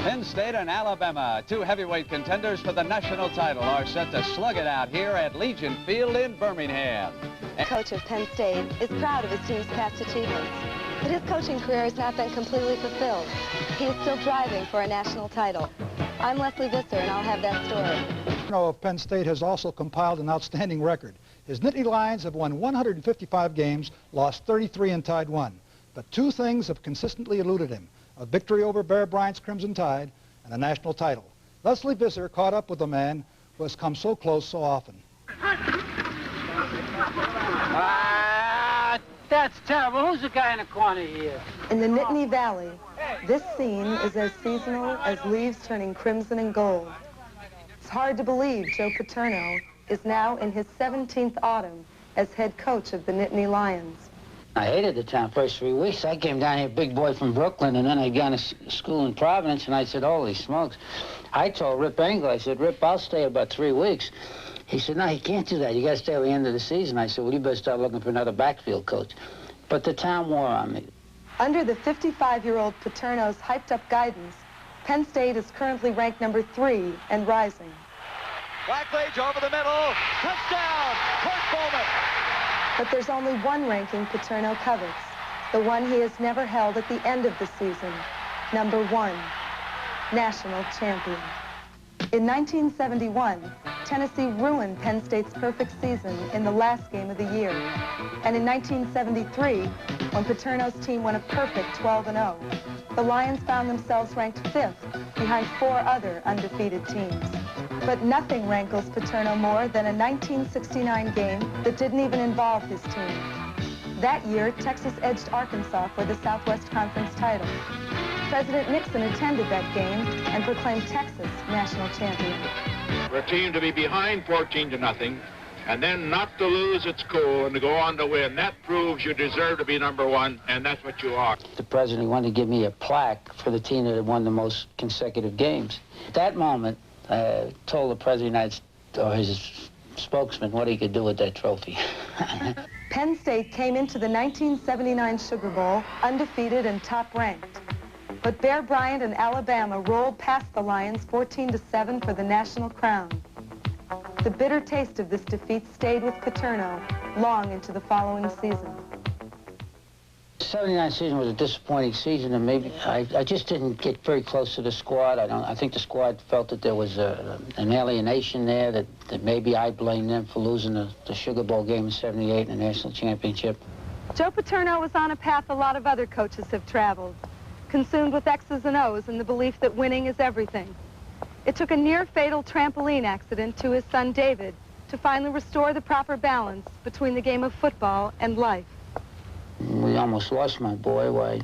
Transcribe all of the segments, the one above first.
Penn State and Alabama, two heavyweight contenders for the national title, are set to slug it out here at Legion Field in Birmingham. The coach of Penn State is proud of his team's past achievements, but his coaching career has not been completely fulfilled. He is still driving for a national title. I'm Leslie Visser, and I'll have that story. Of Penn State has also compiled an outstanding record. His Nittany Lions have won 155 games, lost 33, and tied 1. But two things have consistently eluded him: a victory over Bear Bryant's Crimson Tide and a national title. Leslie Visser caught up with the man who has come so close so often. That's terrible. Who's the guy in the corner here? In the Nittany Valley, this scene is as seasonal as leaves turning crimson and gold. It's hard to believe Joe Paterno is now in his 17th autumn as head coach of the Nittany Lions. I hated the town first 3 weeks. I came down here, big boy from Brooklyn, and then I got to school in Providence, and I said, holy smokes. I told Rip Engel, I said, Rip, I'll stay about 3 weeks. He said, no, you can't do that. You got to stay till the end of the season. I said, well, you better start looking for another backfield coach. But the town wore on me. Under the 55-year-old Paterno's hyped-up guidance, Penn State is currently ranked number 3 and rising. Blackledge over the middle. Touchdown, Kurt Bowman. But there's only one ranking Paterno covets, the one he has never held at the end of the season, number 1, national champion. In 1971, Tennessee ruined Penn State's perfect season in the last game of the year. And in 1973, when Paterno's team won a perfect 12-0, the Lions found themselves ranked 5th behind 4 other undefeated teams. But nothing rankles Paterno more than a 1969 game that didn't even involve his team. That year, Texas edged Arkansas for the Southwest Conference title. President Nixon attended that game and proclaimed Texas national champion. For a team to be behind 14-0 and then not to lose its cool and to go on to win, that proves you deserve to be number 1, and that's what you are. The president wanted to give me a plaque for the team that had won the most consecutive games. At that moment, I told the president, or his spokesman, what he could do with that trophy. Penn State came into the 1979 Sugar Bowl undefeated and top-ranked. But Bear Bryant and Alabama rolled past the Lions 14-7 for the national crown. The bitter taste of this defeat stayed with Paterno long into the following season. The 79 season was a disappointing season, and maybe I just didn't get very close to the squad. I think the squad felt that there was an alienation there, that maybe I blame them for losing the Sugar Bowl game in '78 and the national championship. Joe Paterno was on a path a lot of other coaches have traveled, consumed with X's and O's and the belief that winning is everything. It took a near-fatal trampoline accident to his son David to finally restore the proper balance between the game of football and life. We almost lost my boy. Why,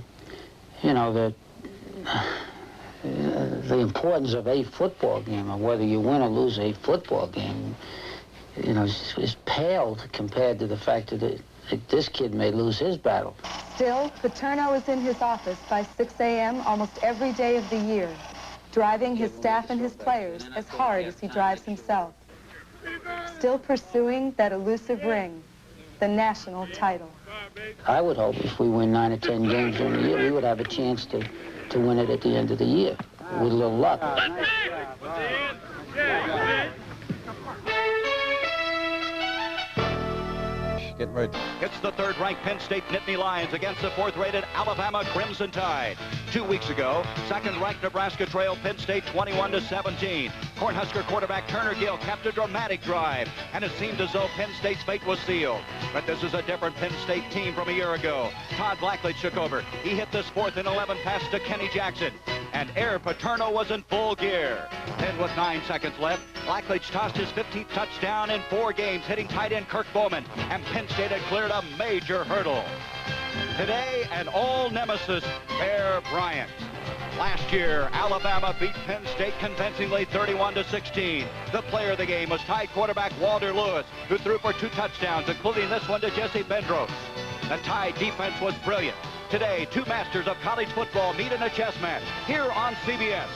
you know, the importance of a football game, or whether you win or lose a football game, you know, is paled compared to the fact that this kid may lose his battle. Still, Paterno is in his office by 6 a.m. almost every day of the year, driving his staff and his players as hard as he drives himself. Still pursuing that elusive ring, the national title. I would hope if we win 9 or 10 games during the year, we would have a chance to win it at the end of the year, with a little luck. Get ready. It's the 3rd-ranked Penn State Nittany Lions against the 4th-rated Alabama Crimson Tide. 2 weeks ago, 2nd-ranked Nebraska trailed Penn State 21-17. Cornhusker quarterback Turner Gill kept a dramatic drive, and it seemed as though Penn State's fate was sealed. But this is a different Penn State team from a year ago. Todd Blackledge took over. He hit this 4th and 11 pass to Kenny Jackson, and Air Paterno was in full gear. Then with 9 seconds left, Blackledge tossed his 15th touchdown in 4 games, hitting tight end Kirk Bowman, and Penn State had cleared a major hurdle. Today, an old nemesis, Bear Bryant. Last year, Alabama beat Penn State convincingly 31-16. The player of the game was Tide quarterback Walter Lewis, who threw for 2 touchdowns, including this one to Jesse Bendros. The Tide defense was brilliant. Today, 2 masters of college football meet in a chess match here on CBS.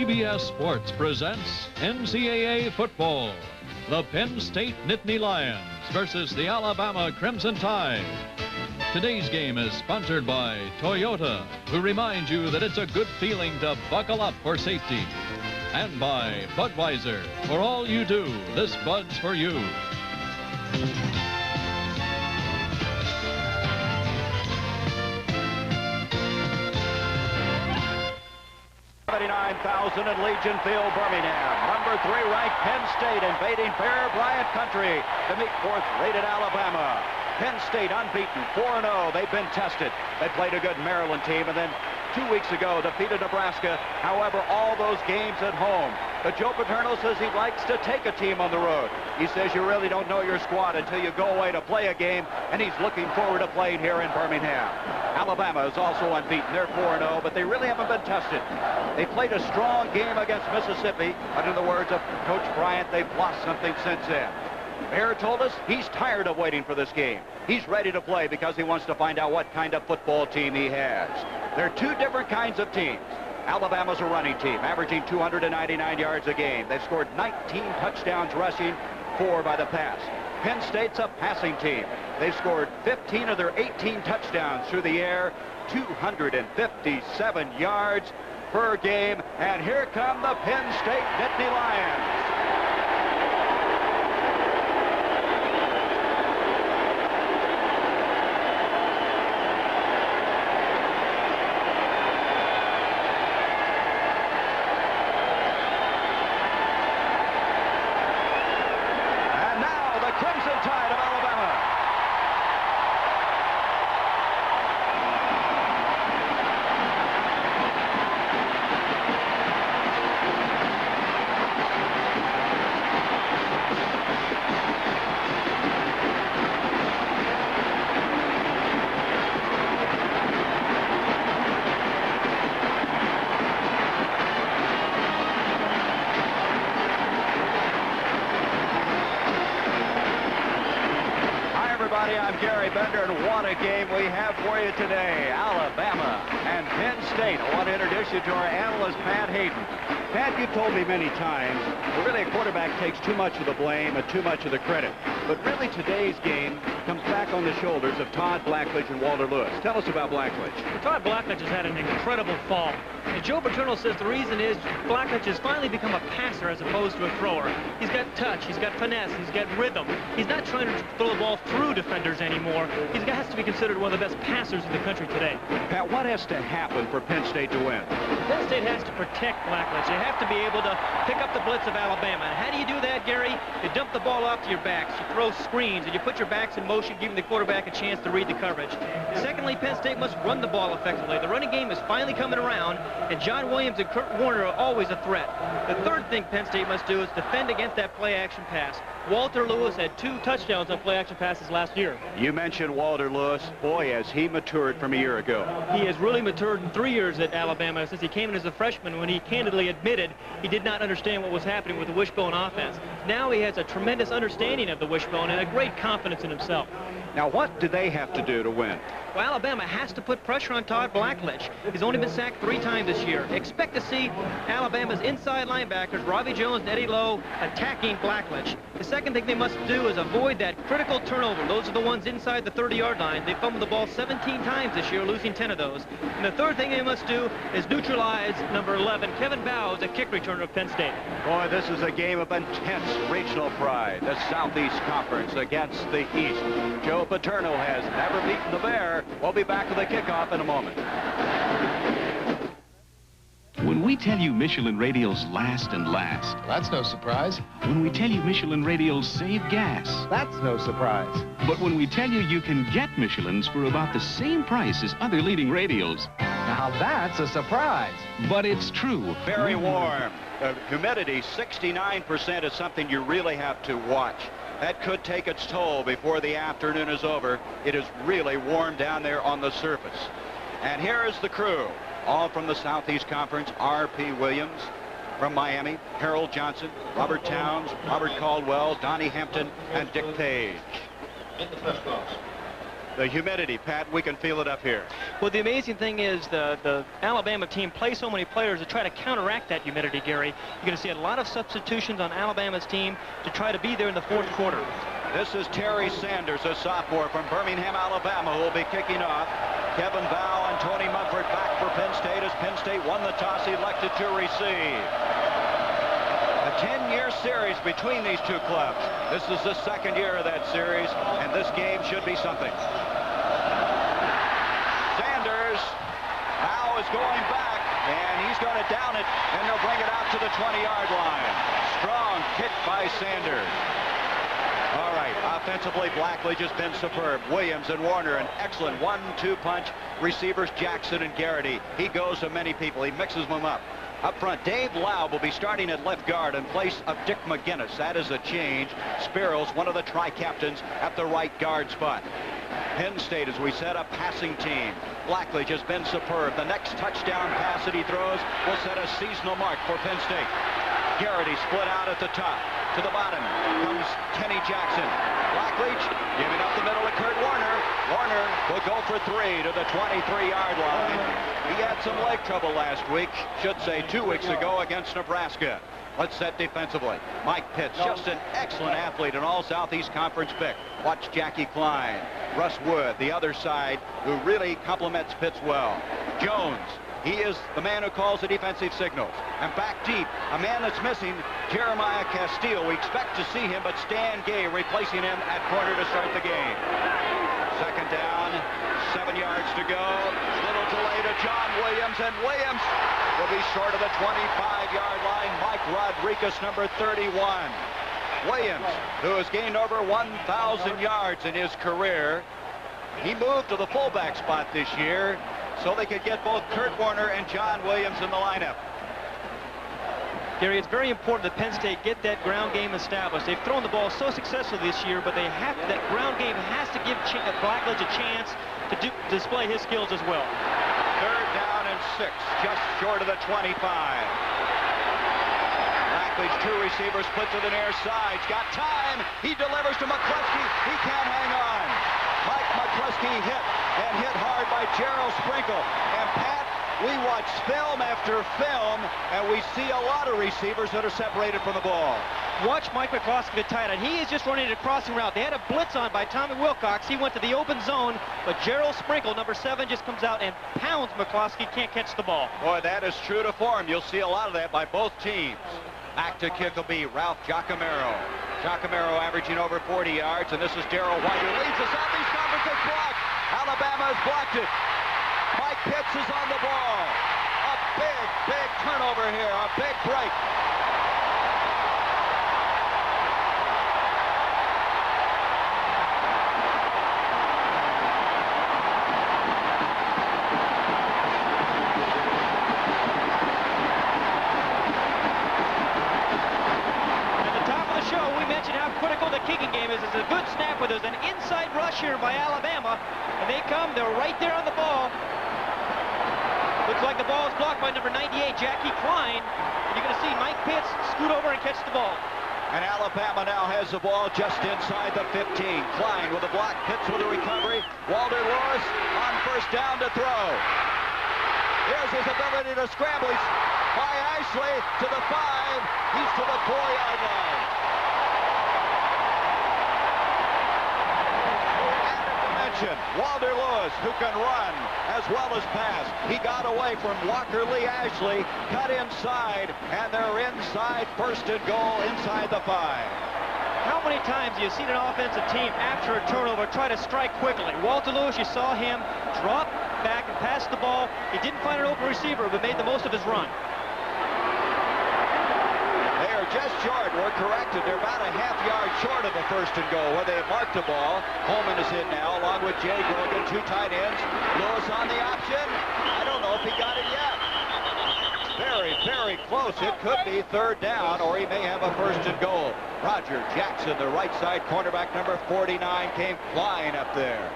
CBS Sports presents NCAA football. The Penn State Nittany Lions versus the Alabama Crimson Tide. Today's game is sponsored by Toyota, who reminds you that it's a good feeling to buckle up for safety. And by Budweiser. For all you do, this Bud's for you. 79,000 in Legion Field, Birmingham. Number 3 ranked Penn State invading Bear Bryant country to meet 4th rated Alabama. Penn State unbeaten, 4-0. They've been tested. They played a good Maryland team and then 2 weeks ago defeated Nebraska. However, all those games at home. But Joe Paterno says he likes to take a team on the road. He says you really don't know your squad until you go away to play a game, and he's looking forward to playing here in Birmingham. Alabama is also unbeaten. They're 4-0, but they really haven't been tested. They played a strong game against Mississippi, but in the words of Coach Bryant, they've lost something since then. Bear told us he's tired of waiting for this game. He's ready to play because he wants to find out what kind of football team he has. There are 2 different kinds of teams. Alabama's a running team, averaging 299 yards a game. They've scored 19 touchdowns rushing, 4 by the pass. Penn State's a passing team. They've scored 15 of their 18 touchdowns through the air, 257 yards per game. And here come the Penn State Nittany Lions. Crimson Tide of Alabama. I'm Gary Bender, and what a game we have for you today. Alabama and Penn State. I want to introduce you to our analyst, Pat Hayden. Pat, you've told me many times, that really a quarterback takes too much of the blame and too much of the credit. But really today's game comes back on the shoulders of Todd Blackledge and Walter Lewis. Tell us about Blackledge. Well, Todd Blackledge has had an incredible fall. And Joe Paterno says the reason is Blackledge has finally become a passer as opposed to a thrower. He's got touch, he's got finesse, he's got rhythm. He's not trying to throw the ball through defenders anymore. He has to be considered one of the best passers in the country today. Pat, what has to happen for Penn State to win? Penn State has to protect Blackledge. They have to be able to pick up the blitz of Alabama. And how do you do that, Gary? You dump the ball off to your backs, you throw screens, and you put your backs in motion, giving the quarterback a chance to read the coverage. Secondly, Penn State must run the ball effectively. The running game is finally coming around, and John Williams and Kurt Warner are always a threat. The third thing Penn State must do is defend against that play-action pass. Walter Lewis had 2 touchdowns on play-action passes last year. You mentioned Walter Lewis. Boy, has he matured from a year ago. He has really matured in 3 years at Alabama since he came in as a freshman, when he candidly admitted he did not understand what was happening with the wishbone offense. Now he has a tremendous understanding of the wishbone and a great confidence in himself. Now, what do they have to do to win? Well, Alabama has to put pressure on Todd Blackledge. He's only been sacked 3 times this year. Expect to see Alabama's inside linebackers, Robbie Jones and Eddie Lowe, attacking Blackledge. The second thing they must do is avoid that critical turnover. Those are the ones inside the 30-yard line. They fumbled the ball 17 times this year, losing 10 of those. And the third thing they must do is neutralize number 11, Kevin Bowes, a kick returner of Penn State. Boy, this is a game of intense regional pride. The Southeast Conference against the East. Joe Paterno has never beaten the Bear. We'll be back with the kickoff in a moment. When we tell you Michelin radials last and last. That's no surprise. When we tell you Michelin radials save gas. That's no surprise. But when we tell you you can get Michelins for about the same price as other leading radials. Now that's a surprise. But it's true. Very warm. Humidity, 69%, is something you really have to watch. That could take its toll before the afternoon is over. It is really warm down there on the surface. And here is the crew, all from the Southeast Conference. R.P. Williams from Miami, Harold Johnson, Robert Towns, Robert Caldwell, Donnie Hampton, and Dick Page. The humidity, Pat, we can feel it up here. Well, the amazing thing is the Alabama team plays so many players to try to counteract that humidity, Gary. You're going to see a lot of substitutions on Alabama's team to try to be there in the fourth quarter. This is Terry Sanders, a sophomore from Birmingham, Alabama, who will be kicking off. Kevin Bow and Tony Mumford back for Penn State as Penn State won the toss, elected to receive. A 10-year series between these two clubs. This is the second year of that series, and this game should be something. Sanders now is going back, and he's going to down it, and they'll bring it out to the 20-yard line. Strong kick by Sanders. All right, offensively, Blackledge has been superb. Williams and Warner, an excellent 1-2 punch. Receivers, Jackson and Garrity. He goes to many people. He mixes them up. Up front, Dave Laub will be starting at left guard in place of Dick McGinnis. That is a change. Spirals, one of the tri-captains, at the right guard spot. Penn State, as we said, a passing team. Blackledge has been superb. The next touchdown pass that he throws will set a seasonal mark for Penn State. Garrity split out at the top. To the bottom comes Kenny Jackson. Blackledge giving up the middle to Kurt Warner. Warner will go for 3 to the 23-yard line. He had some leg trouble last week, should say 2 weeks ago against Nebraska. Let's set defensively. Mike Pitts, just an excellent athlete, an all-Southeast Conference pick. Watch Jackie Klein. Russ Wood, the other side, who really complements Pitts well. Jones. He is the man who calls the defensive signals. And back deep, a man that's missing, Jeremiah Castile. We expect to see him, but Stan Gay replacing him at corner to start the game. Second down, 7 yards to go. Little delay to John Williams, and Williams will be short of the 25-yard line. Mike Rodriguez, number 31. Williams, who has gained over 1,000 yards in his career. He moved to the fullback spot this year, so they could get both Kurt Warner and John Williams in the lineup. Gary, it's very important that Penn State get that ground game established. They've thrown the ball so successfully this year, but that ground game has to give Blackledge a chance to display his skills as well. Third down and 6, just short of the 25. Blackledge, 2 receivers, split to the near side. He's got time. He delivers to McCluskey. He can't hang on. Mike McCluskey hit hard by Gerald Sprinkle. And Pat, we watch film after film, and we see a lot of receivers that are separated from the ball. Watch Mike McCluskey, the tight end. He is just running a crossing route. They had a blitz on by Tommy Wilcox. He went to the open zone, but Gerald Sprinkle, number 7, just comes out and pounds McCluskey. Can't catch the ball. Boy, that is true to form. You'll see a lot of that by both teams. Back to kick will be Ralph Giacomero. Giacomero averaging over 40 yards, and this is Darrell White, who leads the Southeast Conference with blocked. Alabama has blocked it. Mike Pitts is on the ball. A big turnover here, a big break. It's a good snap, but there's an inside rush here by Alabama, and they come, they're right there on the ball. Looks like the ball is blocked by number 98, Jackie Klein. And you're going to see Mike Pitts scoot over and catch the ball. And Alabama now has the ball just inside the 15. Klein with a block, Pitts with a recovery. Walter Lewis on first down to throw. Here's his ability to scramble. He's by Ashley to the 5. He's to the 4-yard line. Walter Lewis, who can run as well as pass. He got away from Walker Lee Ashley, cut inside, and they're inside, first and goal inside the 5. How many times have you seen an offensive team after a turnover try to strike quickly? Walter Lewis, you saw him drop back and pass the ball. He didn't find an open receiver, but made the most of his run. They are just short. We're corrected. They're about a half-yard short of the first and goal where they have marked the ball. Holman is in now, along with Jay Grogan, 2 tight ends. Lewis on the option. I don't know if he got it yet. Very close. It could be third down, or he may have a first and goal. Roger Jackson, the right side cornerback, number 49, came flying up there.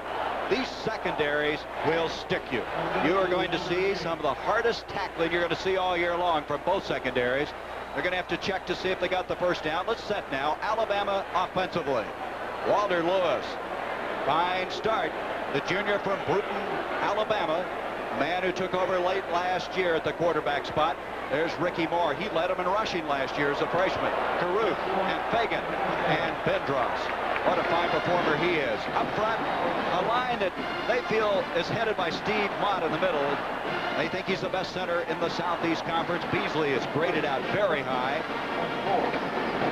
These secondaries will stick you. You are going to see some of the hardest tackling you're going to see all year long from both secondaries. They're going to have to check to see if they got the first down. Let's set now. Alabama offensively. Walter Lewis. Fine start. the junior from Bruton, Alabama, a man who took over late last year at the quarterback spot. There's Ricky Moore. He led them in rushing last year as a freshman. Caruth and Fagan and Bendros. What a fine performer he is. Up front, a line that they feel is headed by Steve Mott in the middle. They think he's the best center in the Southeast Conference. Beasley is graded out very high.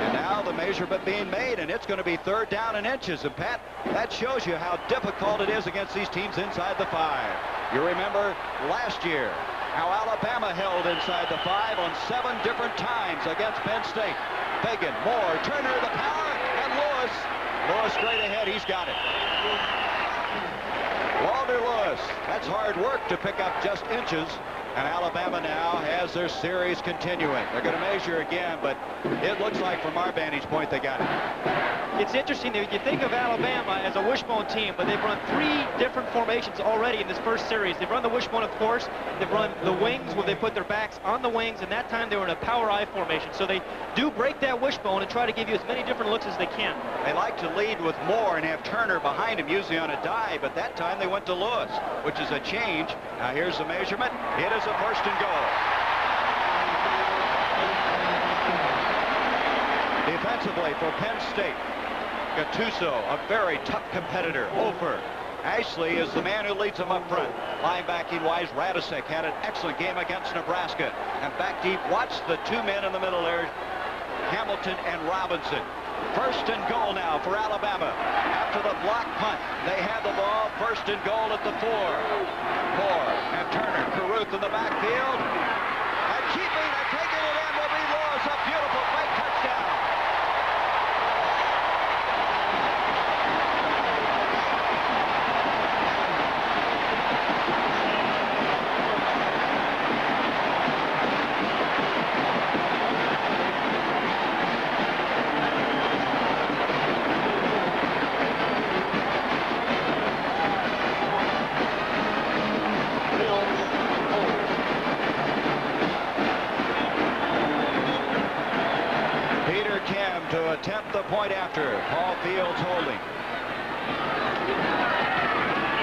And now the measurement being made, and it's going to be 3rd down and inches. And Pat, that shows you how difficult it is against these teams inside the 5. You remember last year how Alabama held inside the 5 on 7 different times against Penn State. Fagan, Moore, Turner, the power, and Lewis. Lewis straight ahead, he's got it. Walter Lewis, that's hard work to pick up just inches. And Alabama now has their series continuing. They're going to measure again, but it looks like from our vantage point they got it. It's interesting that you think of Alabama as a wishbone team, but they've run 3 different formations already in this first series. They've run the wishbone, of course. They've run the wings where they put their backs on the wings, and that time they were in a power I formation. So they do break that wishbone and try to give you as many different looks as they can. They like to lead with Moore and have Turner behind him, usually on a dive, but that time they went to Lewis, which is a change. Now here's the measurement. It is a 1st and goal. Defensively for Penn State, Gattuso, a very tough competitor. Ofer. Ashley is the man who leads them up front. Linebacking-wise, Radisek had an excellent game against Nebraska. And back deep, watch the 2 men in the middle there, Hamilton and Robinson. 1st and goal now for Alabama. After the block punt, they have the ball. 1st and goal at the 4. Moore and Turner, Caruth in the backfield. And keeping and taking it in will be Lewis. A beautiful fake touchdown. To attempt the point after. Paul Fields holding.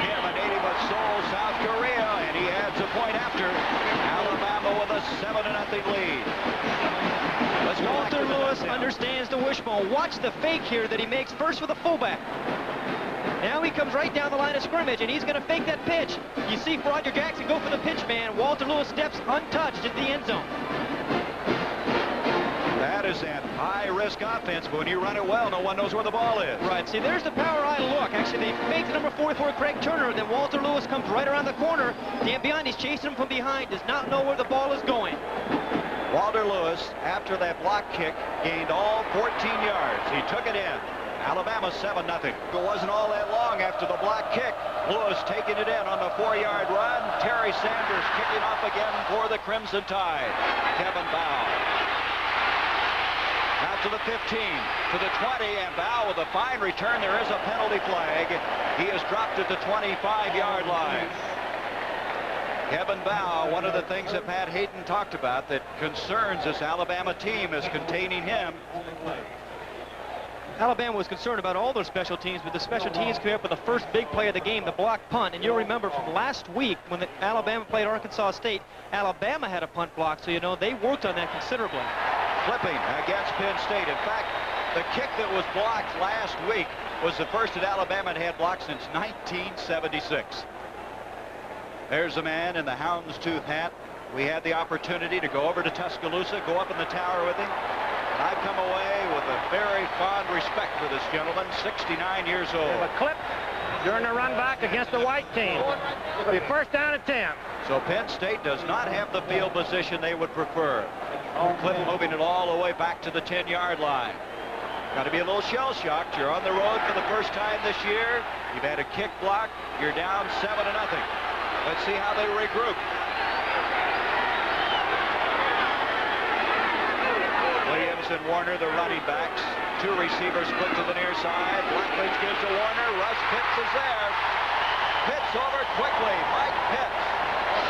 Kim, a native of Seoul, South Korea, and he adds a point after. Alabama with a 7-0 lead. Walter Lewis understands the wishbone. Watch the fake here that he makes first with the fullback. Now he comes right down the line of scrimmage, and he's going to fake that pitch. You see Roger Jackson go for the pitch man. Walter Lewis steps untouched into the end zone. That is an high-risk offense, but when you run it well, no one knows where the ball is. Right, see, there's the power I look. Actually, they faked the number 44, Craig Turner, then Walter Lewis comes right around the corner. Dan behind, he's chasing him from behind, does not know where the ball is going. Walter Lewis, after that block kick, gained all 14 yards. He took it in. Alabama 7-0. It wasn't all that long after the block kick. Lewis taking it in on the 4-yard run. Terry Sanders kicking off again for the Crimson Tide. Kevin Bow. Out to the 15, to the 20, and Bow with a fine return. There is a penalty flag. He is dropped at the 25-yard line. Kevin Bow, one of the things that Pat Hayden talked about that concerns this Alabama team is containing him. Alabama was concerned about all their special teams, but the special teams came up with the first big play of the game, the block punt. And you'll remember from last week when Alabama played Arkansas State, Alabama had a punt block, so you know they worked on that considerably. Flipping against Penn State. In fact, the kick that was blocked last week was the first that Alabama had blocked since 1976. There's a man in the houndstooth hat. We had the opportunity to go over to Tuscaloosa, go up in the tower with him. And I've come away with a very fond respect for this gentleman, 69 years old. A clip during the run back against the white team. It'll be 1st down and 10. So Penn State does not have the field position they would prefer. Clip moving it all the way back to the 10-yard line. Got to be a little shell-shocked. You're on the road for the first time this year. You've had a kick block. You're down 7-0. Let's see how they regroup. Williams and Warner, the running backs. 2 receivers split to the near side. Blackledge gives to Warner. Russ Pitts is there. Pitts over quickly. Mike Pitts.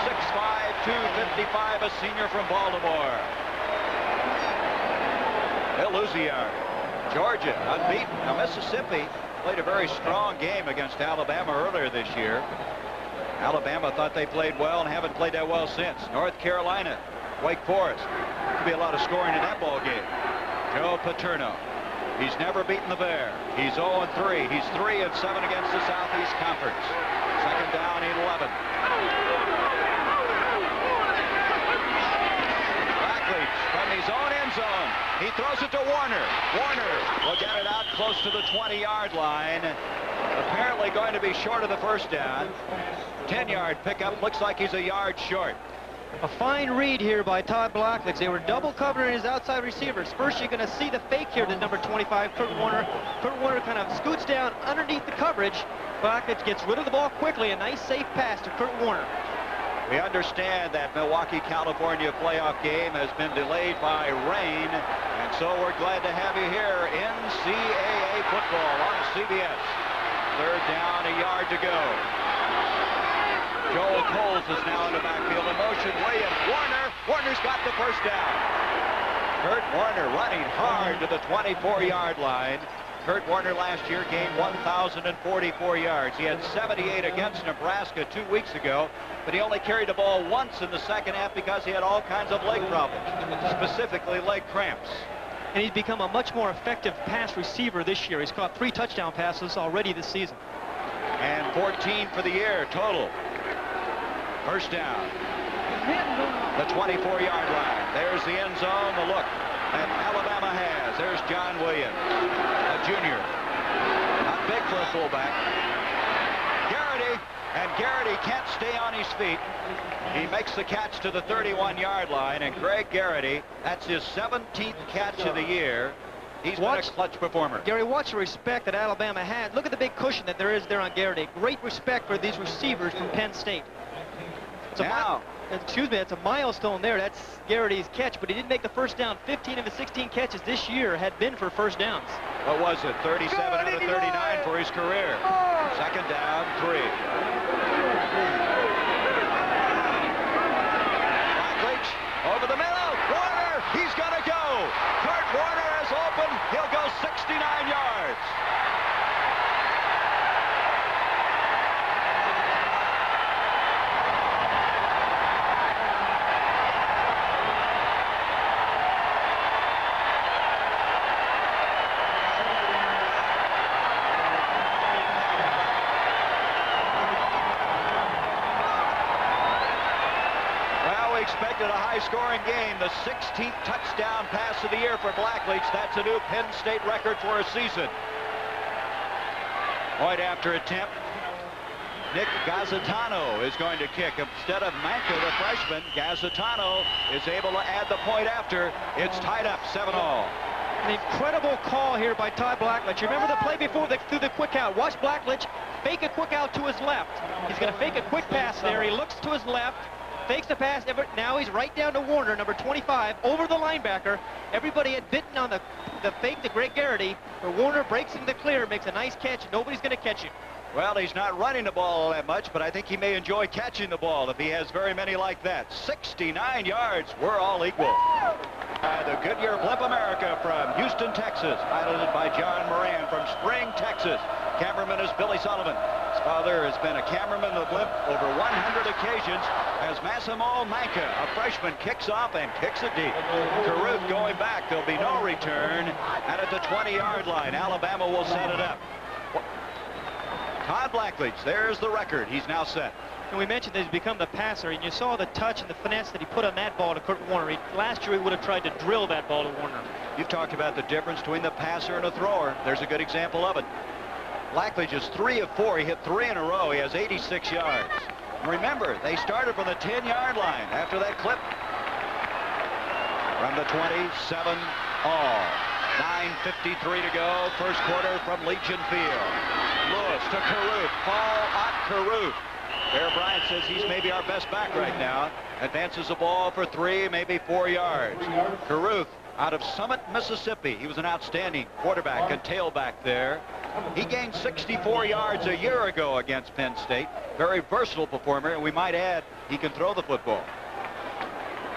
6'5", 255, a senior from Baltimore. They'll lose a yard. Georgia unbeaten. Now Mississippi played a very strong game against Alabama earlier this year. Alabama thought they played well and haven't played that well since. North Carolina, Wake Forest. Could be a lot of scoring in that ball game. Joe Paterno. He's never beaten the Bear. He's 0-3. He's 3-7 against the Southeast Conference. Second down, 11. Blackledge from his own end zone. He throws it to Warner. Warner will get it out close to the 20-yard line. Apparently going to be short of the first down. 10-yard pickup. Looks like he's a yard short. A fine read here by Todd Blackledge. They were double covering his outside receivers. First, you're going to see the fake here to number 25, Kurt Warner. Kurt Warner kind of scoots down underneath the coverage. Blackledge gets rid of the ball quickly. A nice, safe pass to Kurt Warner. We understand that Milwaukee, California playoff game has been delayed by rain, and so we're glad to have you here. NCAA football on CBS. Third down, a yard to go. Joel Coles is now in the backfield. In motion, Williams. Warner. Warner's got the first down. Kurt Warner running hard to the 24-yard line. Kurt Warner last year gained 1,044 yards. He had 78 against Nebraska 2 weeks ago, but he only carried the ball once in the second half because he had all kinds of leg problems, specifically leg cramps. And he's become a much more effective pass receiver this year. He's caught 3 touchdown passes already this season. And 14 for the year total. First down. The 24-yard line. There's the end zone, the look that Alabama has. There's John Williams, a junior. Not big for a fullback. Garrity, and Garrity can't stay on his feet. He makes the catch to the 31-yard line, and Greg Garrity, that's his 17th catch of the year. He's been a clutch performer. Gary, watch the respect that Alabama had. Look at the big cushion that there is there on Garrity. Great respect for these receivers from Penn State. It's a milestone there. That's Garrity's catch, but he didn't make the first down. 15 of his 16 catches this year had been for first downs. What was it? 37 out of 39 for his career. Second down, 3. Blackledge over the middle. Warner, he's gonna go. Kurt Warner is open. He'll go 69 yards. Expected a high-scoring game. The 16th touchdown pass of the year for Blackledge. That's a new Penn State record for a season. Point after attempt. Nick Gazzitano is going to kick. Instead of Manka, the freshman, Gazzitano is able to add the point after. It's tied up 7-all. An incredible call here by Todd Blackledge. You remember the play before through the quick out. Watch Blackledge fake a quick out to his left. He's going to fake a quick pass there. He looks to his left. Fakes the pass. Now he's right down to Warner, number 25, over the linebacker. Everybody had bitten on the fake to Greg Garrity, but Warner breaks into the clear, makes a nice catch. Nobody's going to catch him. Well, he's not running the ball that much, but I think he may enjoy catching the ball if he has very many like that. 69 yards. We're all equal. The Goodyear Blimp America from Houston, Texas, piloted by John Moran from Spring, Texas. Cameraman is Billy Sullivan. His father has been a cameraman of the Blimp over 100 occasions as Massimo Manka, a freshman, kicks off and kicks it deep. Caruth going back. There'll be no return. And at the 20-yard line, Alabama will set it up. Todd Blackledge, there's the record. He's now set. And we mentioned that he's become the passer, and you saw the touch and the finesse that he put on that ball to Kurt Warner. Last year he would have tried to drill that ball to Warner. You've talked about the difference between the passer and a thrower. There's a good example of it. Blackledge is 3 of 4. He hit 3 in a row. He has 86 yards. And remember, they started from the 10-yard line after that clip. From the 27 all. 9:53 to go. First quarter from Legion Field. Lewis to Caruth. Paul Ott Caruth. Bear Bryant says he's maybe our best back right now. Advances the ball for 3, maybe 4 yards. Caruth out of Summit, Mississippi. He was an outstanding quarterback and tailback there. He gained 64 yards a year ago against Penn State. Very versatile performer, and we might add he can throw the football.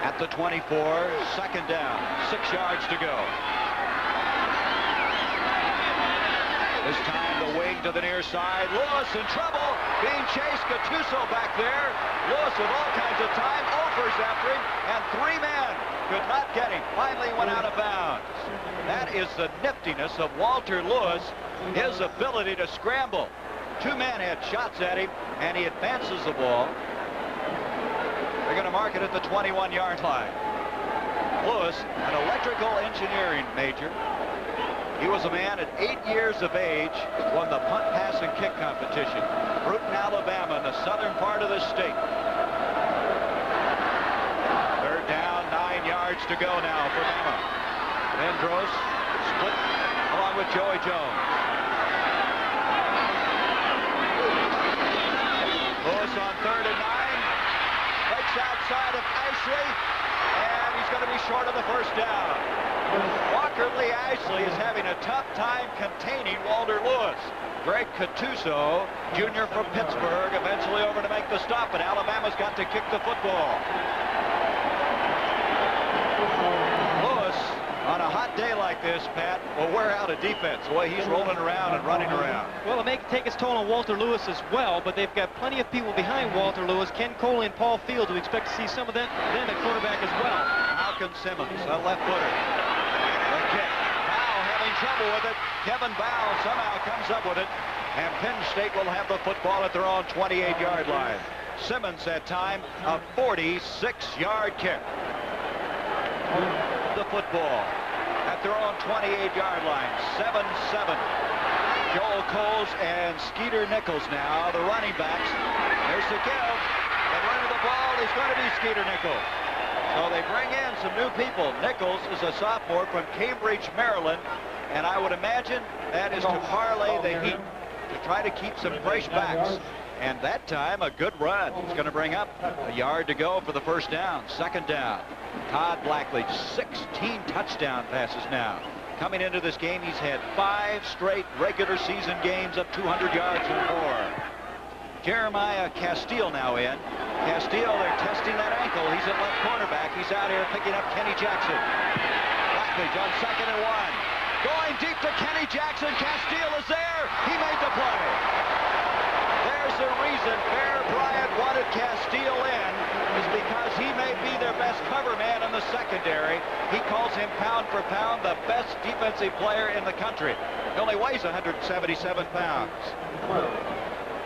At the 24, second down, 6 yards to go. This time the to the near side. Lewis in trouble, being chased. Gattuso back there. Lewis with all kinds of time, offers after him, and 3 men could not get him. Finally went out of bounds. That is the niftiness of Walter Lewis, his ability to scramble. 2 men had shots at him, and he advances the ball. They're going to mark it at the 21-yard line. Lewis, an electrical engineering major. He was a man at 8 years of age, won the punt, pass, and kick competition. Bruton, Alabama, in the southern part of the state. 3rd down, 9 yards to go now for Bama. Vendros split along with Joey Jones. Lewis on 3rd and 9. Breaks outside of Ashley, and he's going to be short of the 1st down. Walker Lee Ashley is having a tough time containing Walter Lewis. Greg Gattuso, junior from Pittsburgh, eventually over to make the stop, but Alabama's got to kick the football. Lewis, on a hot day like this, Pat, will wear out a defense the way he's rolling around and running around. Well, it may take its toll on Walter Lewis as well, but they've got plenty of people behind Walter Lewis. Ken Coley and Paul Fields, we expect to see some of them at quarterback as well. Malcolm Simmons, a left footer. The kick. Bow having trouble with it. Kevin Bow somehow comes up with it, and Penn State will have the football at their own 28-yard line. Simmons that time a 46-yard kick. The football at their own 28-yard line. 7-7. Joel Coles and Skeeter Nichols now, the running backs. There's the give. The run of the ball is going to be Skeeter Nichols. So they bring in some new people. Nichols is a sophomore from Cambridge, Maryland, and I would imagine that is to parlay the heat, to try to keep some fresh backs. And that time, a good run. It's going to bring up a yard to go for the 1st down. 2nd down. Todd Blackledge, 16 touchdown passes now. Coming into this game, he's had 5 straight regular season games of 200 yards or more. Jeremiah Castile now in. Castile, they're testing that ankle. He's at left cornerback. He's out here picking up Kenny Jackson. Blackledge on 2nd and 1. Going deep to Kenny Jackson. Castile is there. He made the play. There's the reason Bear Bryant wanted Castile in, is because he may be their best cover man in the secondary. He calls him pound for pound the best defensive player in the country. He only weighs 177 pounds.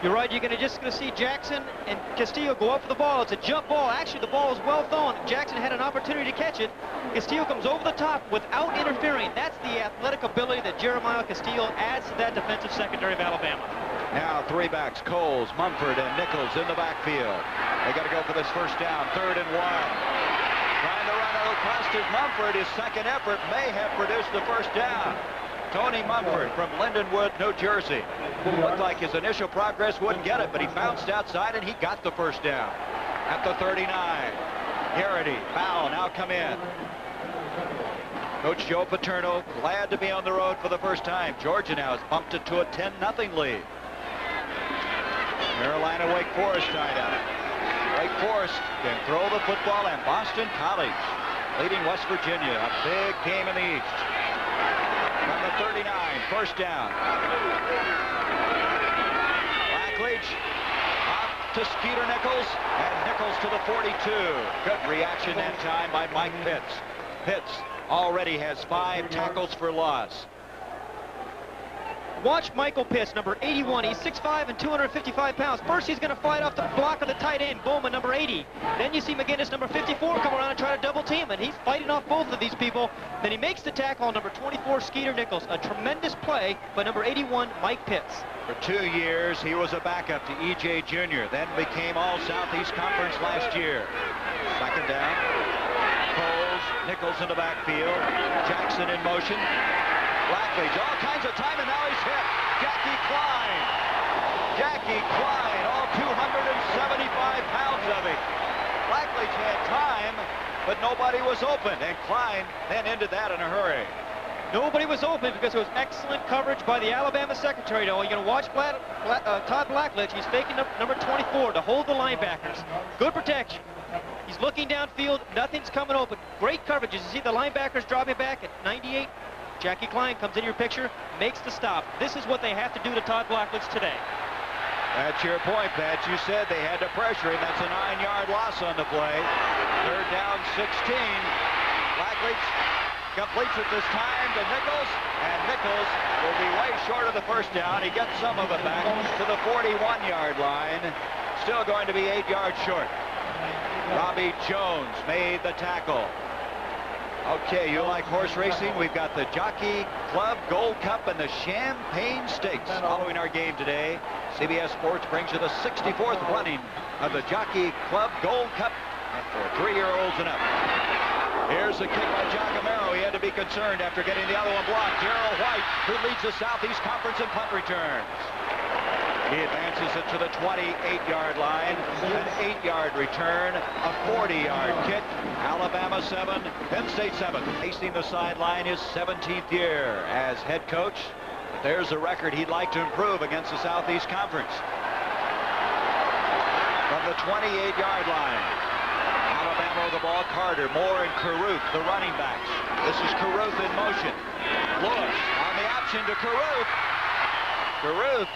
You're right. You're just going to see Jackson and Castillo go up for the ball. It's a jump ball. Actually, the ball is well thrown. Jackson had an opportunity to catch it. Castillo comes over the top without interfering. That's the athletic ability that Jeremiah Castillo adds to that defensive secondary of Alabama. Now 3 backs, Coles, Mumford, and Nichols in the backfield. They got to go for this 1st down. 3rd and 1. Trying to run it across to Mumford. His 2nd effort may have produced the 1st down. Tony Mumford from Lindenwood, New Jersey. Looked like his initial progress wouldn't get it, but he bounced outside and he got the 1st down. At the 39. Garrity, Bow now come in. Coach Joe Paterno glad to be on the road for the 1st time. Georgia now has bumped it to a 10-0 lead. Carolina Wake Forest tied up. Wake Forest can throw the football, and Boston College leading West Virginia. A big game in the East. From the 39, 1st down. Blackledge off to Skeeter Nichols, and Nichols to the 42. Good reaction that time by Mike Pitts. Pitts already has 5 tackles for loss. Watch Michael Pitts, number 81. He's 6'5" and 255 pounds. First, he's going to fight off the block of the tight end, Bowman, number 80. Then you see McGinnis, number 54, come around and try to double team, and he's fighting off both of these people. Then he makes the tackle on number 24, Skeeter Nichols. A tremendous play by number 81, Mike Pitts. For 2 years, he was a backup to E.J. Jr., then became All-Southeast Conference last year. 2nd down. Coles, Nichols in the backfield. Jackson in motion. Blackledge, all kinds of time, and now he's hit. Jackie Klein. Jackie Klein, all 275 pounds of him. Blackledge had time, but nobody was open, and Klein then ended that in a hurry. Nobody was open because it was excellent coverage by the Alabama secondary. Now, you're going to watch Todd Blackledge. He's faking up number 24 to hold the linebackers. Good protection. He's looking downfield. Nothing's coming open. Great coverage. As you see the linebackers dropping back at 98, Jackie Klein comes in your picture, makes the stop. This is what they have to do to Todd Blackledge today. That's your point, Pat. You said they had to pressure him. That's a 9-yard loss on the play. 3rd down, 16. Blackledge completes it this time to Nichols, and Nichols will be way short of the first down. He gets some of it back to the 41-yard line. Still going to be 8 yards short. Robbie Jones made the tackle. Okay, you like horse racing? We've got the Jockey Club Gold Cup and the Champagne Stakes following our game today. CBS Sports brings you the 64th running of the Jockey Club Gold Cup for 3-year-olds and up. Here's a kick by John Gamero. He had to be concerned after getting the other one blocked. Darrell White, who leads the Southeast Conference in punt returns. He advances it to the 28-yard line, an 8-yard return, a 40-yard kick. Alabama 7, Penn State 7. Facing the sideline his 17th year as head coach. But there's a record he'd like to improve against the Southeast Conference. From the 28-yard line, Alabama with the ball. Carter, Moore, and Carruth, the running backs. This is Carruth in motion. Lewis on the option to Carruth. Carruth.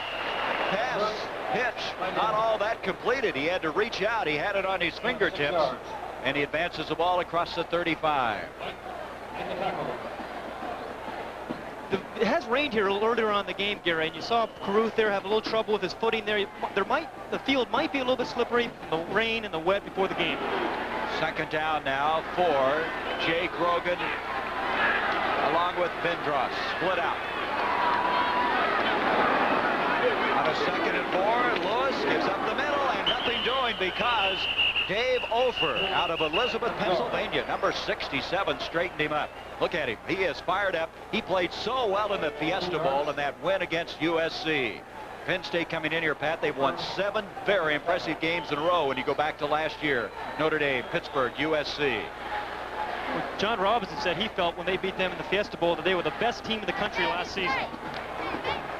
Pass, pitch, not all that completed. He had to reach out. He had it on his fingertips, and he advances the ball across the 35. It has rained here earlier on in the game, Gary, and you saw Carruth there have a little trouble with his footing there. The field might be a little bit slippery from the rain and the wet before the game. 2nd down now for Jay Grogan along with Bindros. Split out. On a 2nd and 4, Lewis gives up the middle and nothing doing because Dave Ofer out of Elizabeth, Pennsylvania, number 67, straightened him up. Look at him. He is fired up. He played so well in the Fiesta Bowl in that win against USC. Penn State coming in here, Pat, they've won 7 very impressive games in a row when you go back to last year. Notre Dame, Pittsburgh, USC. Well, John Robinson said he felt when they beat them in the Fiesta Bowl that they were the best team in the country last season.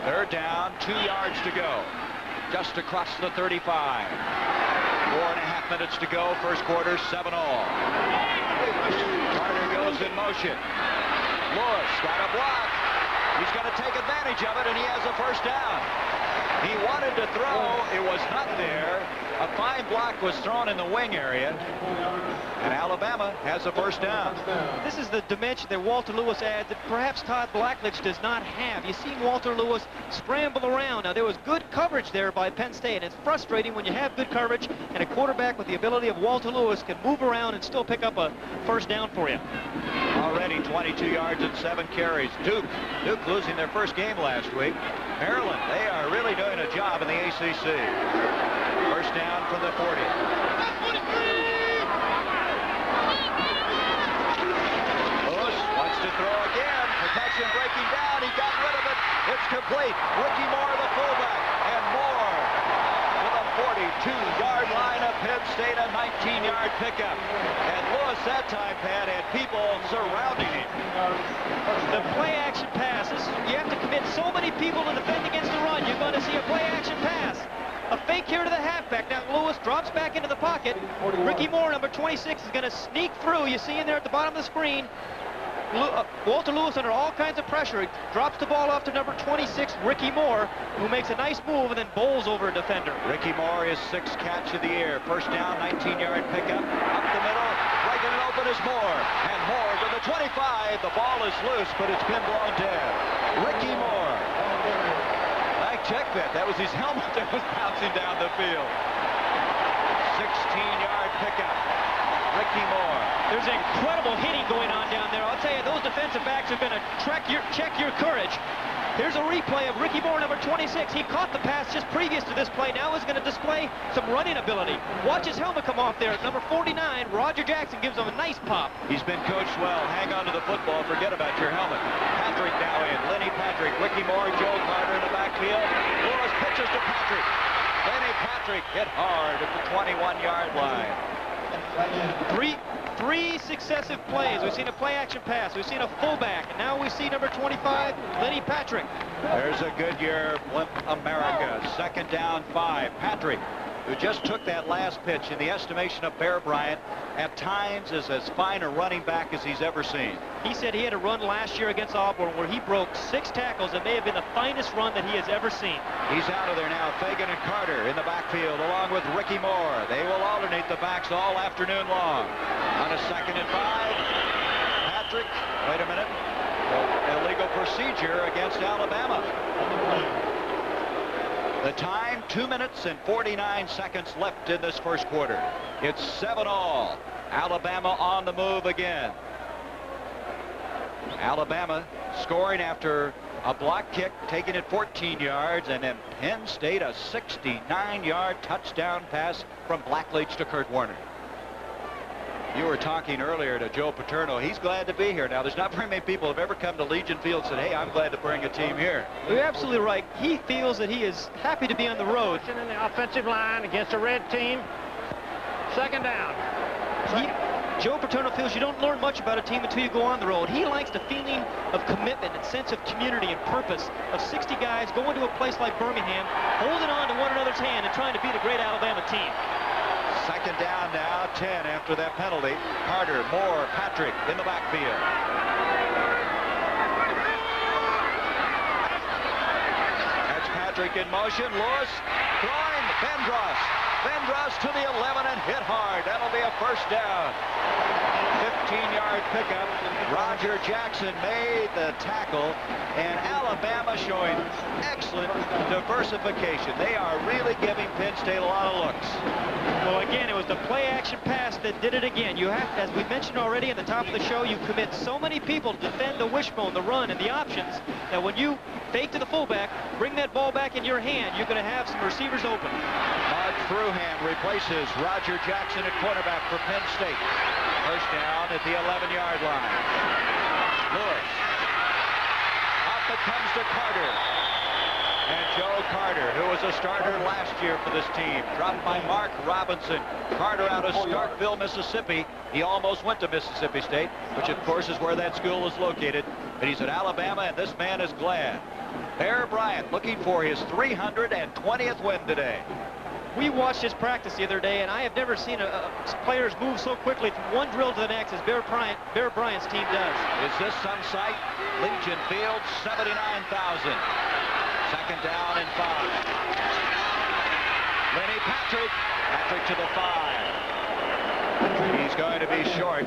3rd down, 2 yards to go. Just across the 35. 4.5 minutes to go. First quarter, 7-all. Carter goes in motion. Lewis got a block. He's going to take advantage of it, and he has a first down. He wanted to throw. It was not there. A fine block was thrown in the wing area, and Alabama has a first down. This is the dimension that Walter Lewis adds that perhaps Todd Blackledge does not have. You've seen Walter Lewis scramble around. Now, there was good coverage there by Penn State, and it's frustrating when you have good coverage and a quarterback with the ability of Walter Lewis can move around and still pick up a first down for you. Already 22 yards and 7 carries. Duke losing their first game last week. Maryland, they are really doing a job in the ACC. First down from the 40. Lewis wants to throw again. Protection breaking down. He got rid of it. It's complete. Ricky Moore, the fullback, and Moore to the 42-yard line of Penn State, a 19-yard pickup. And Lewis that time, Pat, had people surrounding him. The play-action passes, you have to commit so many people to defend against the run. You're going to see a play-action pass. A fake here to the halfback. Now Lewis drops back into the pocket. Ricky Moore, number 26, is going to sneak through. You see him there at the bottom of the screen. Walter Lewis under all kinds of pressure. He drops the ball off to number 26, Ricky Moore, who makes a nice move and then bowls over a defender. Ricky Moore, his 6th catch of the year. First down, 19-yard pickup. Up the middle, breaking it open is Moore. And Moore to the 25. The ball is loose, but it's been blown dead. Ricky Moore. I checked that. That was his helmet that was bouncing down the field. 16-yard pickup. Ricky Moore. There's incredible hitting going on down there. I'll tell you, those defensive backs are going to check your courage. Here's a replay of Ricky Moore, number 26. He caught the pass just previous to this play. Now he's going to display some running ability. Watch his helmet come off there. Number 49, Roger Jackson, gives him a nice pop. He's been coached well. Hang on to the football. Forget about your helmet. Patrick now in. Lenny Patrick, Ricky Moore, Joe Carter in the backfield. Lewis pitches to Patrick. Lenny Patrick hit hard at the 21-yard line. Three successive plays. We've seen a play-action pass. We've seen a fullback. And now we see number 25, Lenny Patrick. There's a Goodyear Blimp America. 2nd down, 5. Patrick who just took that last pitch, in the estimation of Bear Bryant, at times is as fine a running back as he's ever seen. He said he had a run last year against Auburn where he broke 6 tackles. It may have been the finest run that he has ever seen. He's out of there now. Fagan and Carter in the backfield along with Ricky Moore. They will alternate the backs all afternoon long. On a 2nd and 5, Patrick, wait a minute, illegal procedure against Alabama. The time, 2 minutes and 49 seconds left in this first quarter. It's 7-all. Alabama on the move again. Alabama scoring after a block kick, taking it 14 yards, and then Penn State a 69-yard touchdown pass from Blackledge to Kurt Warner. You were talking earlier to Joe Paterno. He's glad to be here. Now, there's not very many people who have ever come to Legion Field and said, hey, I'm glad to bring a team here. You're absolutely right. He feels that he is happy to be on the road. In the offensive line against a red team. 2nd down. Joe Paterno feels you don't learn much about a team until you go on the road. He likes the feeling of commitment and sense of community and purpose of 60 guys going to a place like Birmingham, holding on to one another's hand and trying to beat a great Alabama team. 2nd down now, 10 after that penalty. Carter, Moore, Patrick in the backfield. That's Patrick in motion. Lewis throwing. Vendross to the 11 and hit hard. That'll be a 1st down. 15-yard pickup. Roger Jackson made the tackle, and Alabama showing excellent diversification. They are really giving Penn State a lot of looks. Well, again, it was the play-action pass that did it again. You have, as we mentioned already at the top of the show, you commit so many people to defend the wishbone, the run, and the options, that when you fake to the fullback, bring that ball back in your hand, you're going to have some receivers open. Mud Fruhan replaces Roger Jackson at quarterback for Penn State. 1st down at the 11-yard line. Lewis. Up it comes to Carter. And Joe Carter, who was a starter last year for this team, dropped by Mark Robinson. Carter out of Starkville, Mississippi. He almost went to Mississippi State, which of course is where that school is located. But he's at Alabama, and this man is glad. Bear Bryant looking for his 320th win today. We watched his practice the other day, and I have never seen players move so quickly from one drill to the next as Bear Bryant's team does. Is this some sight? Legion Field, 79,000. 2nd down and 5. Lenny Patrick to the 5. He's going to be short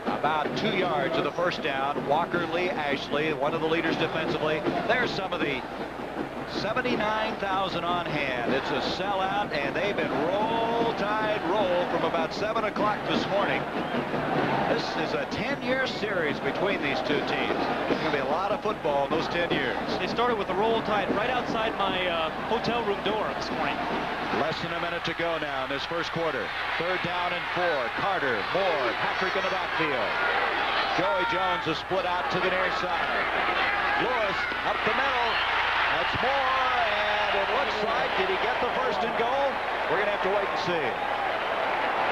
about 2 yards of the 1st down. Walker Lee Ashley, one of the leaders defensively. There's some of the 79,000 on hand. It's a sellout, and they've been Tide roll from about 7 o'clock this morning. This is a 10-year series between these two teams. There's going to be a lot of football in those 10 years. They started with the Roll Tide right outside my hotel room door this morning. Less than a minute to go now in this first quarter. 3rd down and 4. Carter, Moore, Patrick in the backfield. Joey Jones is split out to the near side. Lewis up the middle. That's Moore, and it looks like, did he get the 1st and goal? We're going to have to wait and see.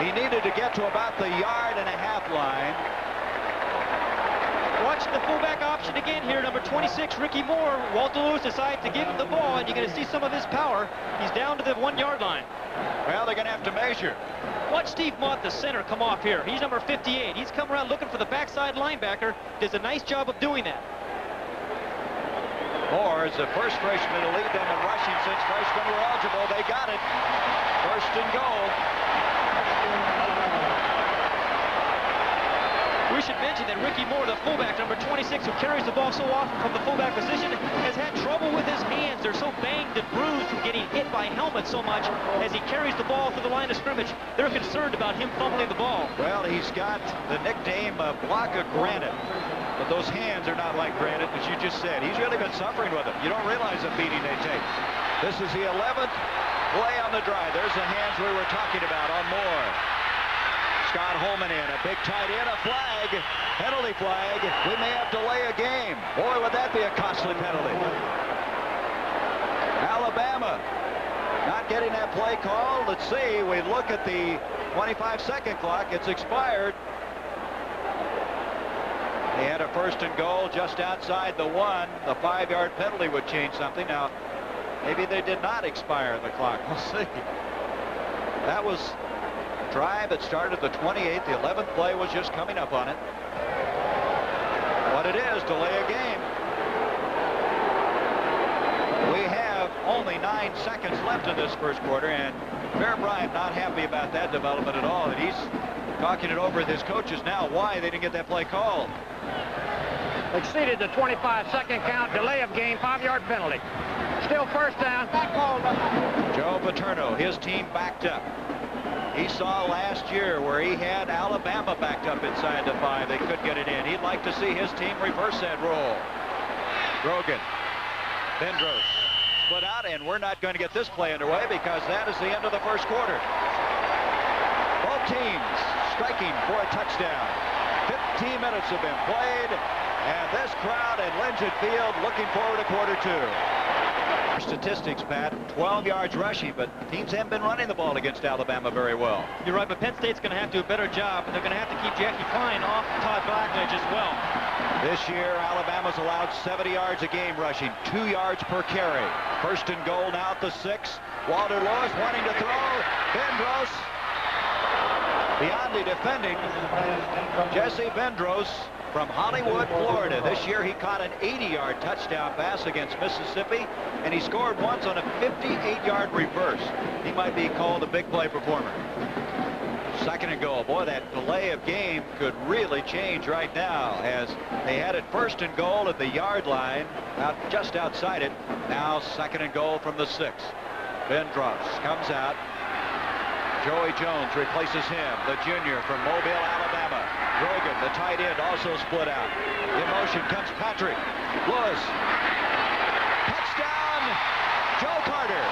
He needed to get to about the 1.5-yard line. Watch the fullback option again here, number 26, Ricky Moore. Walter Lewis decides to give him the ball, and you're going to see some of his power. He's down to the 1-yard line. Well, they're going to have to measure. Watch Steve Mott, the center, come off here. He's number 58. He's come around looking for the backside linebacker. Does a nice job of doing that. Moore is the first freshman to lead them in rushing since freshmen were eligible. They got it. 1st and goal. We should mention that Ricky Moore, the fullback, number 26, who carries the ball so often from the fullback position, has had trouble with his hands. They're so banged and bruised from getting hit by helmets so much as he carries the ball through the line of scrimmage. They're concerned about him fumbling the ball. Well, he's got the nickname Block of Granite. But those hands are not like granite, as you just said. He's really been suffering with them. You don't realize the beating they take. This is the 11th play on the drive. There's the hands we were talking about on Moore. Scott Holman in, a big tight end, a flag, penalty flag. We may have to delay a game. Boy, would that be a costly penalty. Alabama not getting that play called. Let's see. We look at the 25-second clock. It's expired. They had a 1st and goal just outside the 1. The 5-yard penalty would change something. Now, maybe they did not expire the clock. We'll see. That was a drive that started the 28th. The 11th play was just coming up on it. What it is, delay a game. We have only 9 seconds left in this first quarter, and Bear Bryant not happy about that development at all, and he's talking it over with his coaches now why they didn't get that play called. Exceeded the 25-second count, delay of game, 5-yard penalty. Still first down. Joe Paterno, his team backed up. He saw last year where he had Alabama backed up inside the 5. They couldn't get it in. He'd like to see his team reverse that role. Grogan, Bendros, split out, and we're not going to get this play underway because that is the end of the first quarter. Both teams striking for a touchdown. 15 minutes have been played, and this crowd at Legion Field looking forward to quarter 2. Statistics, Pat, 12 yards rushing, but teams haven't been running the ball against Alabama very well. You're right, but Penn State's going to have to do a better job, and they're going to have to keep Jackie Klein off Todd Blackledge as well. This year, Alabama's allowed 70 yards a game rushing, 2 yards per carry. First and goal now at the 6. Walter Lewis wanting to throw. Bendros. Beyond the defending, Jesse Bendros from Hollywood, Florida. This year he caught an 80-yard touchdown pass against Mississippi, and he scored once on a 58-yard reverse. He might be called a big play performer. Second and goal. Boy, that delay of game could really change right now, as they had it first and goal at the yard line, just outside it. Now second and goal from the 6. Bendros comes out. Joey Jones replaces him, the junior from Mobile, Alabama. Grogan, the tight end, also split out. In motion comes Patrick. Lewis. Touchdown, Joe Carter.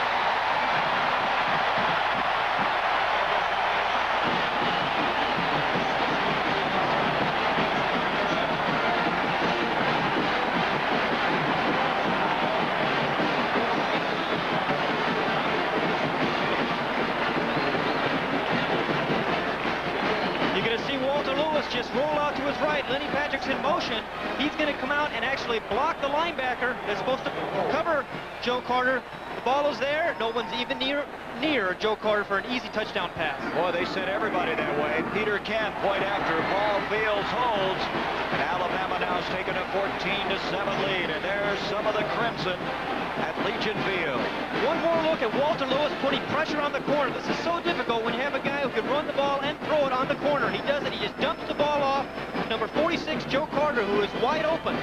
Just roll out to his right. Lenny Patrick's in motion. He's going to come out and actually block the linebacker that's supposed to cover Joe Carter. The ball is there. No one's even near Joe Carter for an easy touchdown pass. Boy, they sent everybody that way. Peter Kent, point after. Paul Fields holds. And Alabama now is taking a 14-7 lead. And there's some of the crimson at Legion Field. One more look at Walter Lewis putting pressure on the corner. This is so difficult when you have a guy who can run the ball and throw it on the corner. He does it. He just dumps the ball off. Number 46, Joe Carter, who is wide open.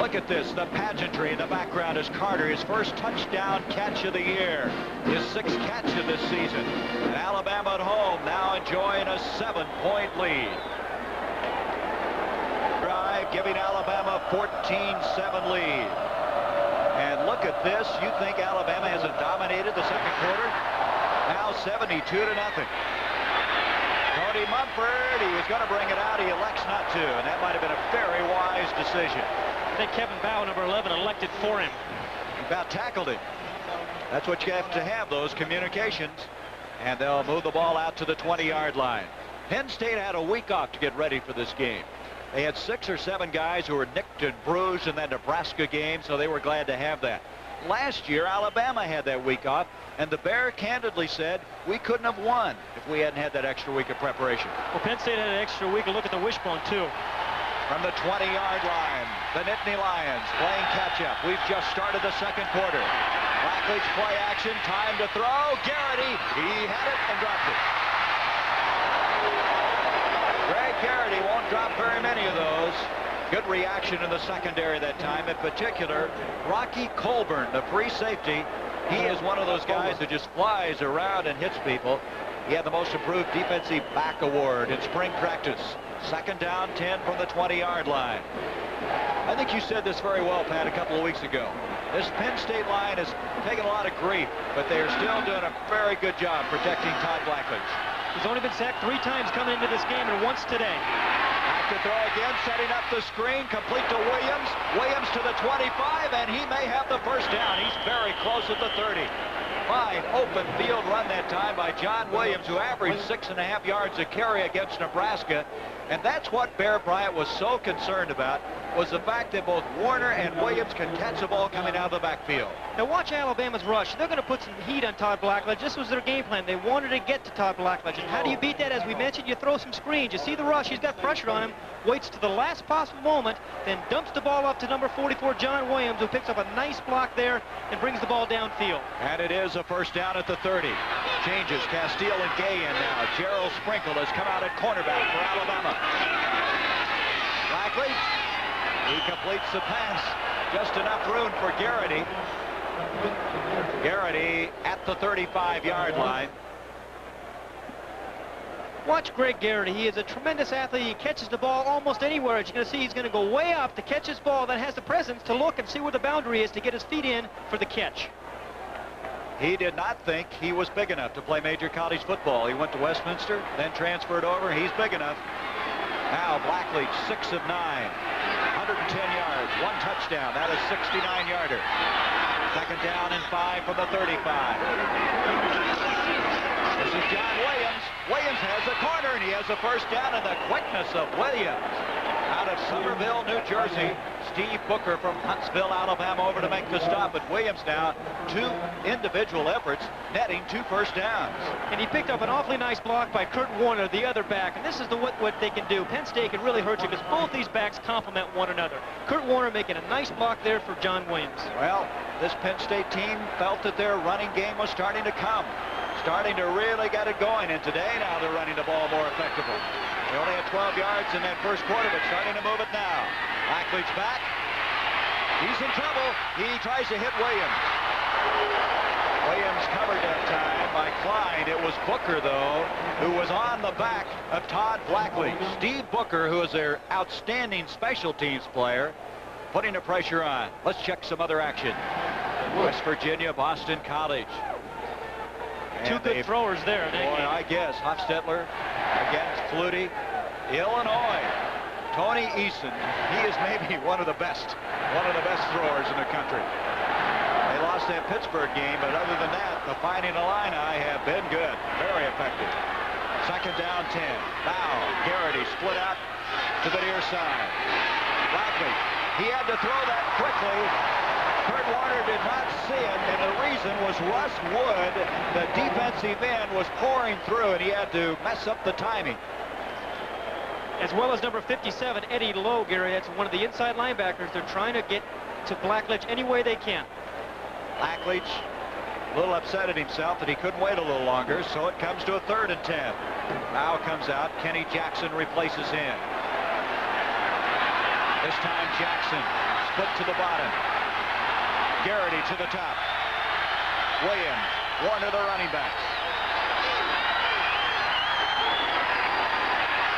Look at this, the pageantry in the background is Carter, his first touchdown catch of the year, his 6th catch of this season. And Alabama at home now enjoying a 7-point lead. Drive giving Alabama a 14-7 lead. And look at this, you think Alabama hasn't dominated the second quarter? Now 72-0. Cody Mumford, he was going to bring it out, he elects not to, and that might have been a very wise decision. I think Kevin Bow, number 11, elected for him. He about tackled him. That's what you have to have, those communications. And they'll move the ball out to the 20-yard line. Penn State had a week off to get ready for this game. They had 6 or 7 guys who were nicked and bruised in that Nebraska game, so they were glad to have that. Last year, Alabama had that week off, and the Bear candidly said we couldn't have won if we hadn't had that extra week of preparation. Well, Penn State had an extra week. Look at the wishbone, too. From the 20-yard line, the Nittany Lions playing catch-up. We've just started the second quarter. Blackledge play action, time to throw. Garrity, he had it and dropped it. Greg Garrity won't drop very many of those. Good reaction in the secondary that time. In particular, Rocky Colburn, the free safety. He is one of those guys that just flies around and hits people. He had the most improved defensive back award in spring practice. Second down, 10 from the 20-yard line. I think you said this very well, Pat, a couple of weeks ago. This Penn State line has taken a lot of grief, but they are still doing a very good job protecting Todd Blackledge. He's only been sacked 3 times coming into this game, and once today. Back to throw again, setting up the screen, complete to Williams. Williams to the 25, and he may have the first down. He's very close at the 30. Fine open field run that time by John Williams, who averaged 6.5 yards a carry against Nebraska. And that's what Bear Bryant was so concerned about. was the fact that both Warner and Williams can catch the ball coming out of the backfield. Now watch Alabama's rush. They're going to put some heat on Todd Blackledge. This was their game plan. They wanted to get to Todd Blackledge. And how do you beat that? As we mentioned, you throw some screens. You see the rush. He's got pressure on him. Waits to the last possible moment, then dumps the ball up to number 44, John Williams, who picks up a nice block there and brings the ball downfield. And it is a first down at the 30. Changes Castile and Gay in now. Gerald Sprinkle has come out at cornerback for Alabama. Blackledge, he completes the pass. Just enough room for Garrity. Garrity at the 35-yard line. Watch Greg Garrity. He is a tremendous athlete. He catches the ball almost anywhere. As you're going to see, he's going to go way up to catch his ball, then has the presence to look and see where the boundary is to get his feet in for the catch. He did not think he was big enough to play major college football. He went to Westminster, then transferred over. He's big enough. Now Blackledge, 6 of 9, 110 yards, 1 touchdown. That is 69-yarder. Second down and 5 from the 35. This is John Williams. Williams has a corner, and he has a first down, and the quickness of Williams. Out of Somerville, New Jersey, Steve Booker from Huntsville, Alabama, over to make the stop. But Williams now, 2 individual efforts, netting 2 first downs. And he picked up an awfully nice block by Kurt Warner, the other back. And this is what they can do. Penn State can really hurt you because both these backs complement one another. Kurt Warner making a nice block there for John Williams. Well, this Penn State team felt that their running game was starting to come. Starting to really get it going, and today now they're running the ball more effectively. They only had 12 yards in that first quarter, but starting to move it now. Blackledge back. He's in trouble. He tries to hit Williams. Williams covered that time by Klein. It was Booker, though, who was on the back of Todd Blackledge. Steve Booker, who is their outstanding special teams player, putting the pressure on. Let's check some other action. West Virginia, Boston College. Two good throwers there. Boy, I guess. Hofstetler against Flutie. Illinois. Tony Eason. He is maybe one of the best throwers in the country. They lost that Pittsburgh game, but other than that, the Fighting Illini have been good. Very effective. Second down 10. Now, Garrity split out to the near side. Blackledge. He had to throw that quickly. Kurt Warner did not see it, and the reason was Russ Wood, the defensive end, was pouring through, and he had to mess up the timing. As well as number 57, Eddie Lowe, Gary. That's one of the inside linebackers. They're trying to get to Blackledge any way they can. Blackledge a little upset at himself that he couldn't wait a little longer, so it comes to a 3rd and 10. Now comes out. Kenny Jackson replaces him. This time Jackson split to the bottom. Garrity to the top. Williams, Warner the running backs.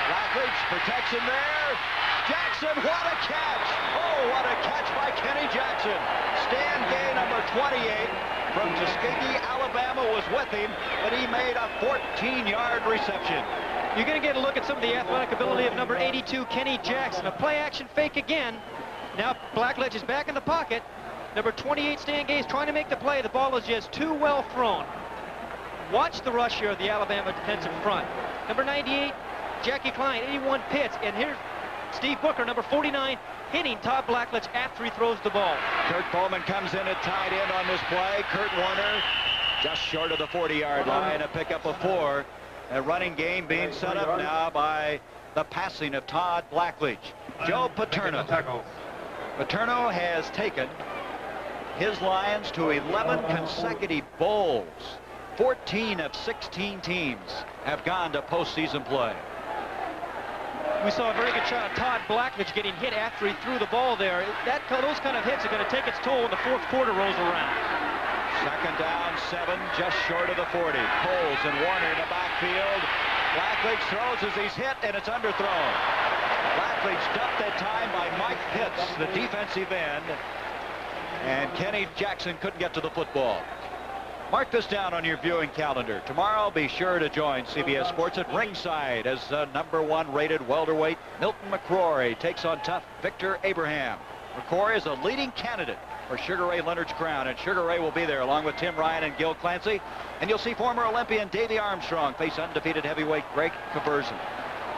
Blackledge, protection there. Jackson, what a catch! Oh, what a catch by Kenny Jackson. Stan Gay, number 28, from Tuskegee, Alabama, was with him, but he made a 14-yard reception. You're going to get a look at some of the athletic ability of number 82, Kenny Jackson. A play-action fake again. Now Blackledge is back in the pocket. Number 28, Stan Gay, is trying to make the play. The ball is just too well thrown. Watch the rush here of the Alabama defensive front. Number 98, Jackie Klein, 81 Pitts. And here's Steve Booker, number 49, hitting Todd Blackledge after he throws the ball. Kurt Bowman comes in at tight end on this play. Kurt Warner just short of the 40-yard line, a pickup of 4. A running game being set up now by the passing of Todd Blackledge. Joe Paterno. Paterno has taken his Lions to 11 consecutive bowls. 14 of 16 teams have gone to postseason play. We saw a very good shot of Todd Blackledge getting hit after he threw the ball there. Those kind of hits are going to take its toll when the 4th quarter rolls around. Second down, 7, just short of the 40. Coles and Warner in the backfield. Blackledge throws as he's hit, and it's underthrown. Blackledge dumped that time by Mike Pitts, the defensive end. And Kenny Jackson couldn't get to the football. Mark this down on your viewing calendar. Tomorrow, be sure to join CBS Sports at ringside as the #1 rated welterweight Milton McCrory takes on tough Victor Abraham. McCrory is a leading candidate for Sugar Ray Leonard's crown, and Sugar Ray will be there along with Tim Ryan and Gil Clancy. And you'll see former Olympian Davey Armstrong face undefeated heavyweight Greg Caberson.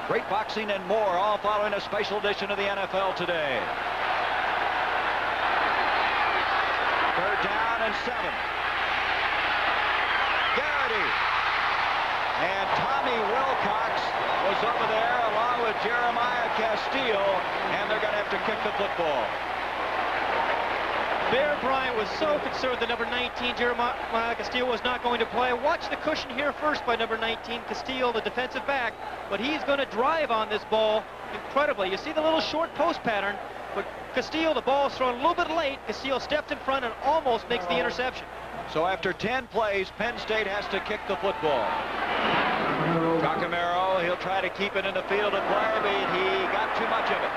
Great boxing and more, all following a special edition of the NFL Today. 3rd down and 7. Garrity. And Tommy Wilcox was over there along with Jeremiah Castile, and they're going to have to kick the football. Bear Bryant was so concerned that number 19, Jeremiah Castile, was not going to play. Watch the cushion here first by number 19, Castile, the defensive back. But he's going to drive on this ball incredibly. You see the little short post pattern, but Castile, the ball is thrown a little bit late. Castile stepped in front and almost makes the interception. So after 10 plays, Penn State has to kick the football. Chacamero, he'll try to keep it in the field of play, but he got too much of it.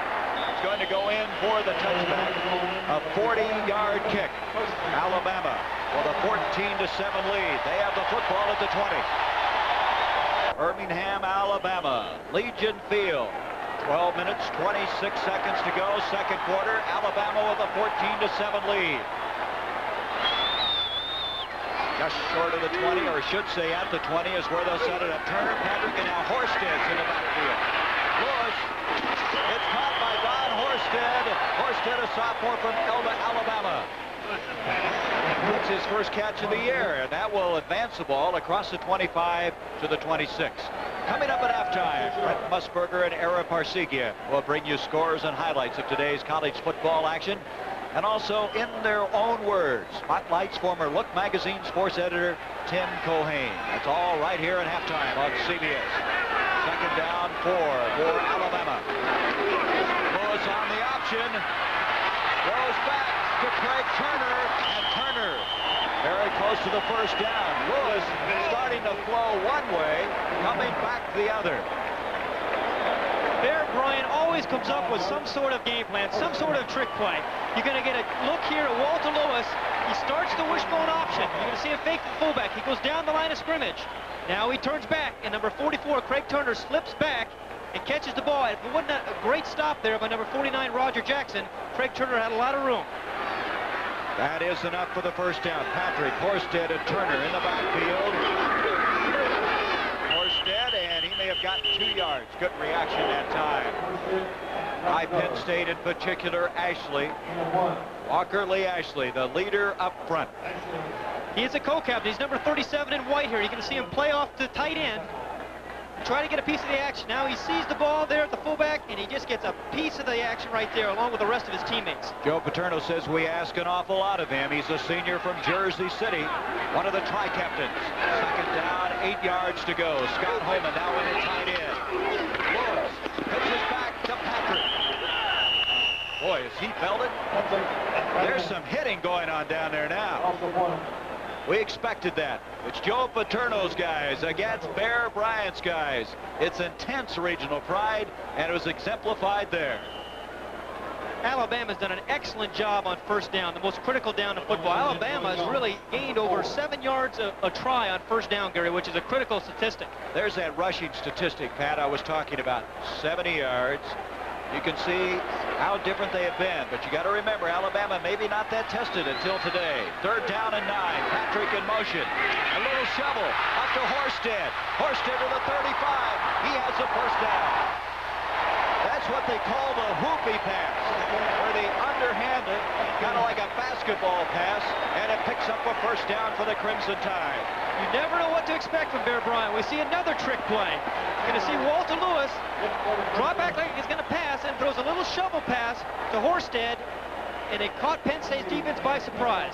It's going to go in for the touchback. A 40-yard kick. Alabama with a 14-7 lead. They have the football at the 20. Birmingham, Alabama, Legion Field. 12 minutes, 26 seconds to go. Second quarter. Alabama with a 14-7 lead. Just short of the 20, or should say at the 20 is where they'll set it up. Turner, Patrick, and now Horsted's in the backfield. Lewis, it's caught by Don Horsted. Horsted, a sophomore from Elba, Alabama. That's his first catch of the year, and that will advance the ball across the 25 to the 26. Coming up at halftime, Brent Musburger and Era Parsigia will bring you scores and highlights of today's college football action. And also, in their own words, spotlights former Look Magazine sports editor Tim Cohane. That's all right here at halftime on CBS. Second down, 4 for Alabama. Lewis on the option. Goes back to Craig Turner, and Turner very close to the first down. Lewis starting to flow one way, coming back the other. Bear Bryant always comes up with some sort of game plan, some sort of trick play. You're going to get a look here at Walter Lewis. He starts the wishbone option. You're going to see a fake the fullback. He goes down the line of scrimmage. Now he turns back, and number 44, Craig Turner, slips back and catches the ball. If it wasn't a great stop there by number 49, Roger Jackson, Craig Turner had a lot of room. That is enough for the first down. Patrick, Horsted, and Turner in the backfield. Horsted, and he may have gotten 2 yards. Good reaction that time. By Penn State, in particular, Ashley. Walker Lee Ashley, the leader up front. He is a co-captain. He's number 37 in white here. You can see him play off the tight end, try to get a piece of the action. Now he sees the ball there at the fullback, and he just gets a piece of the action right there, along with the rest of his teammates. Joe Paterno says we ask an awful lot of him. He's a senior from Jersey City, one of the tri-captains. Second down, 8 yards to go. Scott Holman now in at tight end. Lewis pitches back to Patrick. Boy, is he belted? There's some hitting going on down there now. We expected that. It's Joe Paterno's guys against Bear Bryant's guys. It's intense regional pride, and it was exemplified there. Alabama's done an excellent job on first down, the most critical down in football. Alabama has really gained over 7 yards a try on first down, Gary, which is a critical statistic. There's that rushing statistic, Pat, I was talking about. 70 yards. You can see how different they have been, but you got to remember, Alabama maybe not that tested until today. Third down and 9. Patrick in motion. A little shovel up to Horsted. Horsted to the 35. He has the first down. That's what they call the whoopie pass, where they underhand it, kind of like a basketball pass, and it picks up a first down for the Crimson Tide. You never know what to expect from Bear Bryant. We see another trick play. You're going to see Walter Lewis draw back like he's going to pass and throws a little shovel pass to Horsted, and it caught Penn State's defense by surprise.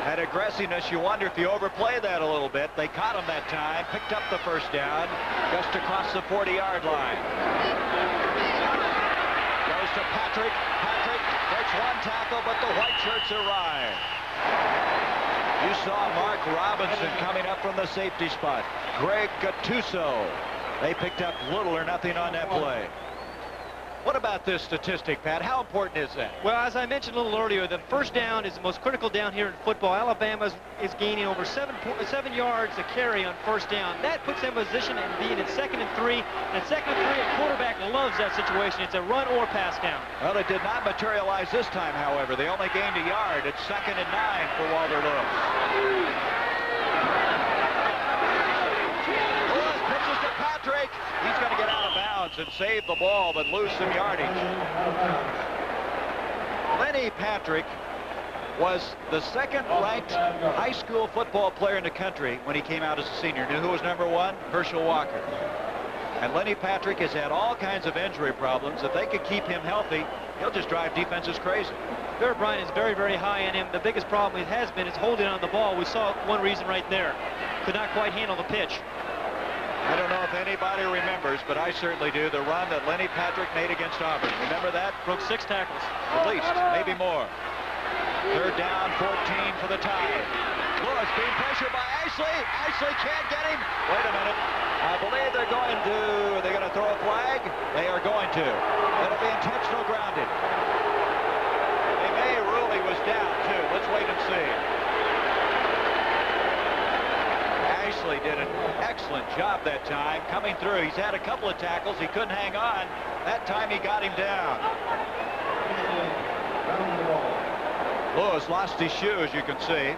That aggressiveness, you wonder if you overplay that a little bit. They caught him that time, picked up the first down, just across the 40-yard line. Goes to Patrick. Patrick breaks one tackle, but the white shirts arrive. You saw Mark Robinson coming up from the safety spot. Greg Gattuso. They picked up little or nothing on that play. What about this statistic, Pat? How important is that? Well, as I mentioned a little earlier, the first down is the most critical down here in football. Alabama is gaining over 7 yards to carry on first down. That puts them in position and being in 2nd and 3. And 2nd and 3, a quarterback loves that situation. It's a run or pass down. Well, it did not materialize this time, however. They only gained a yard. It's 2nd and 9 for Walter Lewis. Patrick. He's going to get out of bounds and save the ball, but lose some yardage. Lenny Patrick was the second-ranked high school football player in the country when he came out as a senior. Knew who was number one? Herschel Walker. And Lenny Patrick has had all kinds of injury problems. If they could keep him healthy, he'll just drive defenses crazy. Bear Bryant is very, very high on him. The biggest problem it has been is holding on the ball. We saw one reason right there. Could not quite handle the pitch. I don't know if anybody remembers, but I certainly do, the run that Lenny Patrick made against Auburn. Remember that? Broke 6 tackles. At least, maybe more. Third down, 14 for the Tide. Lewis being pressured by Ashley. Ashley can't get him. Wait a minute. I believe they're going to throw a flag? They are going to. It'll be intentional grounding. They may rule he was down, too. Let's wait and see. Ashley did an excellent job that time coming through. He's had a couple of tackles. He couldn't hang on. That time he got him down. Lewis lost his shoe, as you can see.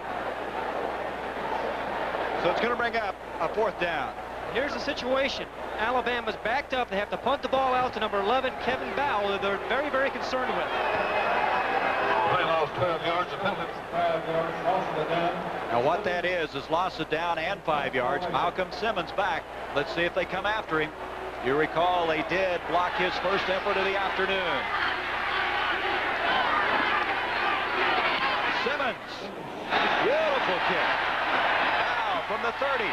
So it's going to bring up a 4th down. Here's the situation. Alabama's backed up. They have to punt the ball out to number 11, Kevin Bowell, who they're very, very concerned with. They lost 12 yards. A penalty. 5 yards. Loss of the down. Now what that is loss of down and 5 yards. Malcolm Simmons back. Let's see if they come after him. You recall they did block his first effort of the afternoon. Simmons. Beautiful kick. Now from the 30.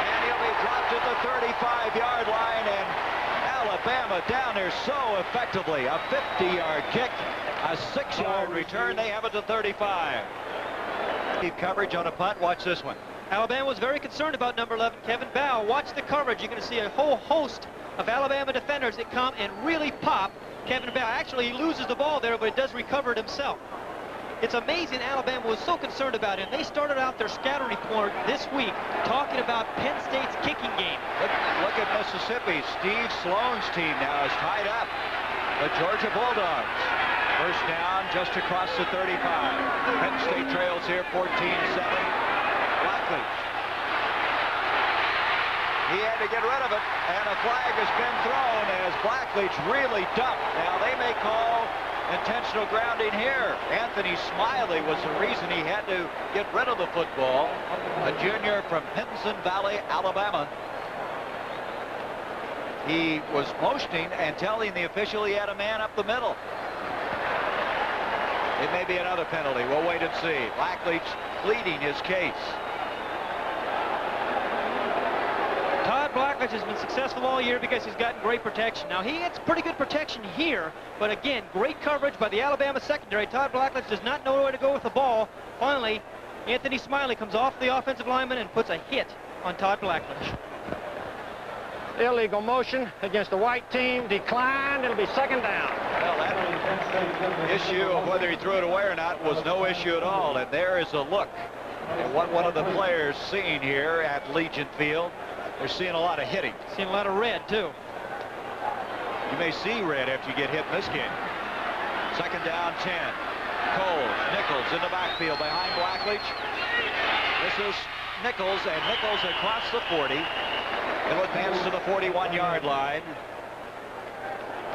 And he'll be dropped at the 35-yard line, and Alabama down there so effectively. A 50-yard kick, a 6-yard return. They have it to 35. Keep coverage on a punt. Watch this one. Alabama was very concerned about number 11, Kevin Bowell. Watch the coverage. You're going to see a whole host of Alabama defenders that come and really pop Kevin Bowell. Actually, he loses the ball there, but it does recover it himself. It's amazing Alabama was so concerned about him. They started out their scatter report this week talking about Penn State's kicking game. Look at Mississippi. Steve Sloan's team now is tied up. The Georgia Bulldogs. First down just across the 35. Penn State trails here 14-7. Blackledge. He had to get rid of it, and a flag has been thrown as Blackledge really dumped. Now they may call intentional grounding here. Anthony Smiley was the reason he had to get rid of the football. A junior from Pinson Valley, Alabama. He was motioning and telling the official he had a man up the middle. It may be another penalty. We'll wait and see. Blackledge pleading his case. Todd Blackledge has been successful all year because he's gotten great protection. Now, he gets pretty good protection here, but again, great coverage by the Alabama secondary. Todd Blackledge does not know where to go with the ball. Finally, Anthony Smiley comes off the offensive lineman and puts a hit on Todd Blackledge. Illegal motion against the white team. Declined. It'll be 2nd down. Well, that issue of whether he threw it away or not was no issue at all. And there is a look at what one of the players seen here at Legion Field. They're seeing a lot of hitting. Seeing a lot of red, too. You may see red after you get hit in this game. 2nd down, 10. Coles, Nichols in the backfield behind Blackledge. This is Nichols, and Nichols across the 40. He'll advance to the 41-yard line.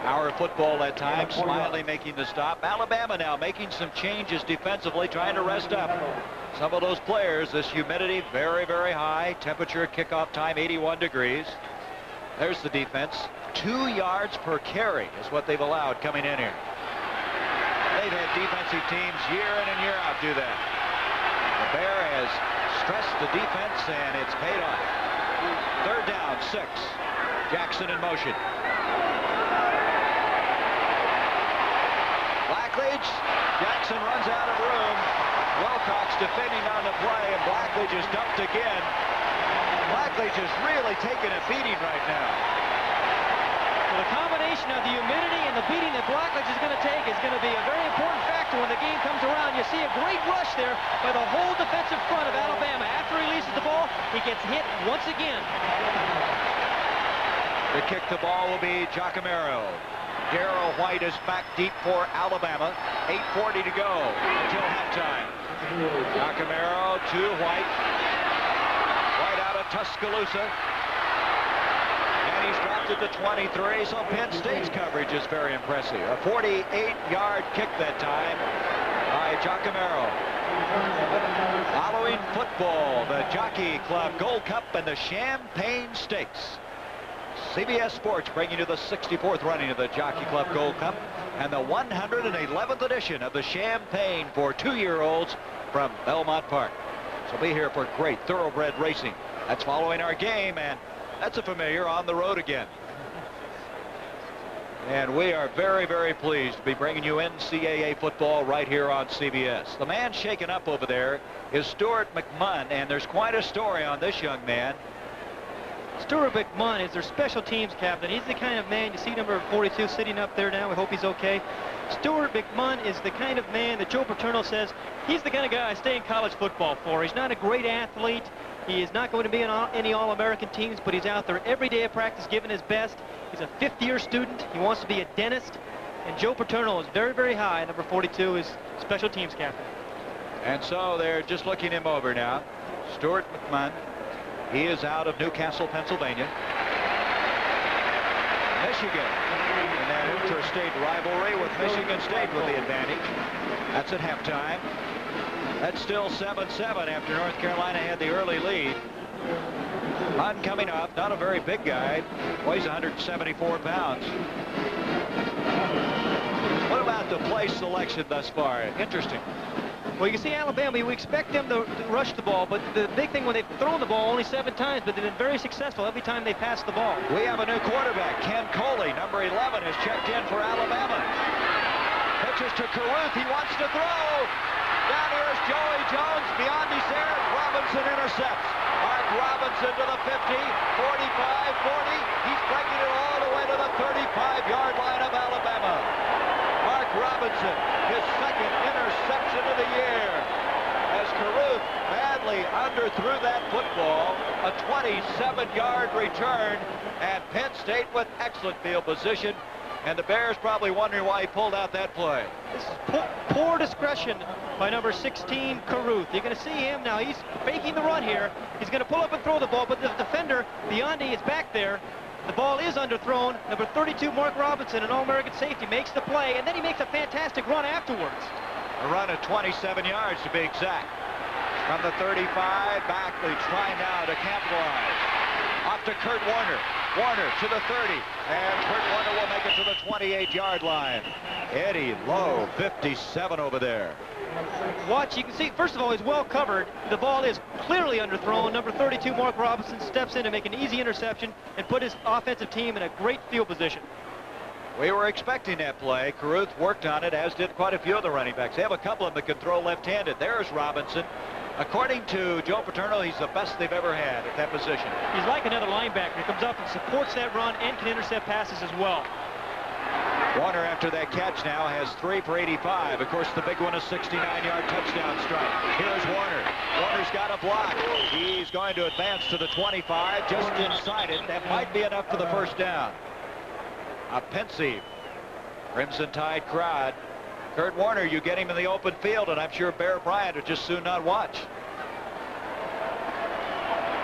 Hour of football that time. Smiley making the stop. Alabama now making some changes defensively, trying to rest up some of those players. This humidity very, very high. Temperature kickoff time 81 degrees. There's the defense. 2 yards per carry is what they've allowed coming in here. They've had defensive teams year in and year out do that. The Bear has stressed the defense, and it's paid off. 3rd down, 6. Jackson in motion. Blackledge. Jackson runs out of room. Wilcox defending on the play, and Blackledge is dumped again. Blackledge is really taking a beating right now. Well, the combination of the humidity and the beating that Blackledge is going to take is going to be a very important factor when the game comes around. You see a great rush there by the whole defensive front of Alabama. After he releases the ball, he gets hit once again. The kick to ball will be Giacomero. Darrell White is back deep for Alabama. 8:40 to go until halftime. Giacomero to White. White out of Tuscaloosa. And he's dropped it to 23, so Penn State's coverage is very impressive. A 48-yard kick that time by Giacomero. Following football, the Jockey Club Gold Cup and the Champagne Stakes. CBS Sports bringing you the 64th running of the Jockey Club Gold Cup and the 111th edition of the Champagne for 2-year-olds from Belmont Park. So be here for great thoroughbred racing. That's following our game, and that's a familiar on the road again. And we are very, very pleased to be bringing you NCAA football right here on CBS. The man shaken up over there is Stuart McMunn, and there's quite a story on this young man. Stuart McMunn is their special teams captain. He's the kind of man, you see number 42 sitting up there now. We hope he's okay. Stuart McMunn is the kind of man that Joe Paterno says he's the kind of guy I stay in college football for. He's not a great athlete. He is not going to be on any All-American teams, but he's out there every day at practice giving his best. He's a fifth-year student. He wants to be a dentist. And Joe Paterno is very, very high. Number 42 is special teams captain. And so they're just looking him over now. Stuart McMunn. He is out of Newcastle, Pennsylvania. Michigan in that interstate rivalry with Michigan State with the advantage. That's at halftime. That's still 7-7 after North Carolina had the early lead. Munn coming up, not a very big guy, weighs 174 pounds. What about the play selection thus far? Interesting. Well, you can see Alabama, we expect them to rush the ball, but the big thing when they've thrown the ball only 7 times, but they've been very successful every time they pass the ball. We have a new quarterback, Ken Coley, number 11, is checked in for Alabama. Pitches to Caruth, he wants to throw. Down here is Joey Jones, beyond his air, Robinson intercepts. Mark Robinson to the 50, 45, 40, he's breaking it all the way to the 35-yard line of Alabama. Mark Robinson, his second interception of the year. As Caruth badly underthrew that football, a 27-yard return, and Penn State with excellent field position. And the Bears probably wondering why he pulled out that play. This is poor discretion by number 16, Caruth. You're going to see him now. He's faking the run here. He's going to pull up and throw the ball, but the defender, Biondi, is back there. The ball is underthrown. Number 32, Mark Robinson, an All-American safety, makes the play, and then he makes a fantastic run afterwards. A run of 27 yards to be exact. From the 35, Backley trying now to capitalize. Off to Kurt Warner. Warner to the 30, and Kurt Warner will make it to the 28-yard line. Eddie Lowe, 57 over there. Watch, you can see, first of all, he's well covered. The ball is clearly underthrown. Number 32, Mark Robinson, steps in to make an easy interception and put his offensive team in a great field position. We were expecting that play. Caruth worked on it, as did quite a few of the running backs. They have a couple of them that can throw left-handed. There's Robinson. According to Joe Paterno, he's the best they've ever had at that position. He's like another linebacker. He comes up and supports that run and can intercept passes as well. Warner, after that catch now, has 3 for 85. Of course, the big one is 69-yard touchdown strike. Here's Warner. Warner's got a block. He's going to advance to the 25, just inside it. That might be enough for the first down. A pensive Crimson Tide crowd. Kurt Warner, you get him in the open field, and I'm sure Bear Bryant would just soon not watch.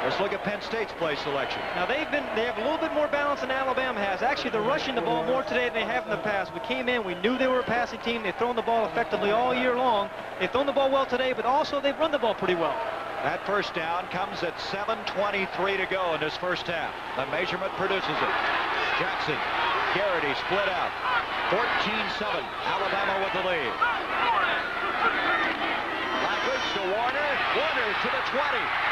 Let's look at Penn State's play selection. Now they have a little bit more balance than Alabama has. Actually, they're rushing the ball more today than they have in the past. We came in, we knew they were a passing team. They've thrown the ball effectively all year long. They've thrown the ball well today, but also they've run the ball pretty well. That first down comes at 7:23 to go in this first half. The measurement produces it. Jackson, Garrity split out. 14-7, Alabama with the lead. Language to Warner. Warner to the 20.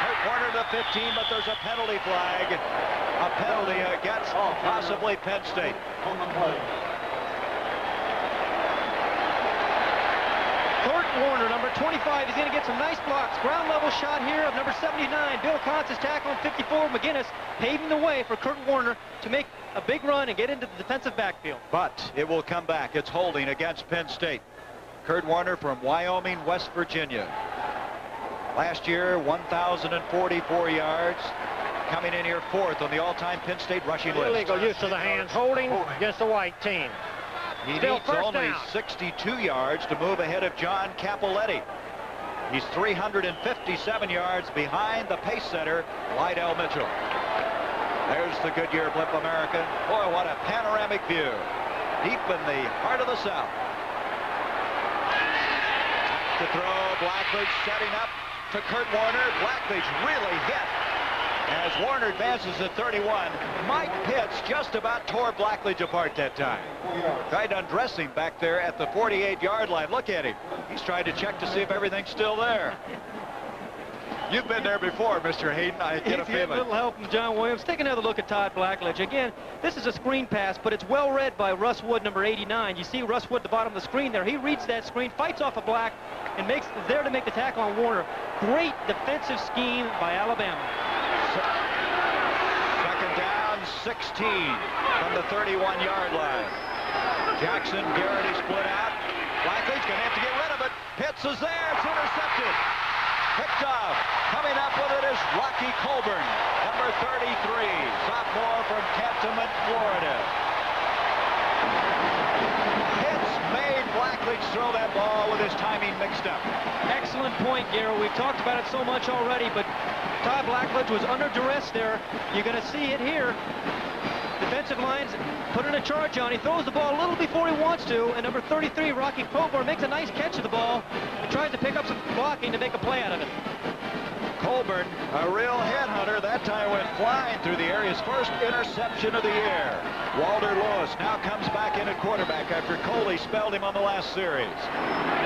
Kurt Warner to 15, but there's a penalty flag. A penalty against possibly Penn State. Kurt Warner, number 25, is going to get some nice blocks. Ground level shot here of number 79. Bill Constance tackling 54. McGinnis paving the way for Kurt Warner to make a big run and get into the defensive backfield. But it will come back. It's holding against Penn State. Kurt Warner from Wyoming, West Virginia. Last year, 1,044 yards. Coming in here 4th on the all-time Penn State rushing list. Illegal use of the hands, holding against the white team. He Still needs first only down. 62 yards to move ahead of John Capoletti. He's 357 yards behind the pace setter, Lydell Mitchell. There's the Goodyear Blimp American. Boy, what a panoramic view. Deep in the heart of the South. To throw, Blackledge setting up to Kurt Warner. Blackledge really hit as Warner advances at 31. Mike Pitts just about tore Blackledge apart that time. Tried to undress him back there at the 48-yard line. Look at him. He's trying to check to see if everything's still there. You've been there before, Mr. Hayden. I get a feeling. A little help from John Williams. Take another look at Todd Blackledge. Again, this is a screen pass, but it's well read by Russ Wood, number 89. You see Russ Wood at the bottom of the screen there. He reads that screen, fights off a Black, and is there to make the tackle on Warner. Great defensive scheme by Alabama. Second down, 16 from the 31-yard line. Jackson, Garrity split out. Blackledge going to have to get rid of it. Pitts is there. It's intercepted. Picked off. Coming up with it is Rocky Colburn, number 33, sophomore from Cantonment, Florida. Pitts made Blackledge throw that ball with his timing mixed up. Excellent point, Gary. We've talked about it so much already, but Todd Blackledge was under duress there. You're going to see it here. Defensive lines put in a charge on. He throws the ball a little before he wants to, and number 33, Rocky Colburn, makes a nice catch of the ball and tries to pick up some blocking to make a play out of it. Colburn, a real headhunter, that time went flying through the air. His first interception of the year. Walter Lewis now comes back in at quarterback after Coley spelled him on the last series.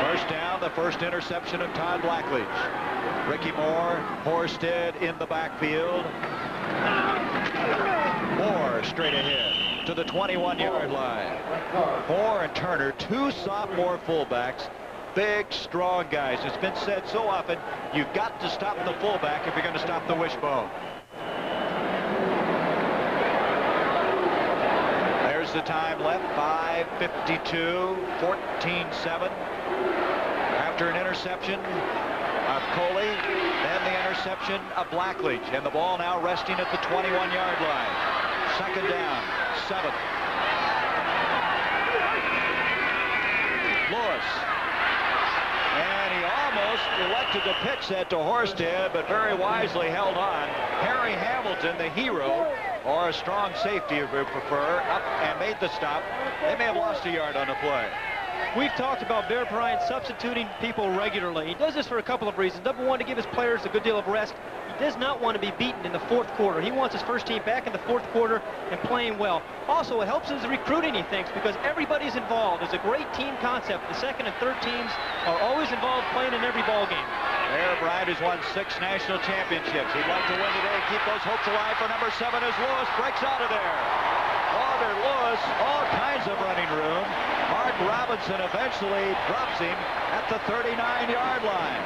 First down, the first interception of Todd Blackledge. Ricky Moore, Horsted in the backfield. Moore straight ahead to the 21-yard line. Moore and Turner, two sophomore fullbacks, big, strong guys. It's been said so often, you've got to stop the fullback if you're going to stop the wishbone. There's the time left, 5:52, 14-7. After an interception of Coley, then the interception of Blackledge, and the ball now resting at the 21-yard line. Second down, 7. Lewis. And he almost elected to pitch that to Horsted, but very wisely held on. Harry Hamilton, the hero, or a strong safety if you prefer, up and made the stop. They may have lost a yard on the play. We've talked about Bear Bryant substituting people regularly. He does this for a couple of reasons. Number one, to give his players a good deal of rest. He does not want to be beaten in the fourth quarter. He wants his first team back in the fourth quarter and playing well. Also, it helps his recruiting, he thinks, because everybody's involved. It's a great team concept. The second and third teams are always involved playing in every ball game. Bear Bryant has won 6 national championships. He'd like to win today and keep those hopes alive for number 7 as Lewis breaks out of there. Walter Lewis, all kinds of running room. Mark Robinson eventually drops him at the 39-yard line.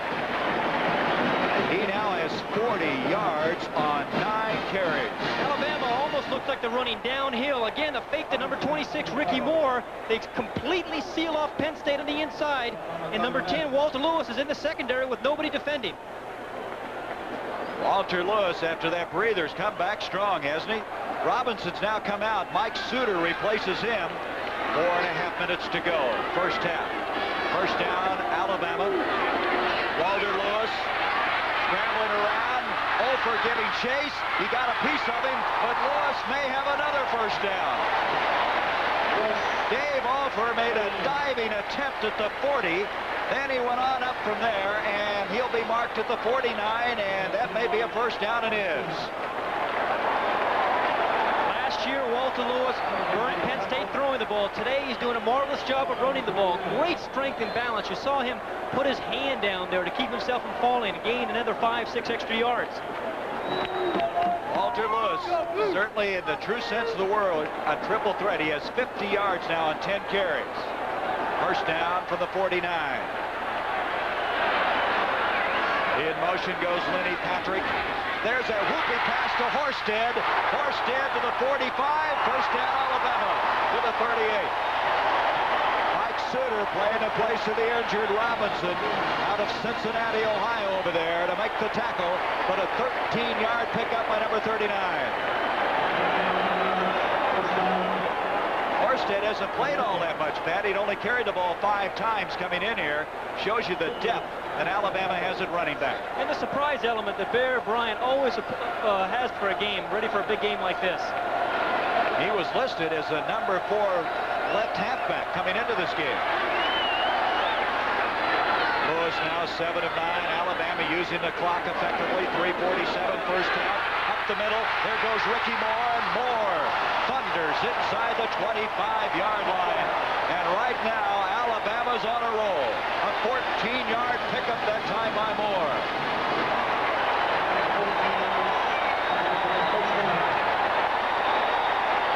He now has 40 yards on 9 carries. Alabama almost looks like they're running downhill. Again, the fake to number 26, Ricky Moore. They completely seal off Penn State on the inside. And number 10, Walter Lewis, is in the secondary with nobody defending. Walter Lewis, after that breather, has come back strong, hasn't he? Robinson's now come out. Mike Suter replaces him. 4.5 minutes to go. First half. First down, Alabama. Walter Lewis scrambling around. Ofer giving chase. He got a piece of him, but Lewis may have another first down. Dave Ofer made a diving attempt at the 40. Then he went on up from there, and he'll be marked at the 49, and that may be a first down and is. Last year, Walter Lewis burned Penn State throwing the ball. Today, he's doing a marvelous job of running the ball. Great strength and balance. You saw him put his hand down there to keep himself from falling and gain another 5-6 extra yards. Walter Lewis, certainly in the true sense of the word, a triple threat. He has 50 yards now on 10 carries. First down from the 49. In motion goes Lenny Patrick. There's a whoopie pass to Horsted. Horsted to the 45. First down, Alabama to the 38. Mike Suter playing in place of the injured Robinson out of Cincinnati, Ohio over there to make the tackle, but a 13-yard pickup by number 39. Horsted hasn't played all that much, Pat. He'd only carried the ball 5 times coming in here. Shows you the depth than Alabama has at running back. And the surprise element that Bear Bryant always has for a game, ready for a big game like this. He was listed as a number 4 left halfback coming into this game. Lewis now 7 of 9. Alabama using the clock effectively. 3:47 first down. Up the middle. There goes Ricky Moore. And Moore thunders inside the 25-yard line. And right now, Alabama's on a roll. A 14-yard pickup that time by Moore.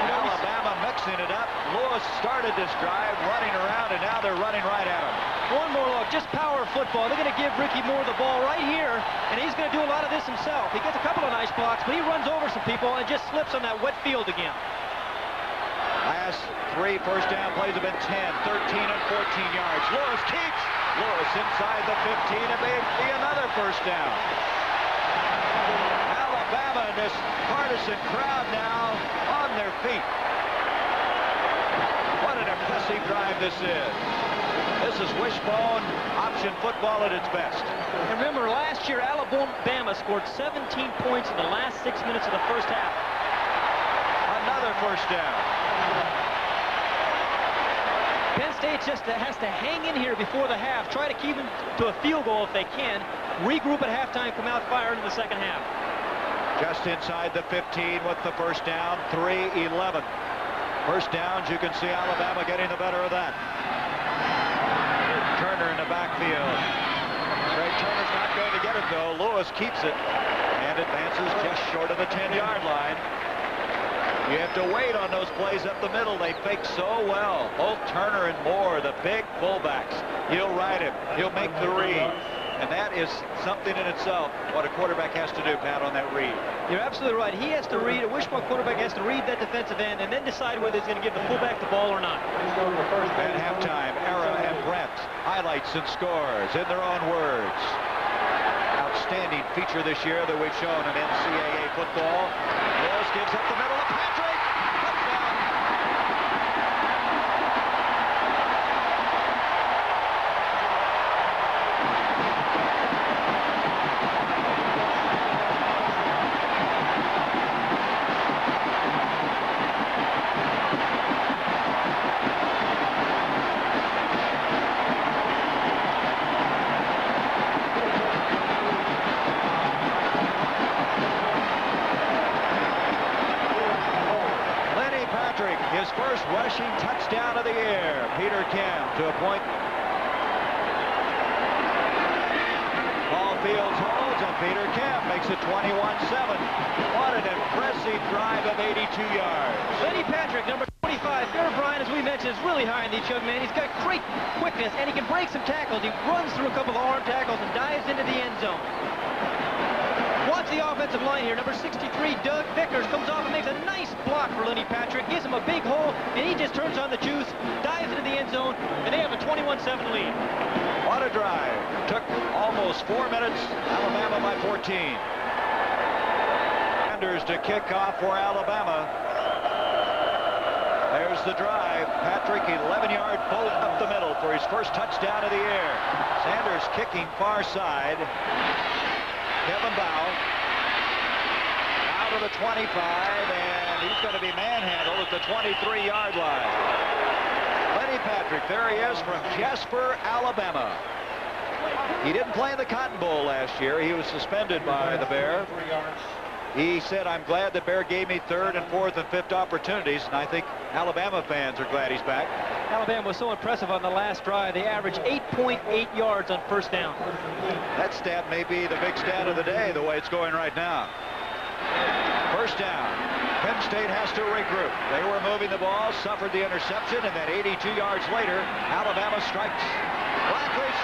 Alabama mixing it up. Lewis started this drive running around, and now they're running right at him. One more look, just power football. They're going to give Ricky Moore the ball right here, and he's going to do a lot of this himself. He gets a couple of nice blocks, but he runs over some people and just slips on that wet field again. Last 3 first down plays have been 10, 13, and 14 yards. Lewis keeps. Lewis inside the 15, and may be another first down. Alabama and this partisan crowd now on their feet. What an impressive drive this is. This is wishbone option football at its best. And remember, last year, Alabama scored 17 points in the last 6 minutes of the first half. Another first down. Penn State just has to hang in here before the half, try to keep them to a field goal if they can, regroup at halftime, come out firing in the second half. Just inside the 15 with the first down, 3:11. First downs, you can see Alabama getting the better of that. Turner in the backfield. Greg Turner's not going to get it, though. Lewis keeps it and advances just short of the 10-yard line. You have to wait on those plays up the middle. They fake so well. Both Turner and Moore, the big fullbacks. He'll ride him. He'll make the read. And that is something in itself, what a quarterback has to do, Pat, on that read. You're absolutely right. He has to read, a wishbone quarterback has to read that defensive end and then decide whether he's going to give the fullback the ball or not. At halftime, Era and Brent, highlights and scores in their own words. Outstanding feature this year that we've shown in NCAA football. Lewis gives up the middle of Patrick. Touchdown. His first rushing touchdown of the year. Peter Kemp to a point. Ball Fields holds, and Peter Kemp makes it 21-7. What an impressive drive of 82 yards. Lenny Patrick, number 25. Bear Bryant, as we mentioned, is really high on this young man. He's got great quickness, and he can break some tackles. He runs through a couple of arm tackles and dives into the end zone. Watch the offensive line here. Number 63, Doug Vickers, comes off and makes a nice block for Lenny Patrick. Gives him a big hole, and he just turns on the juice, dives into the end zone, and they have a 21-7 lead. What a drive. Took almost 4 minutes. Alabama by 14. Sanders to kick off for Alabama. There's the drive. Patrick, 11-yard bolt up the middle for his first touchdown of the year. Sanders kicking far side. Kevin Bow out of the 25, and he's going to be manhandled at the 23-yard line. Lenny Patrick, there he is from Jasper, Alabama. He didn't play in the Cotton Bowl last year. He was suspended by the Bear. He said, I'm glad the Bear gave me 3rd and 4th and 5th opportunities, and I think Alabama fans are glad he's back. Alabama was so impressive on the last drive. They averaged 8.8 yards on first down. That stat may be the big stat of the day, the way it's going right now. First down. Penn State has to regroup. They were moving the ball, suffered the interception, and then 82 yards later, Alabama strikes. Blackley's.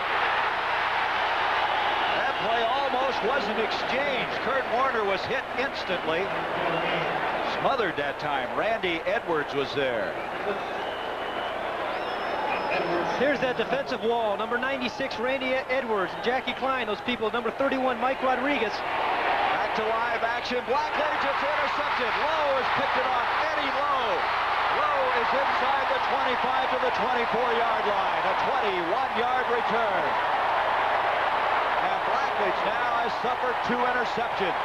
That play almost wasn't exchanged. Kurt Warner was hit instantly. Smothered that time. Randy Edwards was there. Here's that defensive wall. Number 96, Randy Edwards, Jackie Klein, those people. Number 31, Mike Rodriguez. Back to live action. Blackley just intercepted. Lowe has picked it off. Eddie Lowe. Lowe is inside the 25 to the 24-yard line. A 21-yard return. Blackledge now has suffered 2 interceptions.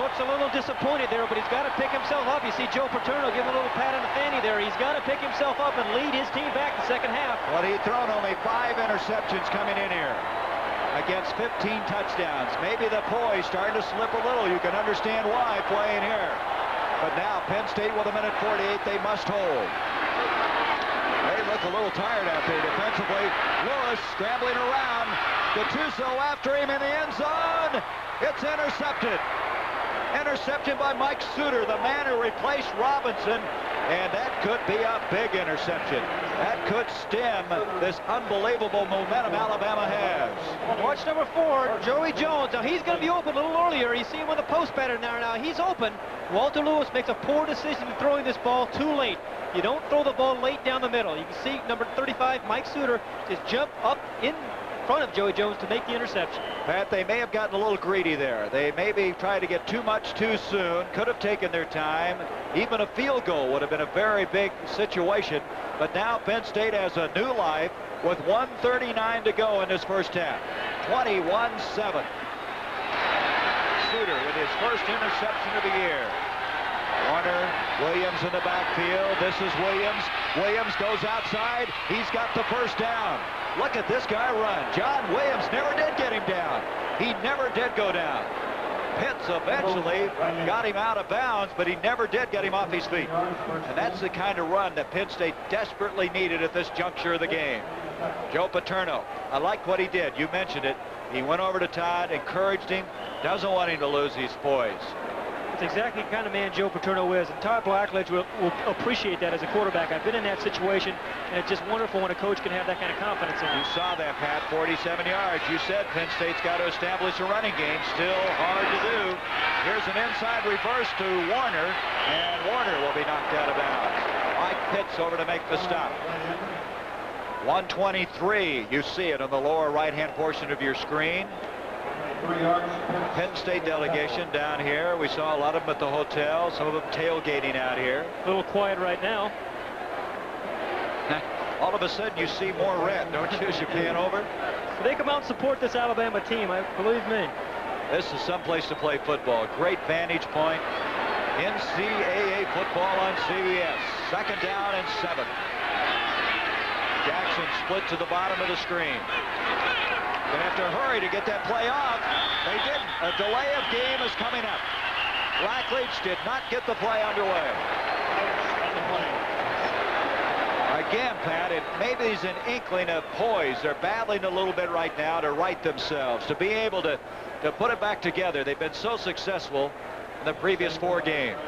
Looks a little disappointed there, but he's got to pick himself up. You see Joe Paterno give him a little pat on the fanny there. He's got to pick himself up and lead his team back the second half. Well, he's thrown only 5 interceptions coming in here against 15 touchdowns. Maybe the poise starting to slip a little. You can understand why playing here. But now Penn State with a minute 48, they must hold. They look a little tired out there defensively. Lewis scrambling around. Gattuso after him in the end zone. It's intercepted. Interception by Mike Suter, the man who replaced Robinson, and that could be a big interception. That could stem this unbelievable momentum Alabama has. Watch number 4, Joey Jones. Now he's going to be open a little earlier. You see him on the post pattern there. Now he's open. Walter Lewis makes a poor decision in throwing this ball too late. You don't throw the ball late down the middle. You can see number 35, Mike Suter, just jump up in front of Joey Jones to make the interception. Pat, they may have gotten a little greedy there. They maybe tried to get too much too soon. Could have taken their time. Even a field goal would have been a very big situation. But now Penn State has a new life with 1:39 to go in this first half. 21-7. Suter with his first interception of the year. Warner, Williams in the backfield. This is Williams. Williams goes outside. He's got the first down. Look at this guy run. John Williams never did get him down. He never did go down. Pitts eventually got him out of bounds, but he never did get him off his feet. And that's the kind of run that Penn State desperately needed at this juncture of the game. Joe Paterno, I like what he did. You mentioned it. He went over to Todd, encouraged him, doesn't want him to lose his poise. That's exactly the kind of man Joe Paterno is, and Todd Blackledge will appreciate that as a quarterback. I've been in that situation, and it's just wonderful when a coach can have that kind of confidence in you. You saw that, Pat, 47 yards. You said Penn State's got to establish a running game. Still hard to do. Here's an inside reverse to Warner, and Warner will be knocked out of bounds. Mike Pitts over to make the stop. 123, you see it on the lower right-hand portion of your screen. Penn State delegation down here. We saw a lot of them at the hotel, some of them tailgating out here. A little quiet right now. All of a sudden you see more red, don't you, as you pan over? They come out and support this Alabama team, believe me. This is someplace to play football. Great vantage point. NCAA football on CBS. 2nd down and 7. Jackson split to the bottom of the screen. They have to hurry to get that play off. They didn't. A delay of game is coming up. Blackledge did not get the play underway. Again, Pat, it maybe is an inkling of poise. They're battling a little bit right now to right themselves, to be able to put it back together. They've been so successful in the previous 4 games.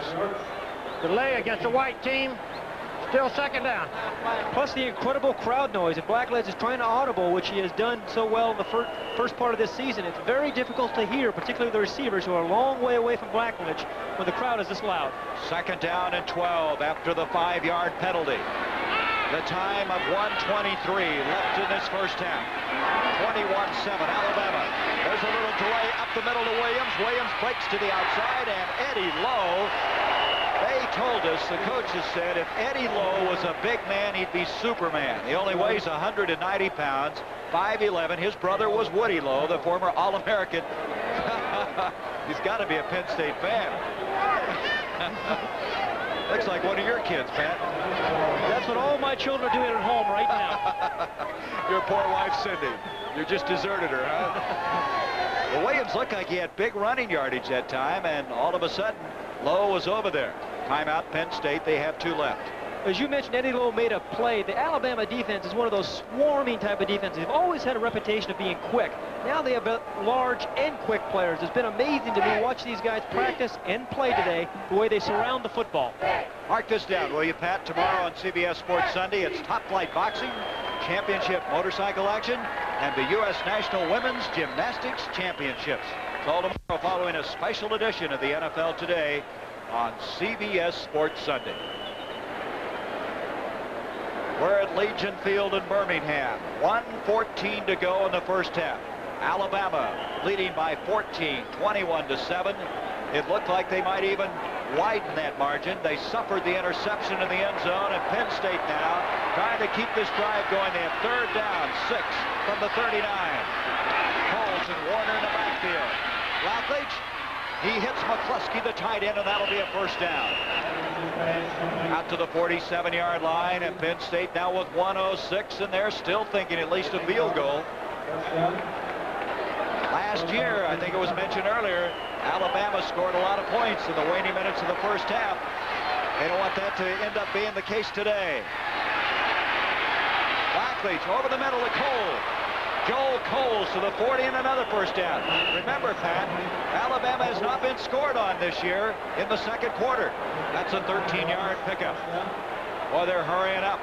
Delay against the white team. Still 2nd down. Plus the incredible crowd noise. If Blackledge is trying to audible, which he has done so well in the first part of this season, it's very difficult to hear, particularly the receivers who are a long way away from Blackledge when the crowd is this loud. 2nd down and 12 after the 5-yard penalty. The time of 1:23 left in this first half. 21-7 Alabama. There's a little delay up the middle to Williams. Williams breaks to the outside, and Eddie Lowe. They told us, the coaches said, if Eddie Lowe was a big man, he'd be Superman. He only weighs 190 pounds, 5'11". His brother was Woody Lowe, the former All-American. He's got to be a Penn State fan. Looks like one of your kids, Pat. That's what all my children are doing at home right now. Your poor wife, Cindy. You just deserted her, huh? Well, Williams looked like he had big running yardage that time, and all of a sudden, Lowe was over there. Timeout, Penn State. They have 2 left. As you mentioned, Eddie Lowe made a play. The Alabama defense is one of those swarming type of defenses. They've always had a reputation of being quick. Now they have large and quick players. It's been amazing to me watch these guys practice and play today, the way they surround the football. Mark this down, will you, Pat? Tomorrow on CBS Sports Sunday, it's Top Flight Boxing, Championship Motorcycle Action, and the U.S. National Women's Gymnastics Championships. It's all tomorrow following a special edition of the NFL Today on CBS Sports Sunday. We're at Legion Field in Birmingham. 1:14 to go in the first half. Alabama leading by 14, 21-7. It looked like they might even widen that margin. They suffered the interception in the end zone, and Penn State now trying to keep this drive going. They have third down, 6 from the 39. Coles and Warner in the backfield. Routledge, he hits McCluskey, the tight end, and that'll be a first down. Out to the 47-yard line, and Penn State now with 1:06, and they're still thinking at least a field goal. Last year, I think it was mentioned earlier, Alabama scored a lot of points in the waning minutes of the first half. They don't want that to end up being the case today. Routledge over the middle to Cole. Joel Coles to the 40 and another first down. Remember, Pat, Alabama has not been scored on this year in the second quarter. That's a 13-yard pickup. Boy, they're hurrying up.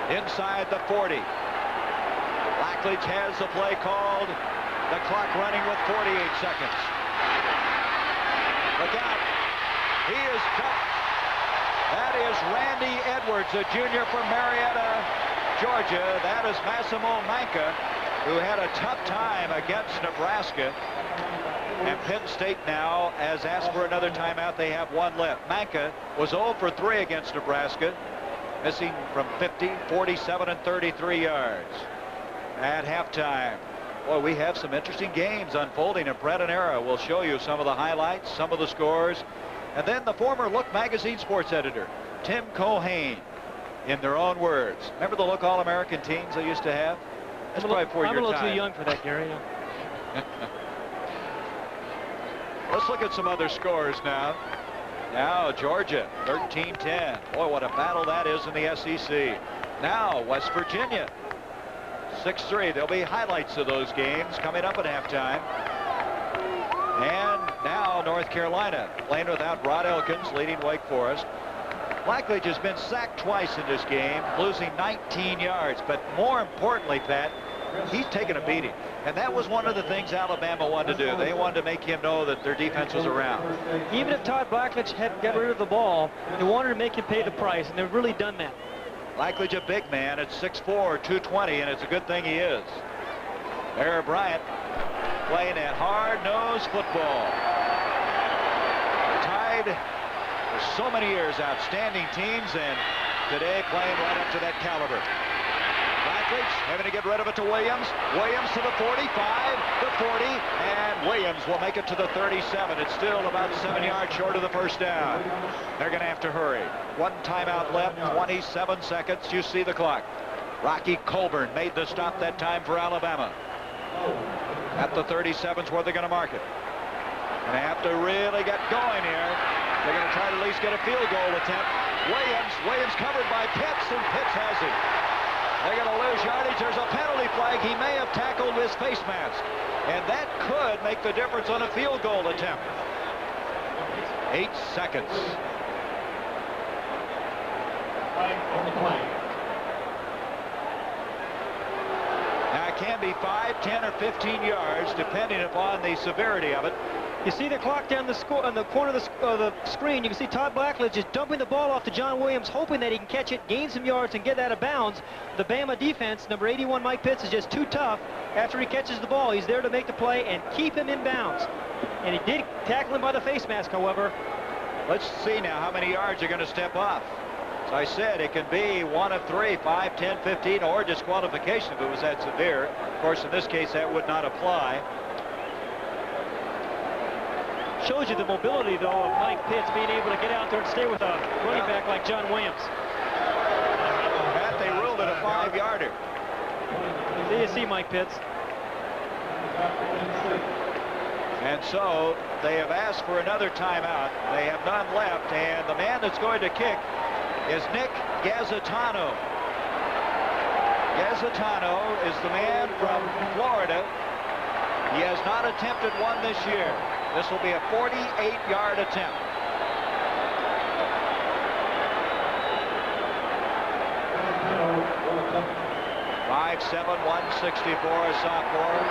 Inside the 40. Routledge has the play called. The clock running with 48 seconds. Look out. He is jumped. That is Randy Edwards, a junior from Marietta, Georgia. That is Massimo Manca, who had a tough time against Nebraska. And Penn State now has asked for another timeout. They have one left. Manca was 0 for 3 against Nebraska, missing from 50, 47, and 33 yards. At halftime, boy, we have some interesting games unfolding, and Brett and Era will show you some of the highlights, some of the scores, and then the former Look magazine sports editor, Tim Cohane, in their own words. Remember the Look All-American teams they used to have? That's probably before your time. I'm a little too young for that, Gary. Let's look at some other scores now. Now Georgia, 13-10. Boy, what a battle that is in the SEC. Now West Virginia, 6-3. There'll be highlights of those games coming up at halftime. And now North Carolina playing without Rod Elkins, leading Wake Forest. Routledge has been sacked twice in this game, losing 19 yards. But more importantly, Pat, he's taken a beating. And that was one of the things Alabama wanted to do. They wanted to make him know that their defense was around. Even if Todd Blackledge had got rid of the ball, they wanted to make him pay the price, and they've really done that. Routledge, a big man at 6'4", 220, and it's a good thing he is. Bear Bryant playing that hard-nosed football. Tied for so many years, outstanding teams, and today playing right up to that caliber. Routledge having to get rid of it to Williams. Williams to the 45, the 40, and Williams will make it to the 37. It's still about 7 yards short of the first down. They're going to have to hurry. One timeout left, 27 seconds. You see the clock. Rocky Colburn made the stop that time for Alabama. At the 37's where they're going to mark it. And they have to really get going here. They're going to try to at least get a field goal attempt. Williams covered by Pitts, and Pitts has it. They're going to lose yardage. There's a penalty flag. He may have tackled his face mask. And that could make the difference on a field goal attempt. 8 seconds. Now it can be 5, 10, or 15 yards, depending upon the severity of it. You see the clock down the on the corner of the screen. You can see Todd Blackledge just dumping the ball off to John Williams, hoping that he can catch it, gain some yards, and get out of bounds. The Bama defense, number 81 Mike Pitts, is just too tough. After he catches the ball, he's there to make the play and keep him in bounds. And he did tackle him by the face mask, however. Let's see now how many yards are going to step off. As I said, it can be one of 3, 5, 10, 15, or disqualification if it was that severe. Of course, in this case, that would not apply. Shows you the mobility, though, of Mike Pitts being able to get out there and stay with a running back like John Williams. Pat, they ruled it a 5-yarder. There you see Mike Pitts. And so they have asked for another timeout. They have none left, and the man that's going to kick is Nick Gazzitano. Gazzitano is the man from Florida. He has not attempted one this year. This will be a 48-yard attempt. .57, 164, a sophomore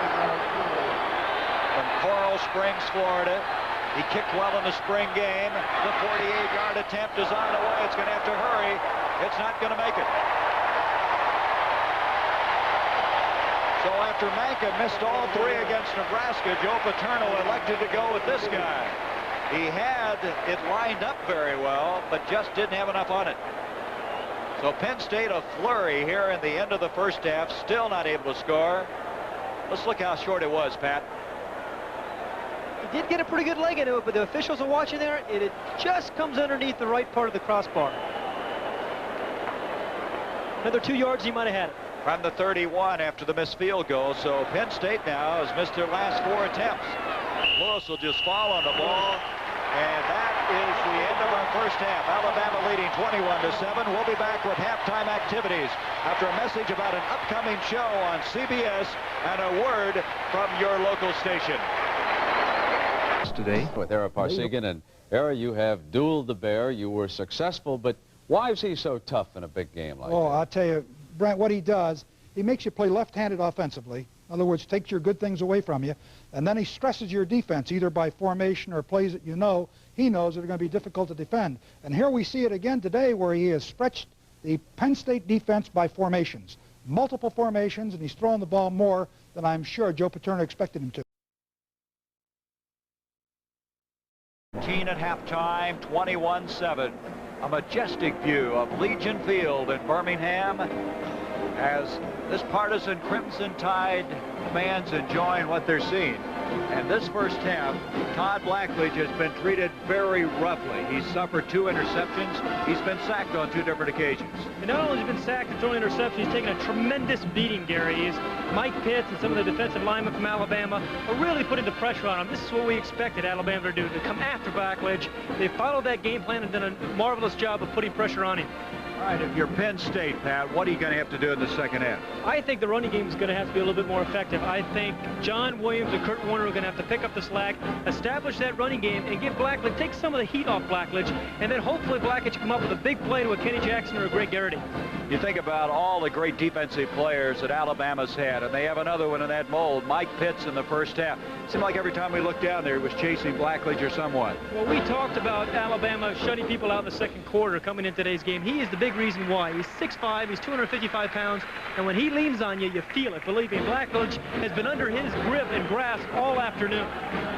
from Coral Springs, Florida. He kicked well in the spring game. The 48-yard attempt is on the way. It's going to have to hurry. It's not going to make it. So after Manca missed all 3 against Nebraska, Joe Paterno elected to go with this guy. He had it lined up very well, but just didn't have enough on it. So Penn State a flurry here in the end of the first half, still not able to score. Let's look how short it was, Pat. He did get a pretty good leg into it, but the officials are watching there. It just comes underneath the right part of the crossbar. Another 2 yards, he might have had it. From the 31 after the missed field goal, so Penn State now has missed their last 4 attempts. Lewis will just fall on the ball, and that is the end of our first half. Alabama leading 21-7. We'll be back with halftime activities after a message about an upcoming show on CBS and a word from your local station. Today with Ara Parsegian, and Ara, you have dueled the Bear. You were successful, but why is he so tough in a big game like that? Oh, I'll tell you, Brent, what he does, he makes you play left-handed offensively. In other words, takes your good things away from you, and then he stresses your defense either by formation or plays that he knows that are going to be difficult to defend. And here we see it again today where he has stretched the Penn State defense by formations, multiple formations, and he's throwing the ball more than I'm sure Joe Paterno expected him to. 15 at halftime, 21-7. A majestic view of Legion Field in Birmingham as this partisan Crimson Tide fans enjoying what they're seeing. And this first half, Todd Blackledge has been treated very roughly. He's suffered 2 interceptions. He's been sacked on 2 different occasions. And not only has he been sacked and throwing interceptions, he's taken a tremendous beating, Gary. Mike Pitts and some of the defensive linemen from Alabama are really putting the pressure on him. This is what we expected Alabama to do, to come after Blackledge. They followed that game plan and done a marvelous job of putting pressure on him. All right, if you're Penn State, Pat, what are you going to have to do in the second half? I think the running game is going to have to be a little bit more effective. I think John Williams and Kurt Warner are going to have to pick up the slack, establish that running game, and give Blackledge, take some of the heat off Blackledge, and then hopefully Blackledge come up with a big play to a Kenny Jackson or a Greg Garrity. You think about all the great defensive players that Alabama's had, and they have another one in that mold, Mike Pitts in the first half. It seemed like every time we looked down there, he was chasing Blackledge or someone. Well, we talked about Alabama shutting people out in the second quarter coming in today's game. He is the big reason why. He's 6'5", he's 255 pounds, and when he leans on you, you feel it. Believe me, Blackledge has been under his grip and grasp all afternoon.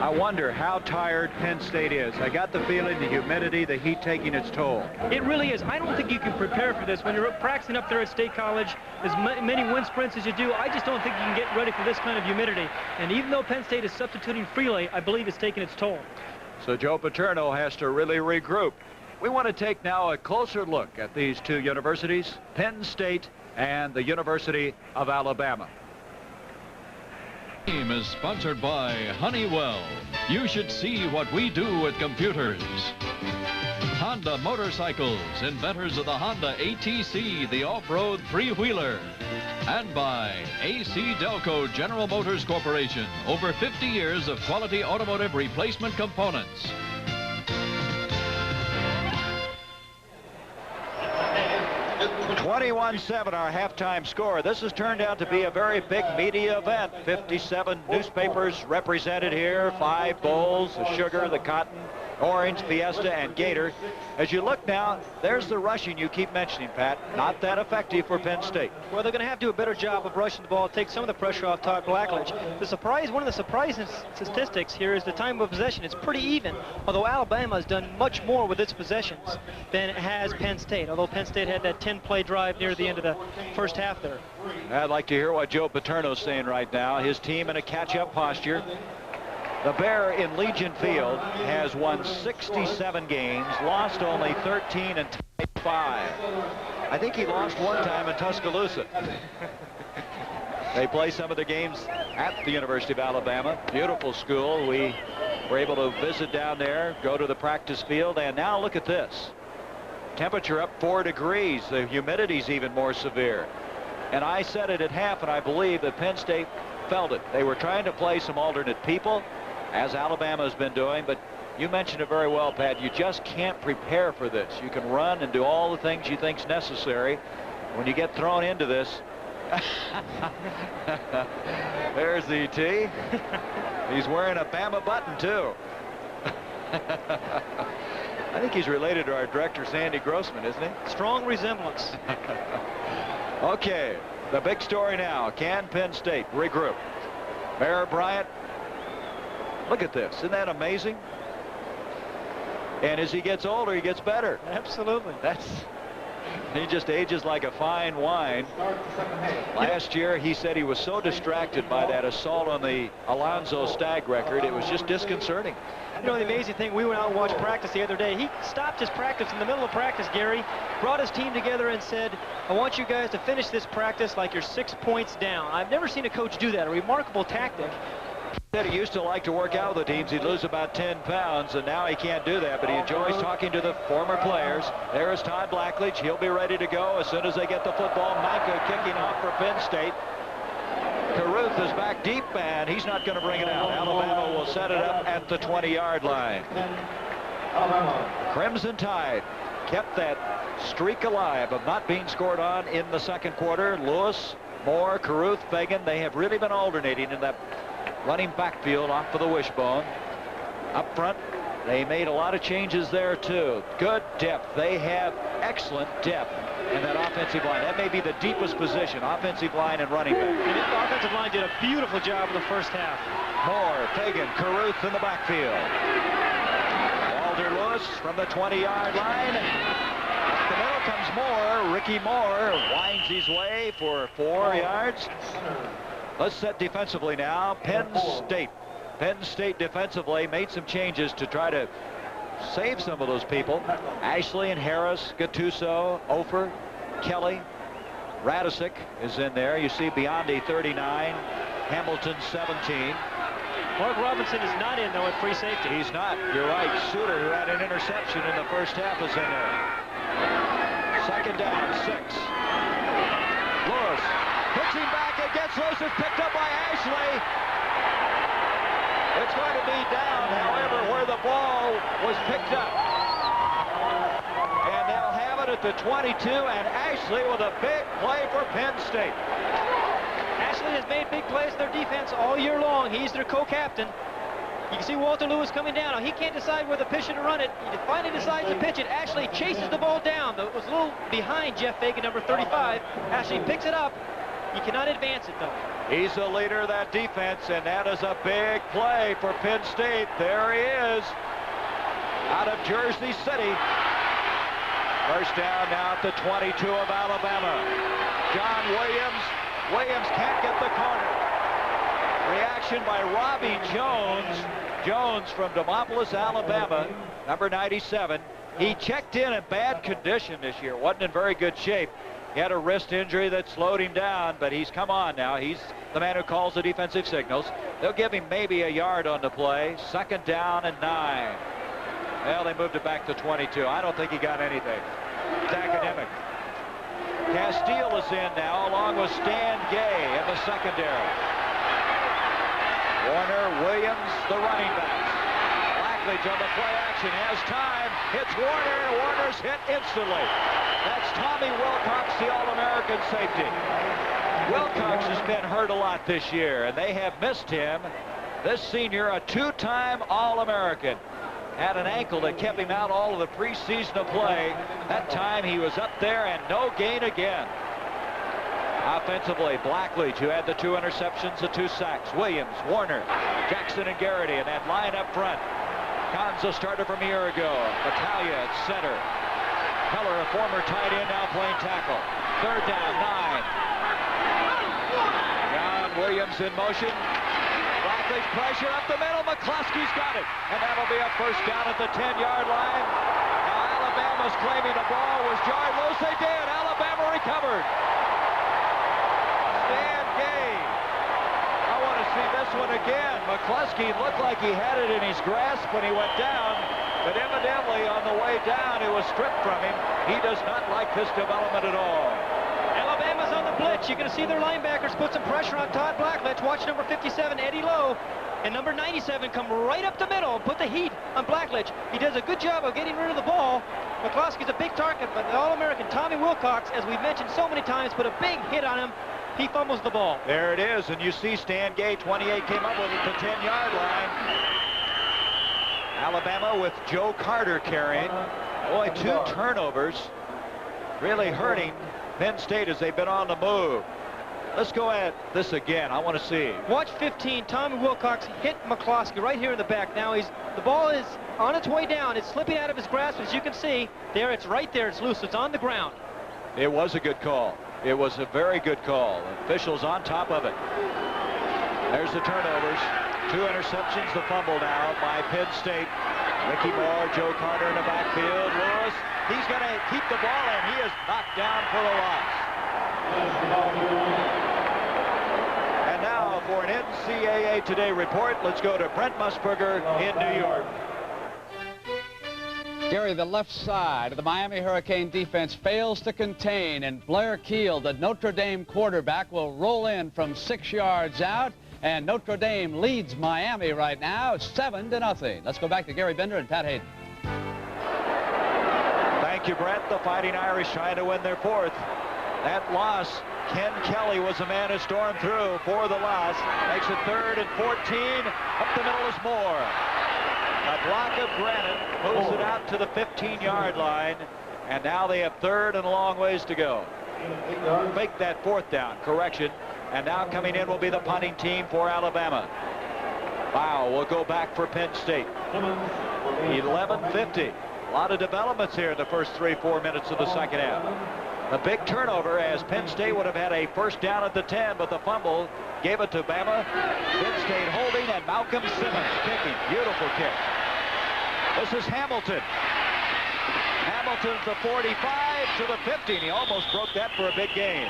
I wonder how tired Penn State is. I got the feeling the humidity, the heat taking its toll. It really is. I don't think you can prepare for this. When you're practicing up there at State College, as many wind sprints as you do, I just don't think you can get ready for this kind of humidity. And even though Penn State is substituting Freely, I believe it's taking its toll. So Joe Paterno has to really regroup. We want to take now a closer look at these 2 universities, Penn State and the University of Alabama. The game is sponsored by Honeywell. You should see what we do with computers. Honda Motorcycles, inventors of the Honda ATC, the off-road three-wheeler. And by AC Delco General Motors Corporation, over 50 years of quality automotive replacement components. (21-7) our halftime score. This has turned out to be a very big media event. 57 newspapers represented here, 5 bowls, the sugar, the cotton, orange, Fiesta, and Gator. As you look now, there's the rushing you keep mentioning, Pat. Not that effective for Penn State. Well, they're going to have to do a better job of rushing the ball, take some of the pressure off Todd Blackledge. One of the surprising statistics here is the time of possession. It's pretty even, although Alabama has done much more with its possessions than has Penn State, although Penn State had that 10-play drive near the end of the first half there. I'd like to hear what Joe Paterno's saying right now. His team in a catch-up posture. The Bear in Legion Field has won 67 games, lost only 13 and tied 5. I think he lost one time in Tuscaloosa. They play some of the games at the University of Alabama. Beautiful school. We were able to visit down there, go to the practice field, and now look at this. Temperature up 4 degrees. The humidity's even more severe. And I said it at half, and I believe that Penn State felt it. They were trying to play some alternate people, as Alabama has been doing, but you mentioned it very well, Pat. You just can't prepare for this. You can run and do all the things you think's necessary. When you get thrown into this, there's E.T. He's wearing a Bama button, too. I think he's related to our director, Sandy Grossman, isn't he? Strong resemblance. Okay, the big story now. Can Penn State regroup? Mayor Bryant, look at this. Isn't that amazing? And as he gets older, he gets better. Absolutely. He just ages like a fine wine. Last year, he said he was so distracted by that assault on the Alonzo Stagg record, it was just disconcerting. You know, the amazing thing, we went out and watched practice the other day. He stopped his practice in the middle of practice, Gary, brought his team together and said, I want you guys to finish this practice like you're 6 points down. I've never seen a coach do that, a remarkable tactic. He used to like to work out with the teams. He'd lose about 10 pounds, and now he can't do that, but he enjoys talking to the former players. There is Todd Blackledge. He'll be ready to go as soon as they get the football. Micah kicking off for Penn State. Caruth is back deep, and he's not going to bring it out. Alabama will set it up at the 20-yard line. Crimson Tide kept that streak alive of not being scored on in the second quarter. Lewis, Moore, Caruth, Fagan, they have really been alternating in that running backfield off of the wishbone. Up front, they made a lot of changes there too. Good depth. They have excellent depth in that offensive line. That may be the deepest position, offensive line and running back. And the offensive line did a beautiful job in the first half. Moore, Fagan, Caruth in the backfield. Walter Lewis from the 20-yard line. Up the middle comes Moore. Ricky Moore winds his way for 4 yards. Let's set defensively now. Penn State. Penn State defensively made some changes to try to save some of those people. Ashley and Harris, Gattuso, Ofer, Kelly, Radisic is in there. You see Biondi 39, Hamilton 17. Mark Robinson is not in, though, at free safety. He's not. You're right. Suter, who had an interception in the first half, is in there. Second down, 6. Lewis pitching back. It gets loose. It's picked up by Ashley. It's going to be down, however, where the ball was picked up. And they'll have it at the 22, and Ashley with a big play for Penn State. Ashley has made big plays in their defense all year long. He's their co-captain. You can see Walter Lewis coming down. Now, he can't decide whether to pitch it or run it. He finally decides to pitch it. Ashley chases the ball down. It was a little behind Jeff Fagan, number 35. Ashley picks it up. He cannot advance it, though. He's the leader of that defense, and that is a big play for Penn State. There he is, out of Jersey City. First down now at the 22 of Alabama. John Williams. Williams can't get the corner. Reaction by Robbie Jones. Jones from Demopolis, Alabama, number 97. He checked in bad condition this year. Wasn't in very good shape. He had a wrist injury that slowed him down, but he's come on now. He's the man who calls the defensive signals. They'll give him maybe a yard on the play. Second down and 9. Well, they moved it back to 22. I don't think he got anything. It's academic. Castile is in now, along with Stan Gay in the secondary. Warner, Williams, the running backs. Blackledge on the play action, has time, hits Warner, and Warner's hit instantly. That's Tommy Wilcox, the All-American safety. Wilcox has been hurt a lot this year, and they have missed him. This senior, a 2-time All-American, had an ankle that kept him out all of the preseason of play. That time he was up there and no gain again. Offensively, Blackledge, who had the 2 interceptions, the 2 sacks. Williams, Warner, Jackson, and Garrity in that line up front. Gonzo started from a year ago. Battaglia at center. Keller, a former tight end, now playing tackle. Third down, 9. John Williams in motion. Blackledge pressure up the middle. McCluskey's got it. And that'll be a first down at the 10-yard line. Now Alabama's claiming the ball was jarred loose. They did. Alabama recovered. Stan Gay. I want to see this one again. McCluskey looked like he had it in his grasp when he went down. But evidently, on the way down, it was stripped from him. He does not like this development at all. Alabama's on the blitz. You're going to see their linebackers put some pressure on Todd Blackledge. Watch number 57, Eddie Lowe, and number 97 come right up the middle and put the heat on Blackledge. He does a good job of getting rid of the ball. McCluskey's a big target, but the All-American Tommy Wilcox, as we've mentioned so many times, put a big hit on him. He fumbles the ball. There it is, and you see Stan Gay, 28, came up with it at the 10-yard line. Alabama with Joe Carter carrying. Boy, 2 turnovers really hurting Penn State as they've been on the move. Let's go at this again. I want to see. Watch 15. Tommy Wilcox hit McCloskey right here in the back. Now the ball is on its way down. It's slipping out of his grasp, as you can see. There, it's right there. It's loose. It's on the ground. It was a good call. It was a very good call. Officials on top of it. There's the turnovers. 2 interceptions. The fumble now by Penn State. Ricky Moore, Joe Carter in the backfield. Lewis, he's going to keep the ball in. He is knocked down for the loss. And now for an NCAA Today report, let's go to Brent Musburger in New York. Gary, the left side of the Miami Hurricane defense fails to contain, and Blair Keel, the Notre Dame quarterback, will roll in from 6 yards out, and Notre Dame leads Miami right now 7-0. Let's go back to Gary Bender and Pat Hayden. Thank you, Brent. The Fighting Irish trying to win their 4th. That loss, Ken Kelly was the man who stormed through for the loss. Makes it 3rd and 14. Up the middle is Moore. A block of granite moves it out to the 15-yard line, and now they have 3rd and a long ways to go. Make that 4th down. Correction. And now coming in will be the punting team for Alabama. Wow, we'll go back for Penn State. 11:50. A lot of developments here in the first 3-4 minutes of the second half. A big turnover, as Penn State would have had a 1st down at the 10, but the fumble gave it to Bama. Penn State holding, and Malcolm Simmons kicking. Beautiful kick. This is Hamilton. Hamilton's the 45 to the 50. He almost broke that for a big gain.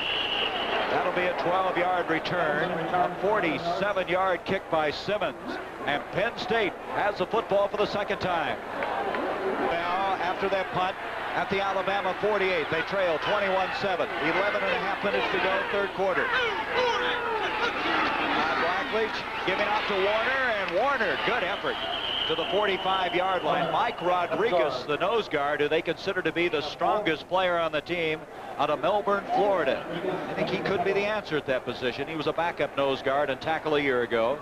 That'll be a 12-yard return. A 47-yard kick by Simmons. And Penn State has the football for the 2nd time. Now, after that punt, at the Alabama 48, they trail 21-7. 11.5 minutes to go, 3rd quarter. Blackledge giving out to Warner, and Warner, good effort, to the 45-yard line. Mike Rodriguez, the nose guard, who they consider to be the strongest player on the team, out of Melbourne, Florida. I think he could be the answer at that position. He was a backup nose guard and tackle a year ago.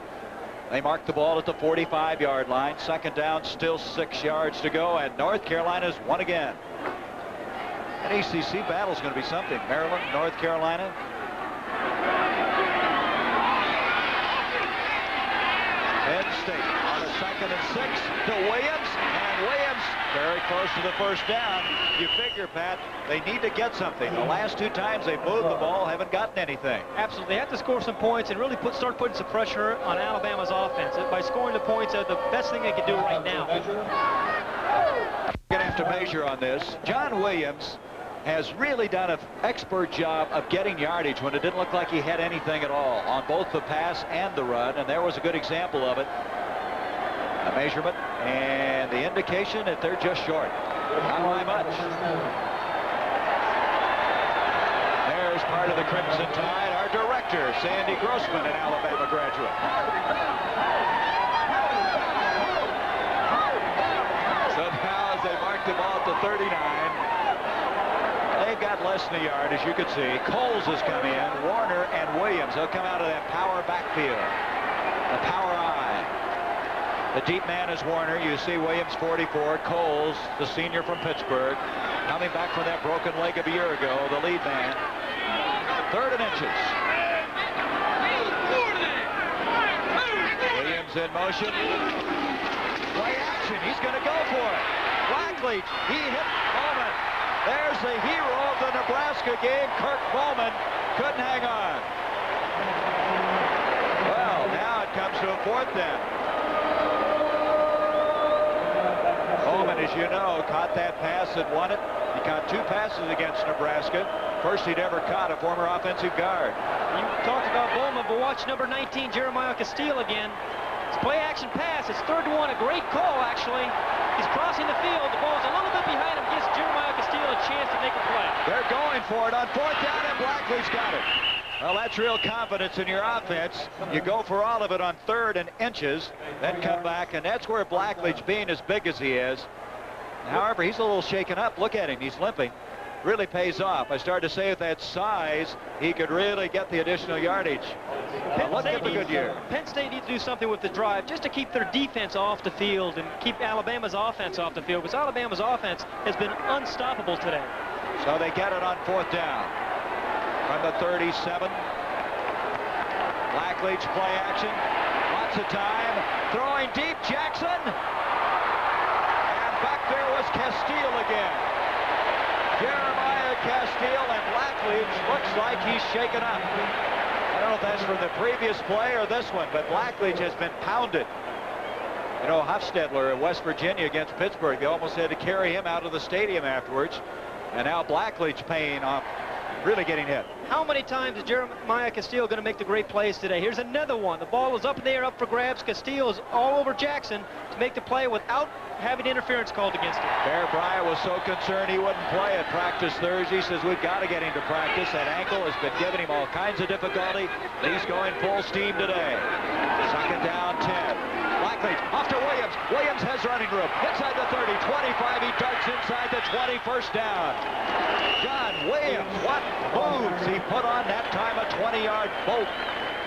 They marked the ball at the 45-yard line. 2nd down, still 6 yards to go, and North Carolina's won again. An ACC battle is going to be something. Maryland, North Carolina. Penn State on a 2nd and 6 to Williams, and Williams very close to the 1st down. You figure, Pat, they need to get something. The last 2 times they've moved the ball, haven't gotten anything. Absolutely. They have to score some points and really start putting some pressure on Alabama's offense. By scoring the points, they're the best thing they can do right now. We're going to have to measure on this. John Williams has really done an expert job of getting yardage when it didn't look like he had anything at all on both the pass and the run, and there was a good example of it. A measurement and the indication that they're just short. Not by much. There's part of the Crimson Tide, our director, Sandy Grossman, an Alabama graduate. So now as they mark the ball at the 39, they've got less than a yard, as you can see. Coles has come in, Warner and Williams. They'll come out of that power backfield. The power eye. The deep man is Warner. You see Williams, 44. Coles, the senior from Pittsburgh, coming back from that broken leg of a year ago, the lead man. 3rd and inches. Williams in motion. Play action. He's going to go for it. Blackledge, he hit Bowman. There's the hero of the Nebraska game, Kirk Bowman. Couldn't hang on. Well, now it comes to a 4th down. Bowman, as you know, caught that pass that won it. He caught 2 passes against Nebraska. First he'd ever caught, a former offensive guard. You talked about Bowman, but watch number 19, Jeremiah Castile again. It's play action pass. It's 3rd and 1. A great call, actually. He's crossing the field. The ball's a little bit behind him. Gives Jeremiah Castile a chance to make a play. They're going for it on 4th down, and Blackledge's got it. Well, that's real confidence in your offense. You go for all of it on 3rd and inches, then come back, and that's where Blackledge, being as big as he is. However, he's a little shaken up. Look at him. He's limping. Really pays off. I started to say with that size, he could really get the additional yardage. Look at the good year. Penn State needs to do something with the drive just to keep their defense off the field and keep Alabama's offense off the field, because Alabama's offense has been unstoppable today. So they get it on 4th down. From the 37, Blackledge play action. Lots of time. Throwing deep. Jackson. And back there was Castile again. Jeremiah Castile, and Blackledge looks like he's shaken up. I don't know if that's from the previous play or this one, but Blackledge has been pounded. You know, Hofstadler in West Virginia against Pittsburgh, they almost had to carry him out of the stadium afterwards. And now Blackledge paying off, really getting hit. How many times is Jeremiah Castile going to make the great plays today? Here's another one. The ball is up in the air, up for grabs. Castile is all over Jackson to make the play without having interference called against him. Bear Bryant was so concerned he wouldn't play at practice Thursday. He says, we've got to get him to practice. That ankle has been giving him all kinds of difficulty. He's going full steam today. Second down, 10. Blackledge off to Williams. Williams has running room. Inside the 30, 25. He darts inside the 20. First down. John Williams, what moves he put on that time. A 20-yard bolt.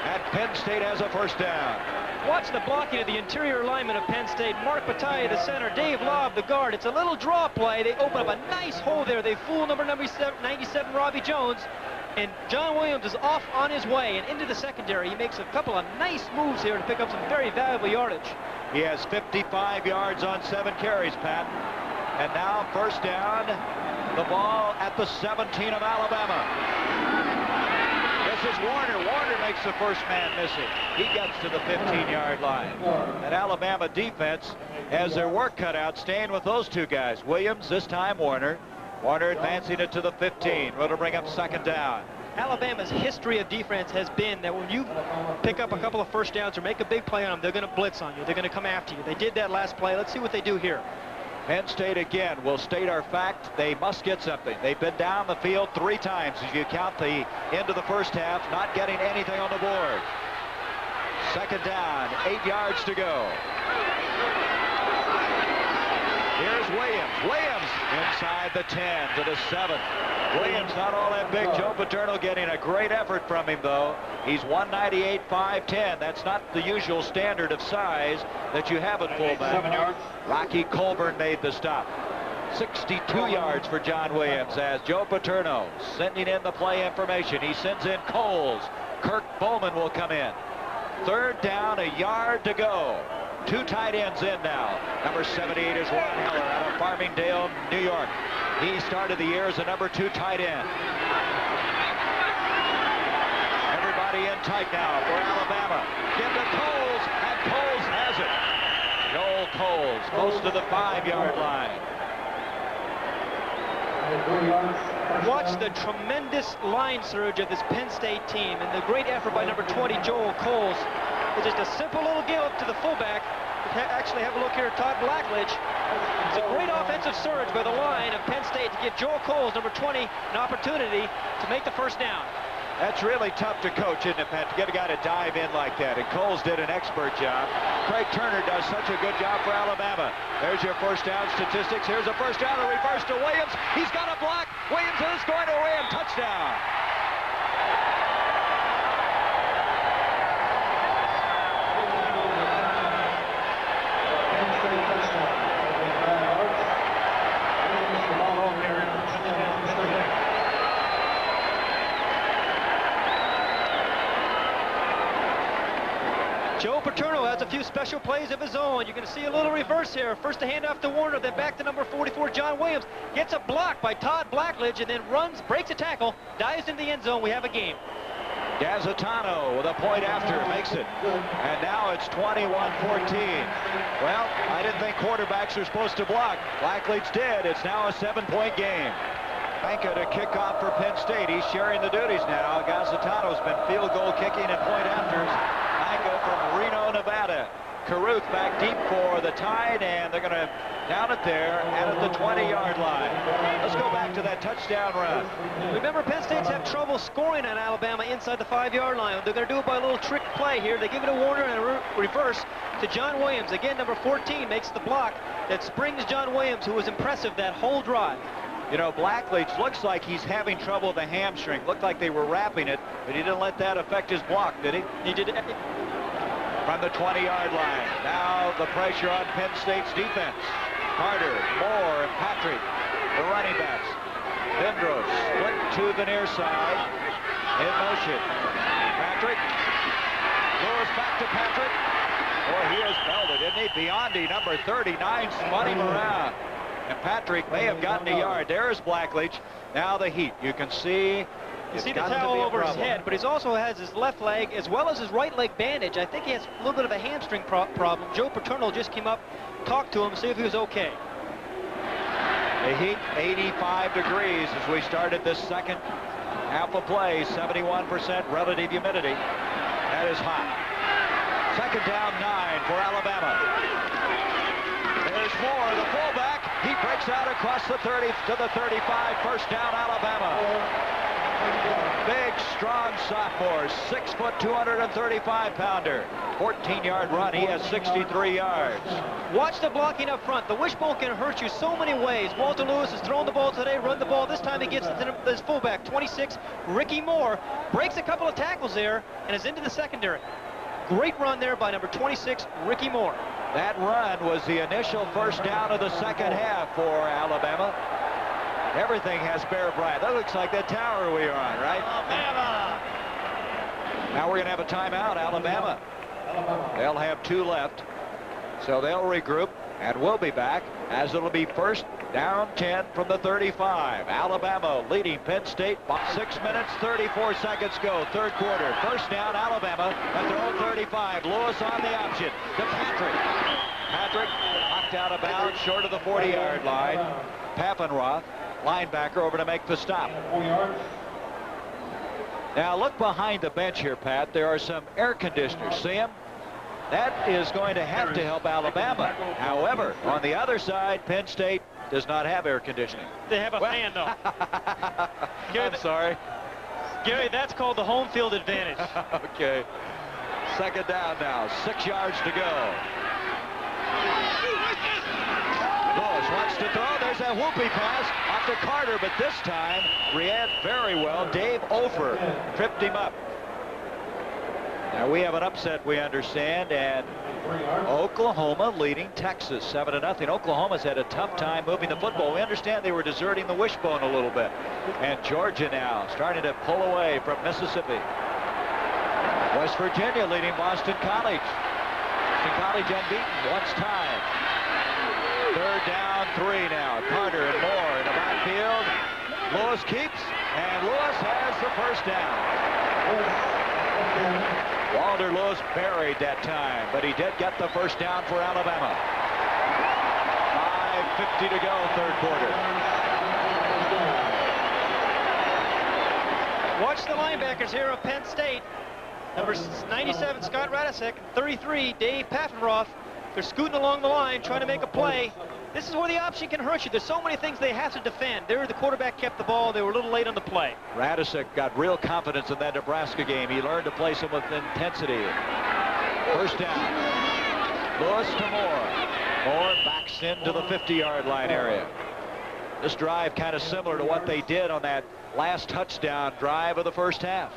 And Penn State has a first down. Watch the blocking of the interior lineman of Penn State. Mark Bataille, the center. Dave Lobb, the guard. It's a little draw play. They open up a nice hole there. They fool number 97, Robbie Jones. And John Williams is off on his way and into the secondary. He makes a couple of nice moves here to pick up some very valuable yardage. He has 55 yards on 7 carries, Pat. And now first down, the ball at the 17 of Alabama. This is Warner. Warner makes the first man miss it. He gets to the 15-yard line. And Alabama defense has their work cut out, staying with those two guys. Williams, this time Warner. Warner advancing it to the 15. It'll bring up second down. Alabama's history of defense has been that when you pick up a couple of first downs or make a big play on them, they're going to blitz on you. They're going to come after you. They did that last play. Let's see what they do here. Penn State again will state our fact. They must get something. They've been down the field 3 times as you count the end of the first half, not getting anything on the board. Second down, 8 yards to go. Here's Williams. Williams inside the 10 to the 7. Williams not all that big. Joe Paterno getting a great effort from him, though. He's 198, 5'10". That's not the usual standard of size that you have at fullback. Rocky Colburn made the stop. 62 yards for John Williams as Joe Paterno sending in the play information. He sends in Coles. Kirk Bowman will come in. Third down, a yard to go. 2 tight ends in now. Number 78 is Ron Heller out of Farmingdale, New York. He started the year as a number 2 tight end. Everybody in tight now for Alabama. Give to Coles, and Coles has it. Joel Coles, close to the 5-yard line. Watch the tremendous line surge of this Penn State team and the great effort by number 20, Joel Coles. It's just a simple little give up to the fullback. Actually, have a look here at Todd Blackledge. It's a great offensive surge by the line of Penn State to give Joel Coles, number 20, an opportunity to make the first down. That's really tough to coach, isn't it, Pat, to get a guy to dive in like that. And Coles did an expert job. Craig Turner does such a good job for Alabama. There's your first down statistics. Here's a first down, a reverse to Williams. He's got a block. Williams is going to win. Touchdown. Joe Paterno has a few special plays of his own. You're going to see a little reverse here. First a handoff to Warner, then back to number 44, John Williams. Gets a block by Todd Blackledge and then runs, breaks a tackle, dives in the end zone. We have a game. Gazzatano with a point after makes it. And now it's 21-14. Well, I didn't think quarterbacks are supposed to block. Blackledge did. It's now a 7-point game. Panka to kick off for Penn State. He's sharing the duties now. Gazzatano's been field goal kicking and point afters. Panka from Reno, Nevada. Caruth back deep for the Tide, and they're going to down it there and at the 20-yard line. Let's go back to that touchdown run. Remember, Penn State's have trouble scoring on Alabama inside the 5-yard line. They're going to do it by a little trick play here. They give it to Warner and a reverse to John Williams. Again, number 14 makes the block that springs John Williams, who was impressive that whole drive. You know, Blackledge looks like he's having trouble with the hamstring. Looked like they were wrapping it, but he didn't let that affect his block, did he? He did. From the 20-yard line. Now the pressure on Penn State's defense. Carter, Moore, and Patrick, the running backs. Vendros split to the near side. In motion. Patrick back to Patrick. Boy, he has belted, isn't he? Biondi, number 39, spun him around. And Patrick may have gotten a yard. There's Blackledge. Now the heat. You can see. You see the towel over his head, but he also has his left leg as well as his right leg bandage. I think he has a little bit of a hamstring problem. Joe Paterno just came up, talked to him, see if he was okay. The heat, 85 degrees as we started this second half of play. 71% relative humidity. That is hot. Second down, 9 for Alabama. There's Moore, the fullback. He breaks out across the 30 to the 35. First down, Alabama. Big, strong sophomore, 6 foot, 235-pounder. 14-yard run. He has 63 yards. Watch the blocking up front. The wishbone can hurt you so many ways. Walter Lewis has thrown the ball today, run the ball. This time he gets it to his fullback, 26, Ricky Moore. Breaks a couple of tackles there and is into the secondary. Great run there by number 26, Ricky Moore. That run was the initial first down of the second half for Alabama. Everything has Bear Bryant. That looks like that tower we are on, right? Alabama! Now we're going to have a timeout, Alabama. They'll have 2 left. So they'll regroup, and we'll be back as it'll be first down 10 from the 35. Alabama leading Penn State by 6 minutes, 34 seconds go. Third quarter. First down, Alabama at their own 35. Lewis on the option to Patrick. Patrick knocked out of bounds short of the 40-yard line. Papenroth, linebacker, over to make the stop. Now look behind the bench here, Pat. There are some air conditioners. See them? That is going to have to help Alabama. However, on the other side, Penn State does not have air conditioning. They have a fan, though. Gary, I'm sorry. Gary, that's called the home field advantage. Okay. Second down now. 6 yards to go. Lewis wants to throw. There's that whoopie pass off to Carter, but this time read very well. Dave Ofer tripped him up. Now we have an upset, we understand, and Oklahoma leading Texas 7-0. Oklahoma's had a tough time moving the football. We understand they were deserting the wishbone a little bit. And Georgia now starting to pull away from Mississippi. West Virginia leading Boston College. Boston College unbeaten once time. Third down, 3 now. Carter and Moore in the backfield. Lewis keeps, and Lewis has the first down. Walter Lewis buried that time, but he did get the first down for Alabama. 5:50 to go, third quarter. Watch the linebackers here of Penn State. Number 97, Scott Radisek, 33, Dave Papenroth. They're scooting along the line, trying to make a play. This is where the option can hurt you. There's so many things they have to defend. There, the quarterback kept the ball. They were a little late on the play. Radisek got real confidence in that Nebraska game. He learned to place him with intensity. First down. Lewis to Moore. Moore backs into the 50-yard line area. This drive kind of similar to what they did on that last touchdown drive of the first half.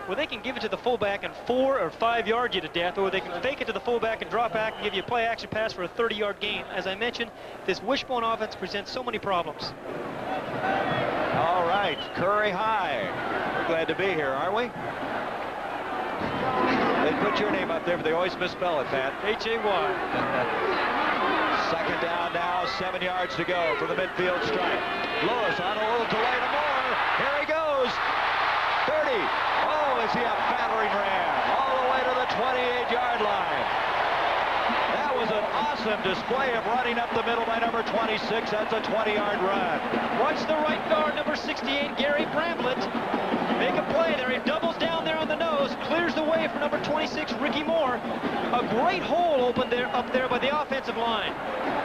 Well, they can give it to the fullback and 4 or 5 yard you to death, or they can fake it to the fullback and drop back and give you a play action pass for a 30-yard gain. As I mentioned, this wishbone offense presents so many problems. All right, Curry High. We're glad to be here, aren't we? They put your name up there, but they always misspell it, Pat. H-A-Y. Second down now, 7 yards to go for the midfield strike. Lewis on a little delay to Moore. Here he goes. 30. Oh, is he a battering ram all the way to the 28-yard line. That was an awesome display of running up the middle by number 26. That's a 20-yard run. Watch the right guard, number 68, Gary Bramblett. Make a play there. He doubles down there on the nose, clears the way for number 26, Ricky Moore. A great hole opened there up there by the offensive line.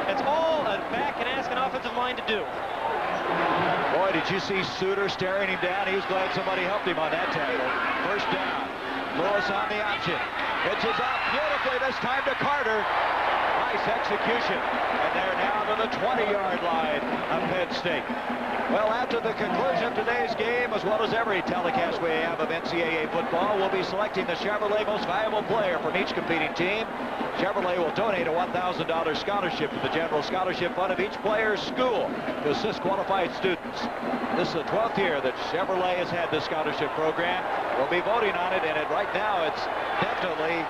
That's all a back can ask an offensive line to do. Boy, did you see Suter staring him down? He was glad somebody helped him on that tackle. First down. Lewis on the option. Pitches up beautifully this time to Carter. Nice execution. And they're now to the 20-yard line of Penn State. Well, after the conclusion of today's game, as well as every telecast we have of NCAA football, we'll be selecting the Chevrolet Most Valuable Player from each competing team. Chevrolet will donate a $1,000 scholarship to the General Scholarship Fund of each player's school to assist qualified students. This is the 12th year that Chevrolet has had this scholarship program. We'll be voting on it, and right now it's definitely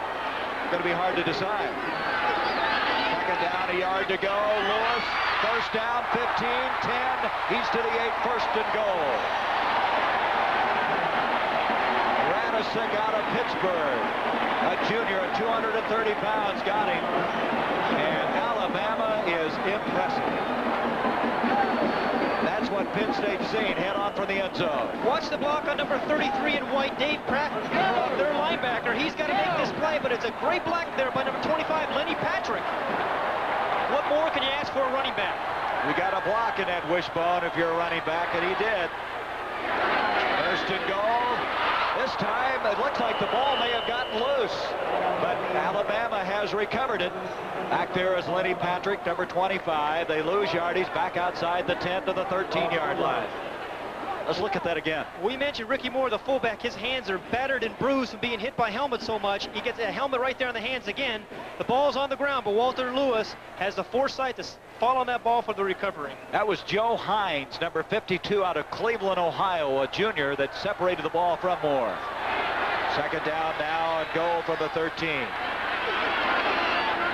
going to be hard to decide. Second down, a yard to go. Lewis, first down, 15, 10. He's to the 8, first and goal. Radisick out of Pittsburgh. A junior at 230 pounds got him. And Alabama is impressive. That's what Penn State's seen. Head on for the end zone. Watch the block on number 33 in white. Dave Pratt, their linebacker. He's got to make this play, but it's a great block there by number 25, Lenny Patrick. What more can you ask for a running back? We got a block in that wishbone if you're a running back, and he did. First and goal. This time, it looks like the ball may have gotten loose, but Alabama has recovered it. Back there is Lenny Patrick, number 25. They lose yardage back outside the 10 to the 13-yard line. Let's look at that again. We mentioned Ricky Moore, the fullback. His hands are battered and bruised from being hit by helmets so much. He gets a helmet right there on the hands again. The ball's on the ground, but Walter Lewis has the foresight to fall on that ball for the recovery. That was Joe Hines, number 52, out of Cleveland, Ohio, a junior that separated the ball from Moore. Second down now and goal from the 13.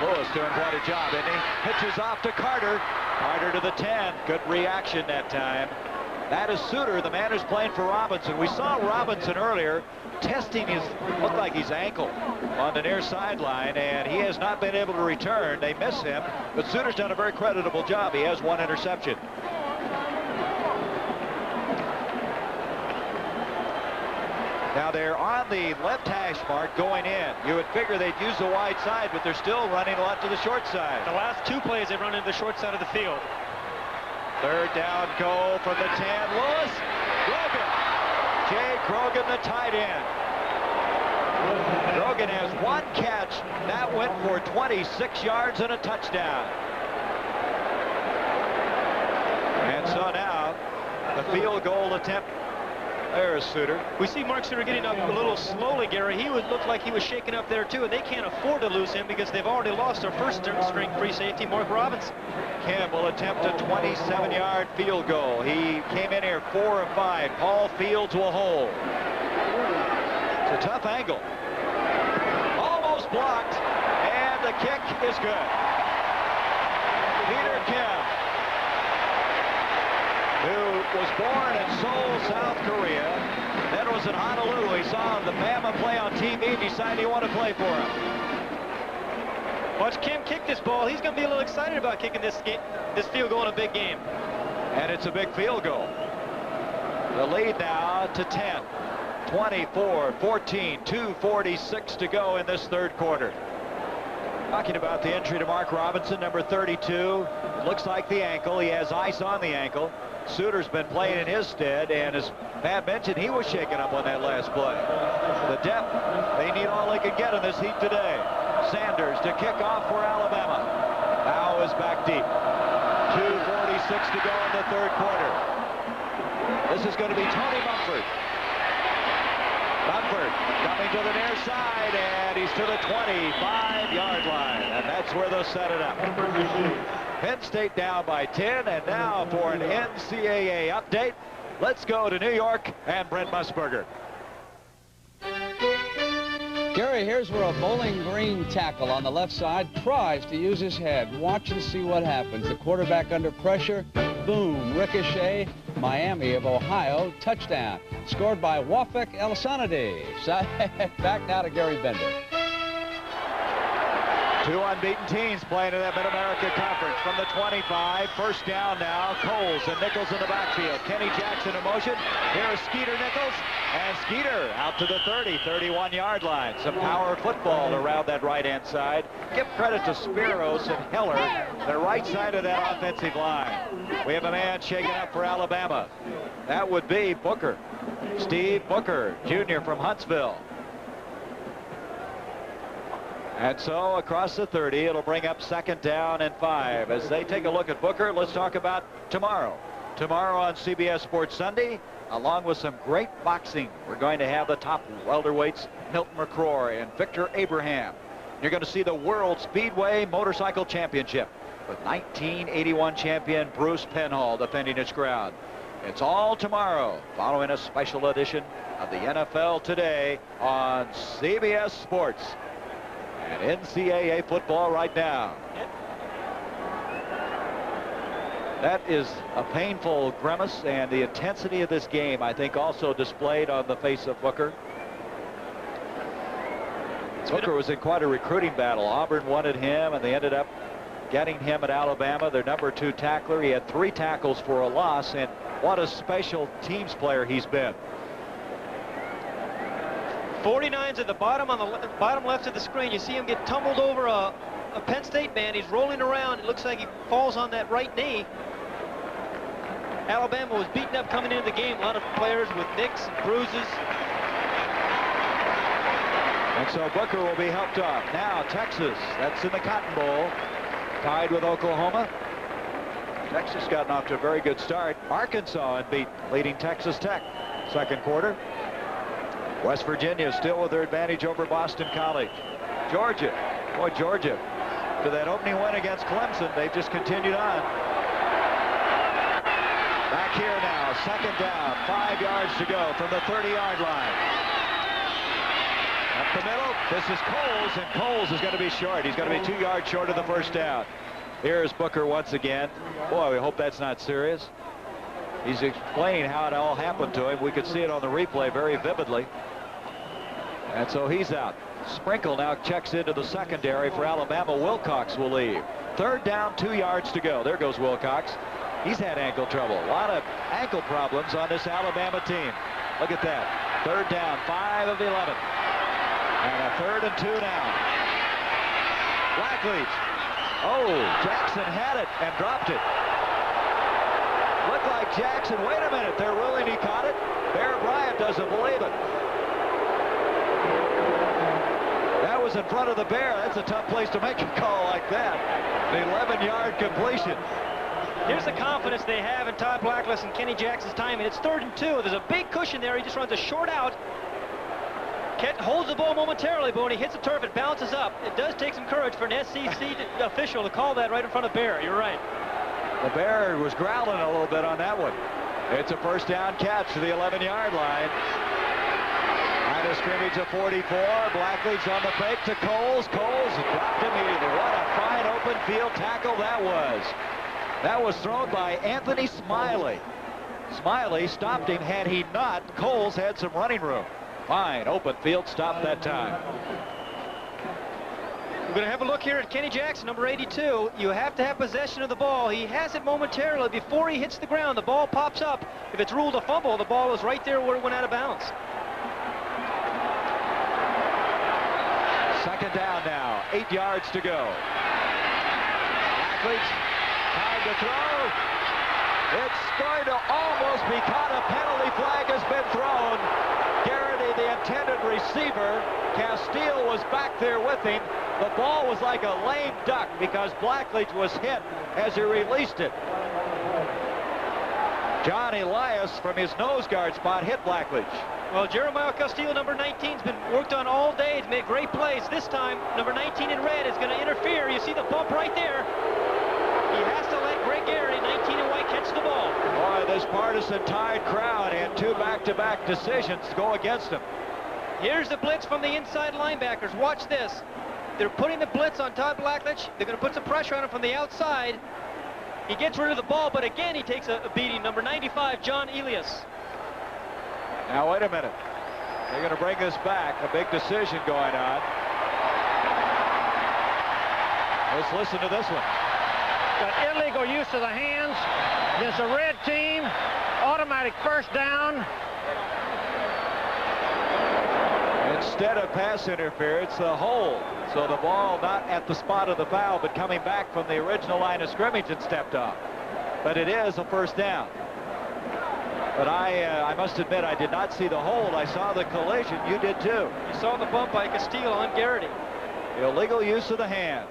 Lewis doing quite a job, isn't he? Pitches off to Carter. Carter to the 10. Good reaction that time. That is Suter, the man who's playing for Robinson. We saw Robinson earlier testing his, looked like his ankle on the near sideline, and he has not been able to return. They miss him, but Suter's done a very creditable job. He has one interception. Now they're on the left hash mark going in. You would figure they'd use the wide side, but they're still running a lot to the short side. The last two plays they've run into the short side of the field. Third down goal from the 10. Lewis, Grogan. Jay Grogan, the tight end. Grogan has one catch. That went for 26 yards and a touchdown. And so now the field goal attempt. There's Suter. We see Mark Suter getting up a little slowly, Gary. He would look like he was shaken up there, too, and they can't afford to lose him because they've already lost their first-string free safety, Mark Robinson. Kim will attempt a 27-yard field goal. He came in here 4 of 5. Paul Fields will hold. It's a tough angle. Almost blocked, and the kick is good. Peter Kim, who was born in Seoul, South Korea, then was in Honolulu. He saw the Bama play on TV and decided he wanted to play for him. Watch Kim kick this ball. He's going to be a little excited about kicking this field goal in a big game. And it's a big field goal. The lead now to 10. 24-14, 2:46 to go in this third quarter. Talking about the injury to Mark Robinson, number 32. Looks like the ankle. He has ice on the ankle. Suter's been playing in his stead, and as Pat mentioned, he was shaken up on that last play. The depth, they need all they can get in this heat today. Sanders to kick off for Alabama. Now is back deep. 2:46 to go in the third quarter. This is going to be Tony Mumford. Mumford coming to the near side, and he's to the 25-yard line, and that's where they'll set it up. Penn State down by 10, and now for an NCAA update, let's go to New York and Brent Musburger. Gary, here's where a Bowling Green tackle on the left side tries to use his head. Watch and see what happens. The quarterback under pressure. Boom. Ricochet. Miami of Ohio. Touchdown. Scored by Wafek El Sanadi. Back now to Gary Bender. Two unbeaten teams playing in that Mid-America Conference. From the 25, first down now. Coles and Nichols in the backfield. Kenny Jackson in motion. Here's Skeeter Nichols. And Skeeter out to the 30, 31-yard line. Some power football around that right-hand side. Give credit to Spiros and Heller, the right side of that offensive line. We have a man shaking up for Alabama. That would be Booker. Steve Booker, Jr. from Huntsville. And so across the 30, it'll bring up second down and 5. As they take a look at Booker, let's talk about tomorrow. Tomorrow on CBS Sports Sunday, along with some great boxing, we're going to have the top welterweights, Milton McCrory and Victor Abraham. You're going to see the World Speedway Motorcycle Championship with 1981 champion Bruce Penhall defending its crown. It's all tomorrow, following a special edition of the NFL Today on CBS Sports. And NCAA football right now. That is a painful grimace, and the intensity of this game, I think, also displayed on the face of Booker. Booker was in quite a recruiting battle. Auburn wanted him, and they ended up getting him at Alabama, their #2 tackler. He had 3 tackles for a loss, and what a special teams player he's been. 49's at the bottom on the bottom left of the screen. You see him get tumbled over a Penn State man. He's rolling around. It looks like he falls on that right knee. Alabama was beaten up coming into the game. A lot of players with nicks and bruises. And so Booker will be helped off. Now Texas, that's in the Cotton Bowl, tied with Oklahoma. Texas gotten off to a very good start. Arkansas unbeaten, leading Texas Tech. Second quarter. West Virginia still with their advantage over Boston College. Georgia, boy, Georgia, to that opening win against Clemson, they've just continued on. Back here now, second down, 5 yards to go from the 30-yard line. Up the middle, this is Coles, and Coles is going to be short. He's going to be 2 yards short of the first down. Here's Booker once again. Boy, we hope that's not serious. He's explaining how it all happened to him. We could see it on the replay very vividly. And so he's out. Sprinkle now checks into the secondary for Alabama. Wilcox will leave. Third down, 2 yards to go. There goes Wilcox. He's had ankle trouble. A lot of ankle problems on this Alabama team. Look at that. Third down, 5 of 11. And a 3rd and 2 now. Blackleaf. Oh, Jackson had it and dropped it. Looked like Jackson. Wait a minute. They're ruling he caught it. Bear Bryant doesn't believe it. That was in front of the Bear. That's a tough place to make a call like that. An 11-yard completion. Here's the confidence they have in Todd Blacklist and Kenny Jackson's timing. It's 3rd and 2. There's a big cushion there. He just runs a short out. Kent holds the ball momentarily, but when he hits the turf, it bounces up. It does take some courage for an SEC official to call that right in front of Bear. You're right. The Bear was growling a little bit on that one. It's a first down catch to the 11-yard line. Line of scrimmage of 44. Blackleaf's on the fake to Coles. Coles dropped immediately. What a fine open field tackle that was. That was thrown by Anthony Smiley. Smiley stopped him. Had he not, Coles had some running room. Fine open field stop that time. We're going to have a look here at Kenny Jackson, number 82. You have to have possession of the ball. He has it momentarily before he hits the ground. The ball pops up. If it's ruled a fumble, the ball is right there where it went out of bounds. Second down now, 8 yards to go. Blackleaf's time to throw. It's going to almost be caught. A penalty flag has been thrown. Garrity, the intended receiver. Castile was back there with him. The ball was like a lame duck because Blackleaf was hit as he released it. John Elias from his nose guard spot hit Blackleaf. Well, Jeremiah Castile, number 19, has been worked on all day. He's made great plays. This time, number 19 in red is going to interfere. You see the bump right there. He has to let Greg Garrity, 19 in white, catch the ball. Boy, this partisan tied crowd and 2 back-to-back decisions go against him. Here's the blitz from the inside linebackers. Watch this. They're putting the blitz on Todd Blackledge. They're going to put some pressure on him from the outside. He gets rid of the ball, but again, he takes a beating. Number 95, John Elias. Now, wait a minute. They're going to bring this back. A big decision going on. Let's listen to this one. Got illegal use of the hands against a red team. Automatic first down. Instead of pass interference, the hold. So the ball not at the spot of the foul, but coming back from the original line of scrimmage and stepped off. But it is a first down. But I must admit, I did not see the hold. I saw the collision. You did too. You saw the bump by Castile on Garrity. Illegal use of the hands.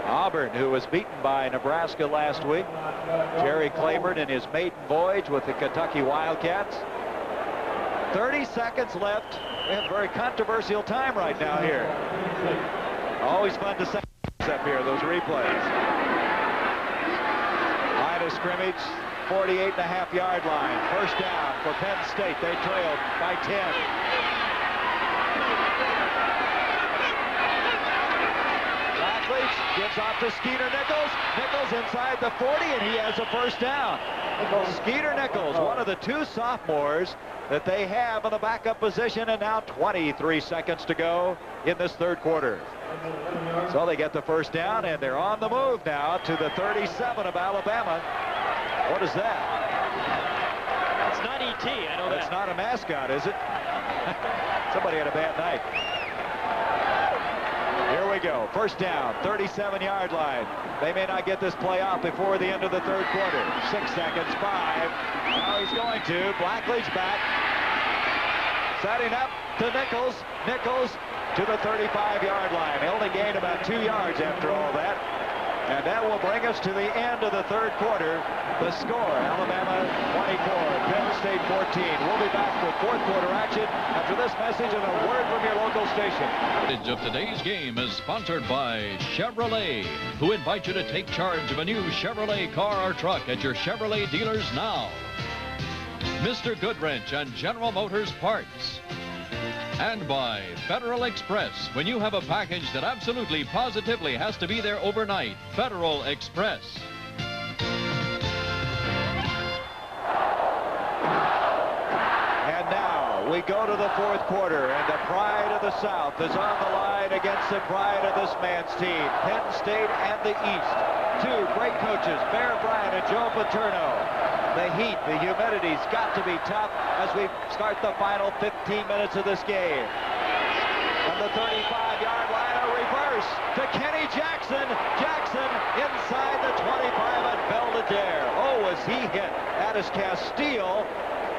Auburn, who was beaten by Nebraska last week. Jerry Claiborne in his maiden voyage with the Kentucky Wildcats. 30 seconds left. We have a very controversial time right now here. Always fun to say up here, those replays. Line of scrimmage, 48.5-yard line. First down for Penn State. They trailed by 10. Gives off to Skeeter Nichols. Nichols inside the 40, and he has a first down. Skeeter Nichols, one of the two sophomores that they have in the backup position, and now 23 seconds to go in this third quarter. So they get the first down, and they're on the move now to the 37 of Alabama. What is that? It's not E.T., I know that. It's not a mascot, is it? Somebody had a bad night. Here we go. First down, 37-yard line. They may not get this play off before the end of the third quarter. 6 seconds, 5. Now he's going to. Blackledge back. Setting up to Nichols. Nichols to the 35-yard line. They only gained about 2 yards after all that. And that will bring us to the end of the third quarter. The score, Alabama 24, Penn State 14. We'll be back with fourth quarter action after this message and a word from your local station. Coverage of today's game is sponsored by Chevrolet, who invite you to take charge of a new Chevrolet car or truck at your Chevrolet dealers now. Mr. Goodwrench and General Motors Parts. And by Federal Express. When you have a package that absolutely positively has to be there overnight, Federal Express. And now we go to the fourth quarter, and the pride of the South is on the line against the pride of this man's team, Penn State and the East. Two great coaches, Bear Bryant and Joe Paterno. The heat, the humidity's got to be tough as we start the final 15 minutes of this game. From the 35-yard line, a reverse to Kenny Jackson. Jackson inside the 25 at Belvedere. Oh, was he hit. That is Castile,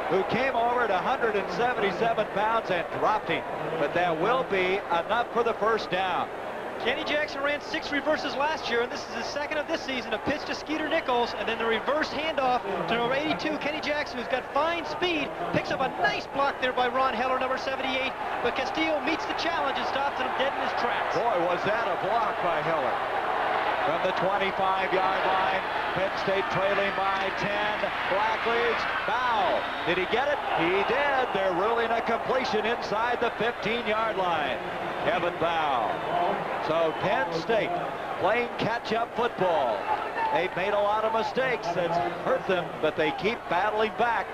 who came over at 177 pounds and dropped him. But that will be enough for the first down. Kenny Jackson ran 6 reverses last year, and this is his second of this season. A pitch to Skeeter Nichols, and then the reverse handoff to number 82, Kenny Jackson, who's got fine speed. Picks up a nice block there by Ron Heller, number 78. But Castillo meets the challenge and stops him dead in his tracks. Boy, was that a block by Heller. From the 25-yard line, Penn State trailing by 10. Blackledge, Bow. Did he get it? He did. They're ruling a completion inside the 15-yard line. Kevin Bow. So Penn State playing catch-up football. They've made a lot of mistakes that's hurt them, but they keep battling back.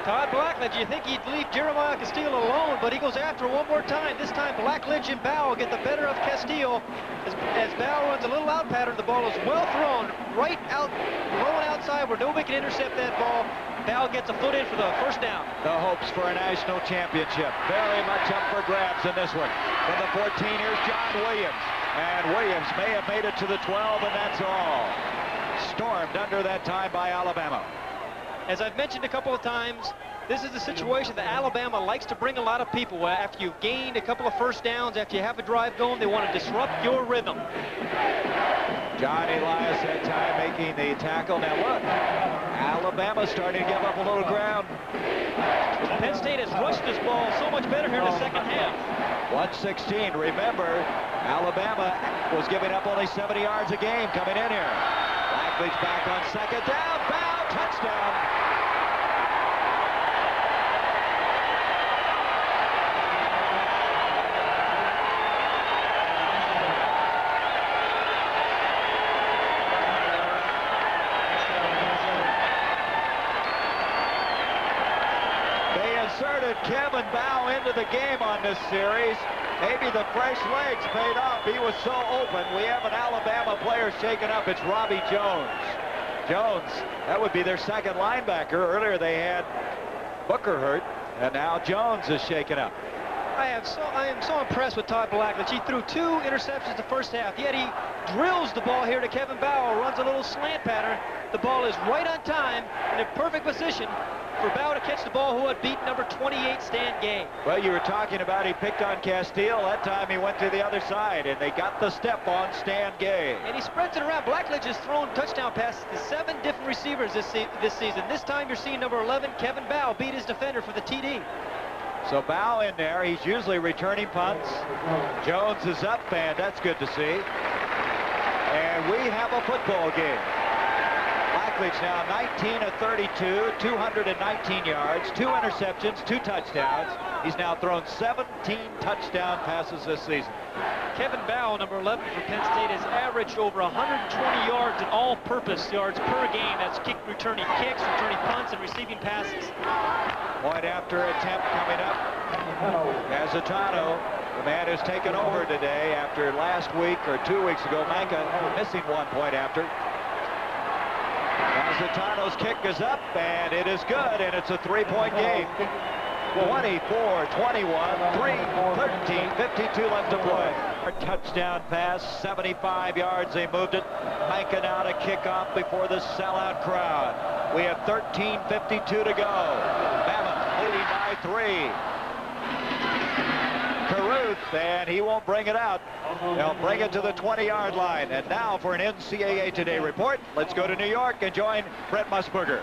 Todd Blackledge, you think he'd leave Jeremiah Castillo alone, but he goes after one more time. This time Blackledge and Bow get the better of Castillo. As Bow runs a little out pattern, the ball is well thrown, right out, rolling outside where nobody can intercept that ball. Bow gets a foot in for the first down. The hopes for a national championship very much up for grabs in this one. From the 14, here's John Williams. And Williams may have made it to the 12, and that's all. Stormed under that time by Alabama. As I've mentioned a couple of times, this is a situation that Alabama likes to bring a lot of people. After you've gained a couple of first downs, after you have a drive going, they want to disrupt your rhythm. John Elias that time making the tackle. Now look, Alabama's starting to give up a little ground. Penn State has rushed this ball so much better here in the second half. 116. Remember, Alabama was giving up only 70 yards a game coming in here. Blackledge back on second down. Bow, touchdown. Inserted Kevin Bow into the game on this series. Maybe the fresh legs paid off. He was so open. We have an Alabama player shaken up. It's Robbie Jones. Jones, that would be their second linebacker. Earlier they had Booker hurt, and now Jones is shaken up. I am so impressed with Todd Blackledge. He threw 2 interceptions the first half, yet he drills the ball here to Kevin Bow, runs a little slant pattern. The ball is right on time, in a perfect position for Bow to catch the ball, who had beat number 28, Stan Gay. Well, you were talking about he picked on Castile. That time he went to the other side, and they got the step on Stan Gay. And he spreads it around. Blackledge has thrown touchdown passes to 7 different receivers this season. This time you're seeing number 11, Kevin Bow, beat his defender for the TD. So Bow in there. He's usually returning punts. Jones is up, and that's good to see. And we have a football game. Blackledge now 19 of 32, 219 yards, 2 interceptions, 2 touchdowns. He's now thrown 17 touchdown passes this season. Kevin Bow, number 11 for Penn State, has averaged over 120 yards in all-purpose yards per game. That's returning kicks, returning punts, and receiving passes. Point after attempt coming up. Gazzitano, the man who's taken over today after last week or 2 weeks ago, Micah missing 1 point after. Gazzitano's kick is up, and it is good, and it's a 3-point game. 24-21, 3-13, 52 left to play. Touchdown pass, 75 yards, they moved it. Micah now to kick off before the sellout crowd. We have 13:52 to go. Bama leading by 3. Caruth, and he won't bring it out. They'll bring it to the 20-yard line. And now for an NCAA Today report, let's go to New York and join Brett Musburger.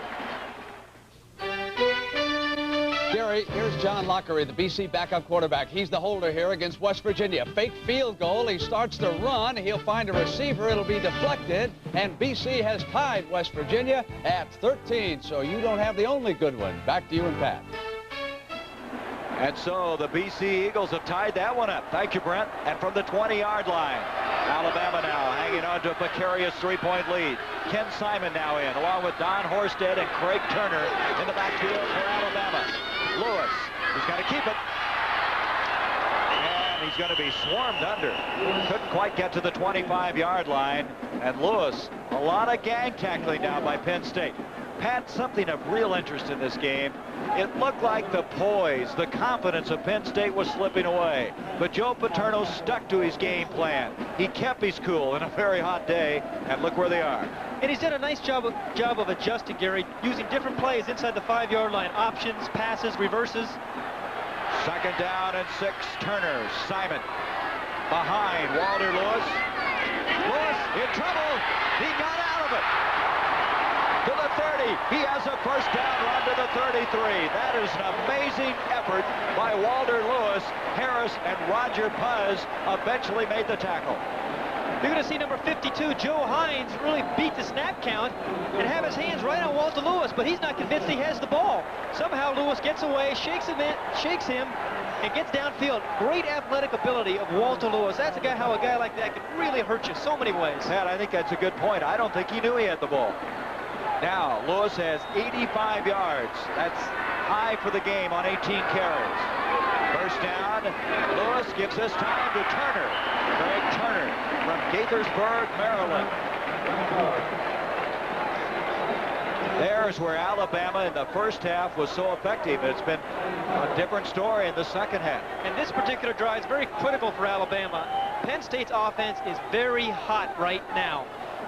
Gary, here's John Lockery, the BC backup quarterback. He's the holder here against West Virginia. Fake field goal. He starts to run. He'll find a receiver. It'll be deflected. And BC has tied West Virginia at 13. So you don't have the only good one. Back to you and Pat. And so the BC Eagles have tied that one up. Thank you, Brent. And from the 20-yard line, Alabama now hanging on to a precarious 3-point lead. Ken Simon now in, along with Don Horsted and Craig Turner in the backfield for Alabama. Lewis, he's got to keep it. And he's going to be swarmed under. Couldn't quite get to the 25-yard line. And Lewis, a lot of gang tackling now by Penn State. Pat, something of real interest in this game. It looked like the poise, the confidence of Penn State was slipping away. But Joe Paterno stuck to his game plan. He kept his cool in a very hot day, and look where they are. And he's done a nice job of adjusting, Gary, using different plays inside the 5-yard line. Options, passes, reverses. 2nd down and 6. Turner, Simon behind Walter Lewis. Lewis in trouble. He got out of it. To the 30. He has a first down run to the 33. That is an amazing effort by Walter Lewis. Harris and Roger Puz eventually made the tackle. You're going to see number 52, Joe Hines, really beat the snap count and have his hands right on Walter Lewis, but he's not convinced he has the ball. Somehow Lewis gets away, shakes him, and gets downfield. Great athletic ability of Walter Lewis. That's how a guy like that can really hurt you so many ways. Pat, I think that's a good point. I don't think he knew he had the ball. Now, Lewis has 85 yards. That's high for the game on 18 carries. First down, Lewis gives this time to Turner. Craig Turner from Gaithersburg, Maryland. There's where Alabama in the first half was so effective. It's been a different story in the second half. And this particular drive is very critical for Alabama. Penn State's offense is very hot right now.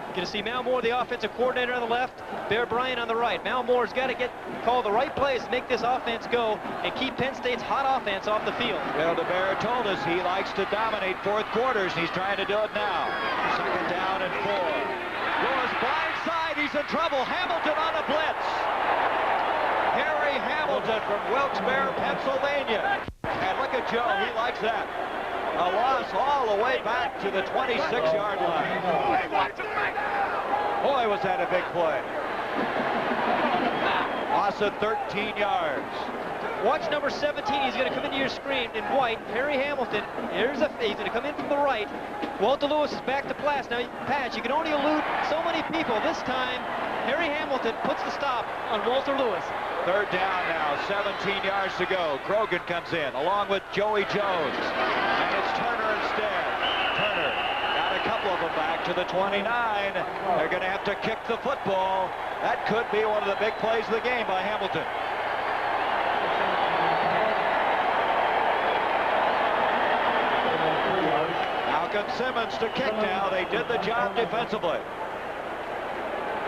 You're going to see Mal Moore, the offensive coordinator, on the left, Bear Bryant on the right. Mal Moore's got to call the right plays to make this offense go and keep Penn State's hot offense off the field. Well, Bear told us he likes to dominate fourth quarters, and he's trying to do it now. 2nd down and 4. Lewis blindside, he's in trouble. Hamilton on a blitz. Harry Hamilton from Wilkes-Barre, Pennsylvania. And look at Joe, he likes that. A loss all the way back to the 26-yard line. Boy, was that a big play. Loss of 13 yards. Watch number 17. He's going to come into your screen in white. Harry Hamilton. He's going to come in from the right. Walter Lewis is back to pass. Now, Pat, you can only elude so many people. This time, Harry Hamilton puts the stop on Walter Lewis. 3rd down now, 17 yards to go. Grogan comes in along with Joey Jones. And it's Turner instead. Turner got a couple of them back to the 29. They're going to have to kick the football. That could be one of the big plays of the game by Hamilton. Malcolm Simmons to kick now. They did the job defensively.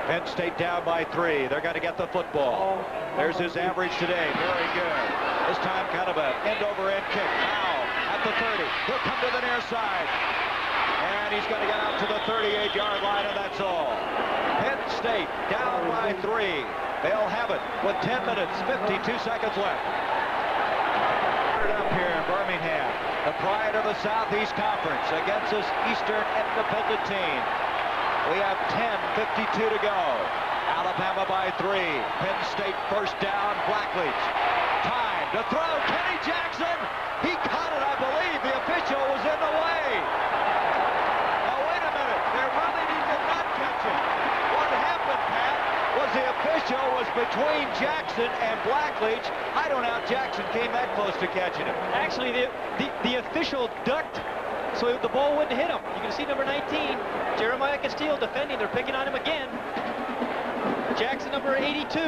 Penn State down by 3. They're going to get the football. There's his average today. Very good. This time kind of an end-over-end kick. Now at the 30. He'll come to the near side. And he's going to get out to the 38-yard line, and that's all. Penn State down by 3. They'll have it with 10 minutes, 52 seconds left. Up here in Birmingham, the pride of the Southeast Conference against this Eastern independent team. We have 10:52 to go. Alabama by 3. Penn State first down. Blackleach. Time to throw. Kenny Jackson. He caught it, I believe. The official was in the way. between Jackson and Blackledge. I don't know how Jackson came that close to catching him. Actually, the official ducked so the ball wouldn't hit him. You can see number 19, Jeremiah Castillo, defending. They're picking on him again. Jackson, number 82.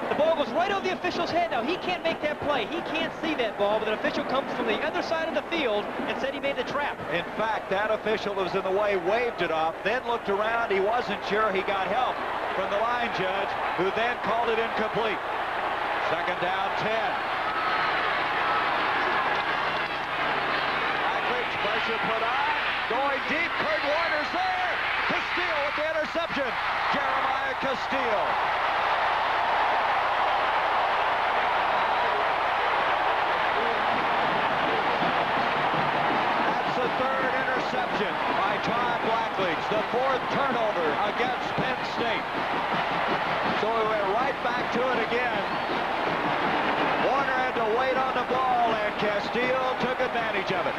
The ball goes right over the official's head. Now, he can't make that play. He can't see that ball, but an official comes from the other side of the field and said he made the trap. In fact, that official who was in the way waved it off, then looked around. He wasn't sure. He got help from the line judge, who then called it incomplete. Second down, 10. Blackledge, pressure put on. Going deep, Kurt Warner's there. Castillo with the interception. Jeremiah Castillo. That's the third interception by Todd Blackledge. The fourth turnover against Penn State. So we went right back to it again. Warner had to wait on the ball, and Castillo took advantage of it.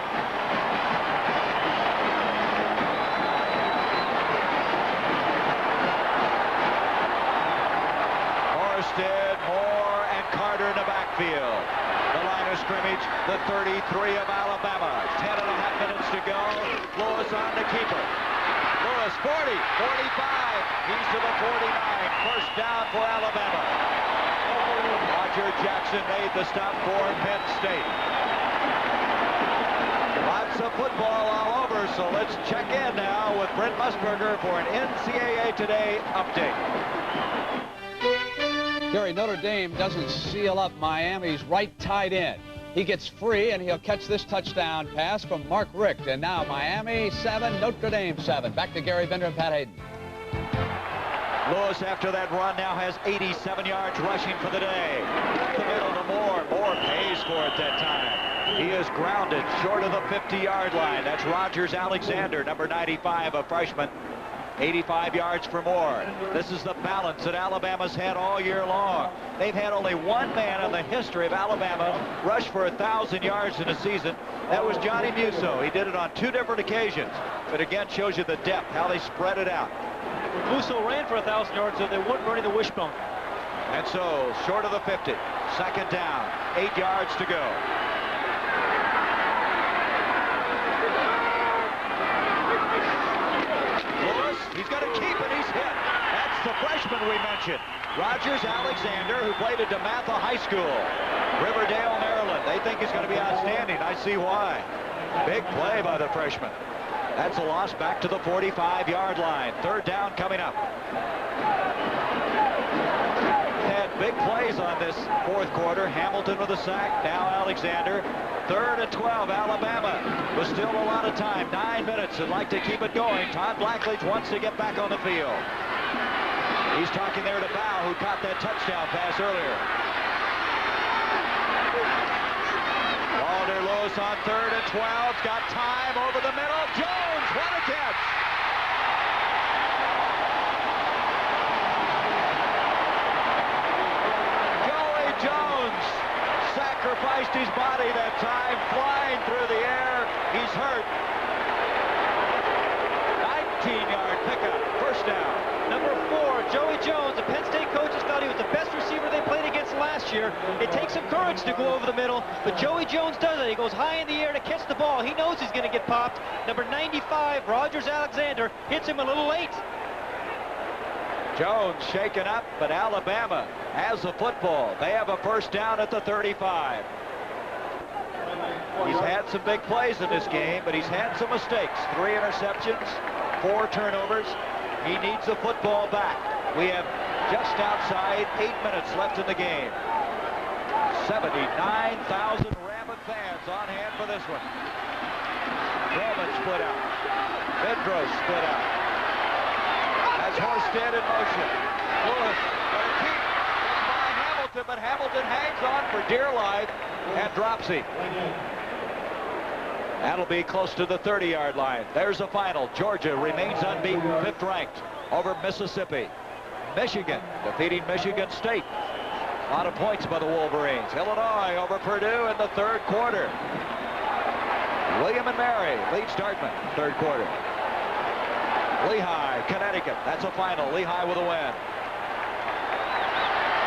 Horsted, Moore, and Carter in the backfield. The line of scrimmage, the 33 of Alabama. 10.5 minutes to go. Lewis on the keeper. Lewis, 40, 45. He's to the 49. First down for Alabama. Roger Jackson made the stop for Penn State. Lots of football all over, so let's check in now with Brent Musburger for an NCAA Today update. Gary, Notre Dame doesn't seal up Miami's right tight end. He gets free, and he'll catch this touchdown pass from Mark Richt. And now Miami 7, Notre Dame 7. Back to Gary Bender and Pat Hayden. Lewis, after that run, now has 87 yards rushing for the day. The middle to Moore. Moore pays for it that time. He is grounded short of the 50-yard line. That's Rogers Alexander, number 95, a freshman. 85 yards for Moore. This is the balance that Alabama's had all year long. They've had only one man in the history of Alabama rush for 1,000 yards in a season. That was Johnny Musso. He did it on 2 different occasions. But again, shows you the depth, how they spread it out. Musso ran for 1,000 yards, so they weren't running the wishbone. And so, short of the 50. Second down, 8 yards to go. He's got to keep it. He's hit. That's the freshman we mentioned. Rogers Alexander, who played at DeMatha High School, Riverdale, Maryland. They think he's going to be outstanding. I see why. Big play by the freshman. That's a loss back to the 45-yard line. Third down coming up. Had big plays on this fourth quarter. Hamilton with a sack. Now Alexander. 3rd and 12, Alabama. With still a lot of time, 9 minutes. They'd like to keep it going. Todd Blackledge wants to get back on the field. He's talking there to Bow, who caught that touchdown pass earlier. Walter Lewis on 3rd and 12. Got time over the middle. Jones, what a catch! Joey Jones sacrificed his body that time, flying through the air. He's hurt. 19-yard pickup, first down. Number 4, Joey Jones. The Penn State coaches thought he was the best receiver they played against last year. It takes some courage to go over the middle, but Joey Jones does it. He goes high in the air to catch the ball. He knows he's going to get popped. Number 95, Rogers Alexander, hits him a little late. Jones shaken up, but Alabama has the football. They have a first down at the 35. He's had some big plays in this game, but he's had some mistakes. 3 interceptions, 4 turnovers. He needs the football back. We have just outside 8 minutes left in the game. 79,000 rabid fans on hand for this one. Roman split out. Bedros split out. That's Horsted in motion. Lewis going to keep by Hamilton, but Hamilton hangs on for dear life and drops him. That'll be close to the 30-yard line. There's the final. Georgia remains unbeaten, 5th ranked over Mississippi. Michigan defeating Michigan State. A lot of points by the Wolverines. Illinois over Purdue in the 3rd quarter. William and Mary lead Dartmouth, 3rd quarter. Lehigh, Connecticut. That's a final. Lehigh with a win.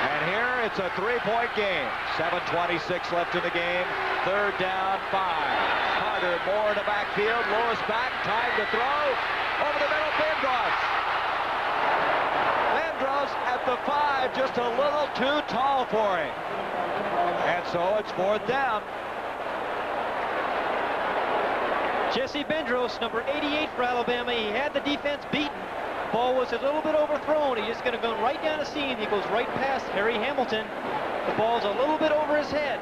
And here it's a 3-point game. 7:26 left in the game. 3rd down, 5. Carter, Moore in the backfield. Lewis back, time to throw. Over the middle, Vandross. Vandross at the 5, just a little too tall for him. And so it's 4th down. Jesse Bendros, number 88 for Alabama. He had the defense beaten. Ball was a little bit overthrown. He's just going to go right down the seam. He goes right past Harry Hamilton. The ball's a little bit over his head.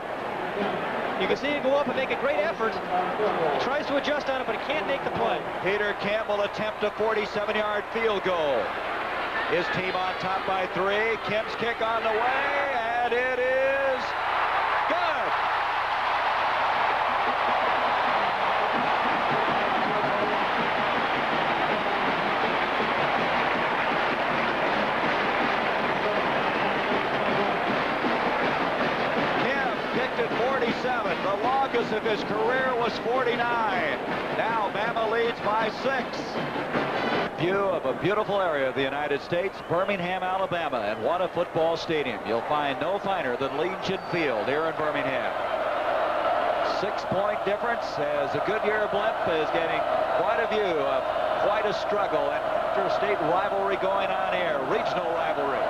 You can see him go up and make a great effort. He tries to adjust on it, but he can't make the play. Peter Campbell attempt a 47-yard field goal. His team on top by 3. Kim's kick on the way, and it is good. At 47. The longest of his career was 49. Now Bama leads by 6. View of a beautiful area of the United States, Birmingham, Alabama, and what a football stadium. You'll find no finer than Legion Field here in Birmingham. 6-point difference as a Goodyear blimp is getting quite a view of quite a struggle and interstate rivalry going on here, regional rivalry.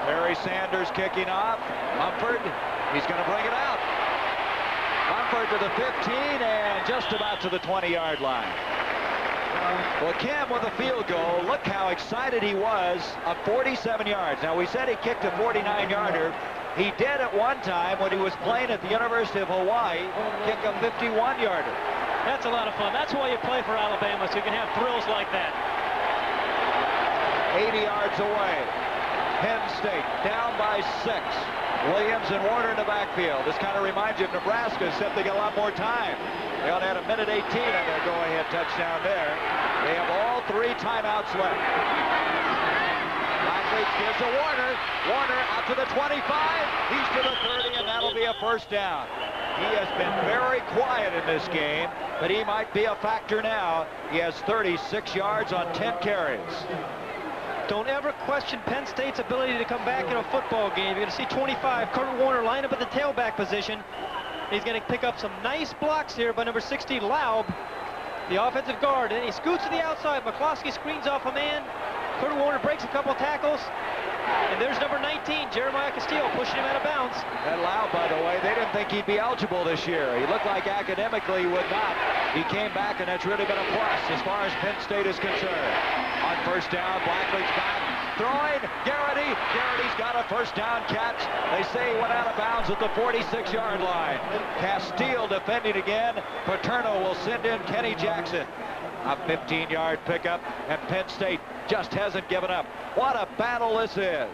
Barry Sanders kicking off. Mumford, he's going to bring it out. Mumford to the 15 and just about to the 20-yard line. Well, Kim with a field goal. Look how excited he was of 47 yards. Now, we said he kicked a 49-yarder. He did at one time when he was playing at the University of Hawaii, kick a 51-yarder. That's a lot of fun. That's why you play for Alabama, so you can have thrills like that. 80 yards away. Penn State down by 6. Williams and Warner in the backfield. This kind of reminds you of Nebraska, except they got a lot more time. They only had a minute 18 on their go-ahead touchdown there. They have all 3 timeouts left. Blackledge gives to Warner. Warner out to the 25. He's to the 30, and that'll be a 1st down. He has been very quiet in this game, but he might be a factor now. He has 36 yards on 10 carries. Don't ever question Penn State's ability to come back in a football game. You're going to see 25, Kurt Warner, line up at the tailback position. He's going to pick up some nice blocks here by number 60, Laub, the offensive guard. And he scoots to the outside. McCloskey screens off a man. Kurt Warner breaks a couple tackles. And there's number 19, Jeremiah Castillo, pushing him out of bounds. That Laub, by the way, they didn't think he'd be eligible this year. He looked like academically he would not. He came back, and that's really been a plus as far as Penn State is concerned. On 1st down, Blackledge back, throwing, Garrity. Garrity's got a 1st down catch. They say he went out of bounds at the 46-yard line. Castile defending again. Paterno will send in Kenny Jackson. A 15-yard pickup, and Penn State just hasn't given up. What a battle this is.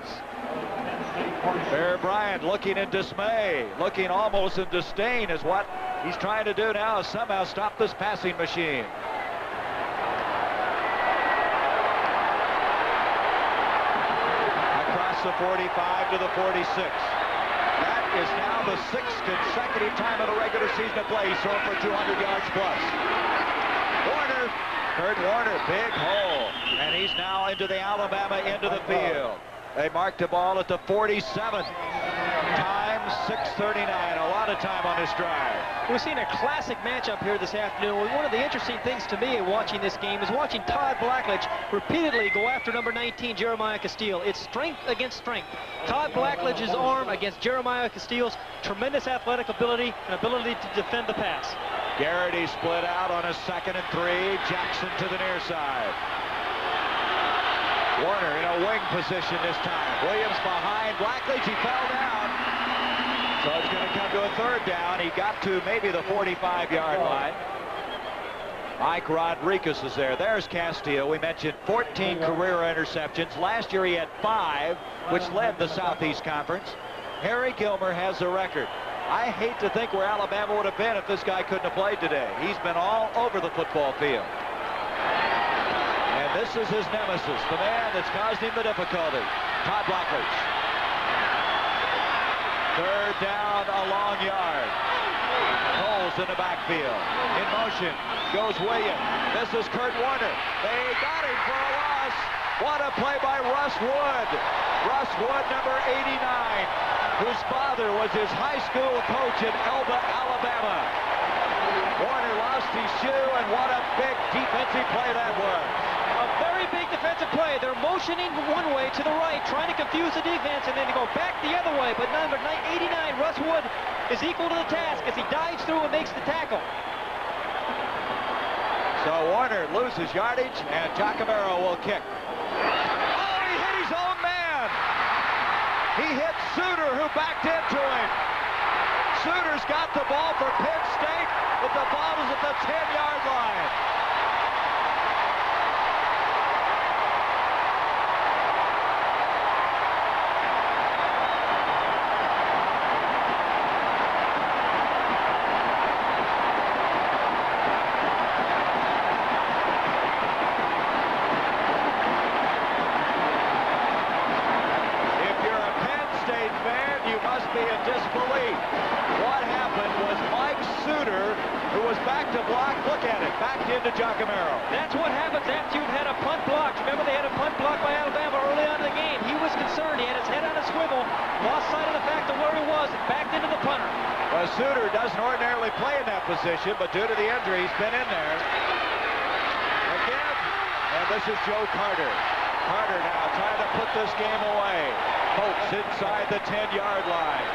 Bear Bryant looking in dismay, looking almost in disdain is what he's trying to do now, is somehow stop this passing machine. Across the 45 to the 46. That is now the 6th consecutive time of the regular season to play. He's thrown for 200 yards plus. Warner, Kurt Warner, big hole, and he's now into the Alabama end of the field. They marked the ball at the 47. Time 6:39, a lot of time on this drive. We're seeing a classic matchup here this afternoon. One of the interesting things to me in watching this game is watching Todd Blackledge repeatedly go after number 19, Jeremiah Castillo. It's strength against strength. Todd Blackledge's arm against Jeremiah Castillo's tremendous athletic ability and ability to defend the pass. Garrity split out on a 2nd and 3. Jackson to the near side. Warner in a wing position this time. Williams behind Blackledge. He fell down. So it's going to come to a 3rd down. He got to maybe the 45-yard line. Mike Rodriguez is there. There's Castillo. We mentioned 14 career interceptions. Last year he had 5, which led the Southeast Conference. Harry Gilmer has the record. I hate to think where Alabama would have been if this guy couldn't have played today. He's been all over the football field. And this is his nemesis, the man that's caused him the difficulty, Todd Blackledge. 3rd down, a long yard. Coles in the backfield. In motion goes Williams. This is Kurt Warner. They got him for a loss. What a play by Russ Wood. Russ Wood, number 89, whose father was his high school coach in Elba, Alabama. Warner lost his shoe, and what a big defensive play that was. A very big defensive play. They're motioning one way to the right, trying to confuse the defense, and then they go back the other way. But number 89, Russ Wood, is equal to the task as he dives through and makes the tackle. So Warner loses yardage, and Giacomero will kick. Oh, he hit his own man. He hit Suter, who backed into him. Suter's got the ball for Penn State, but the ball is at the 10-yard line. Be in disbelief. What happened was Mike Suter, who was back to block, look at it, backed into Giacomero. That's what happens after you've had a punt block. Remember, they had a punt block by Alabama early on in the game. He was concerned. He had his head on a swivel, lost sight of the fact of where he was, and backed into the punter. Well, Suter doesn't ordinarily play in that position, but due to the injury, he's been in there. Again, and this is Joe Carter. Carter now trying to put this game away. Colts inside the 10-yard line.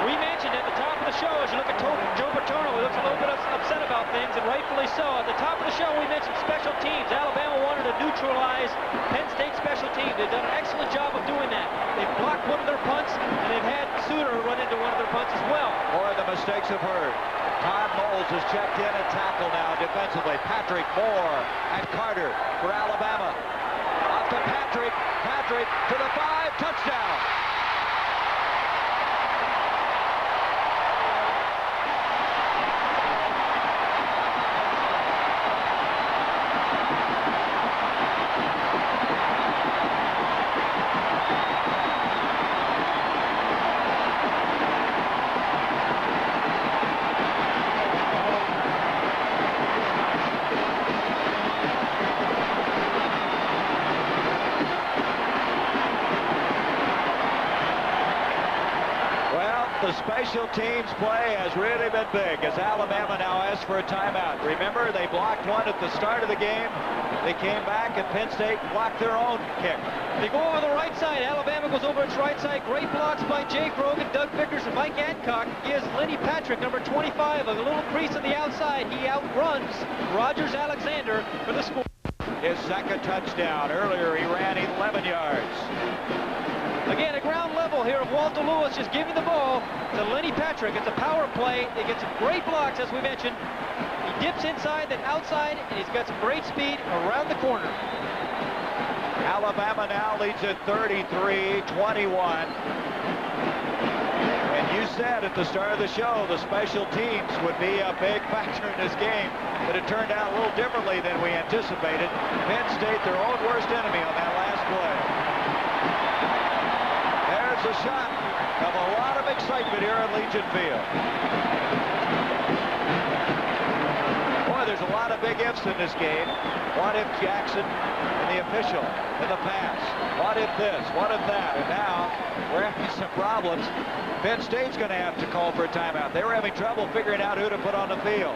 We mentioned at the top of the show, as you look at Joe Paterno, he looks a little bit upset about things, and rightfully so. At the top of the show, we mentioned special teams. Alabama wanted to neutralize Penn State special teams. They've done an excellent job of doing that. They've blocked one of their punts, and they've had Suter run into one of their punts as well. More of the mistakes have hurt. Todd Knowles has checked in and tackled now defensively. Patrick Moore and Carter for Alabama. Up to Patrick. Patrick to the 5. Touchdown. The special teams play has really been big as Alabama now asks for a timeout. Remember, they blocked one at the start of the game. They came back and Penn State blocked their own kick. They go over the right side. Alabama goes over its right side. Great blocks by Jake Rogan, Doug Vickers, and Mike Adcock. Gives Lenny Patrick, number 25, a little crease on the outside. He outruns Rogers Alexander for the score. His second touchdown. Earlier, he ran 11 yards. Again, a ground level here of Walter Lewis just giving the ball to Lenny Patrick. It's a power play. They get some great blocks, as we mentioned. He dips inside, then outside, and he's got some great speed around the corner. Alabama now leads at 33-21. And you said at the start of the show the special teams would be a big factor in this game, but it turned out a little differently than we anticipated. Penn State, their own worst enemy on that last play. There's a shot of a lot of excitement here at Legion Field. Boy, there's a lot of big ifs in this game. What if Jackson and the official in the pass? What if this? What if that? And now we're having some problems. Penn State's going to have to call for a timeout. They were having trouble figuring out who to put on the field.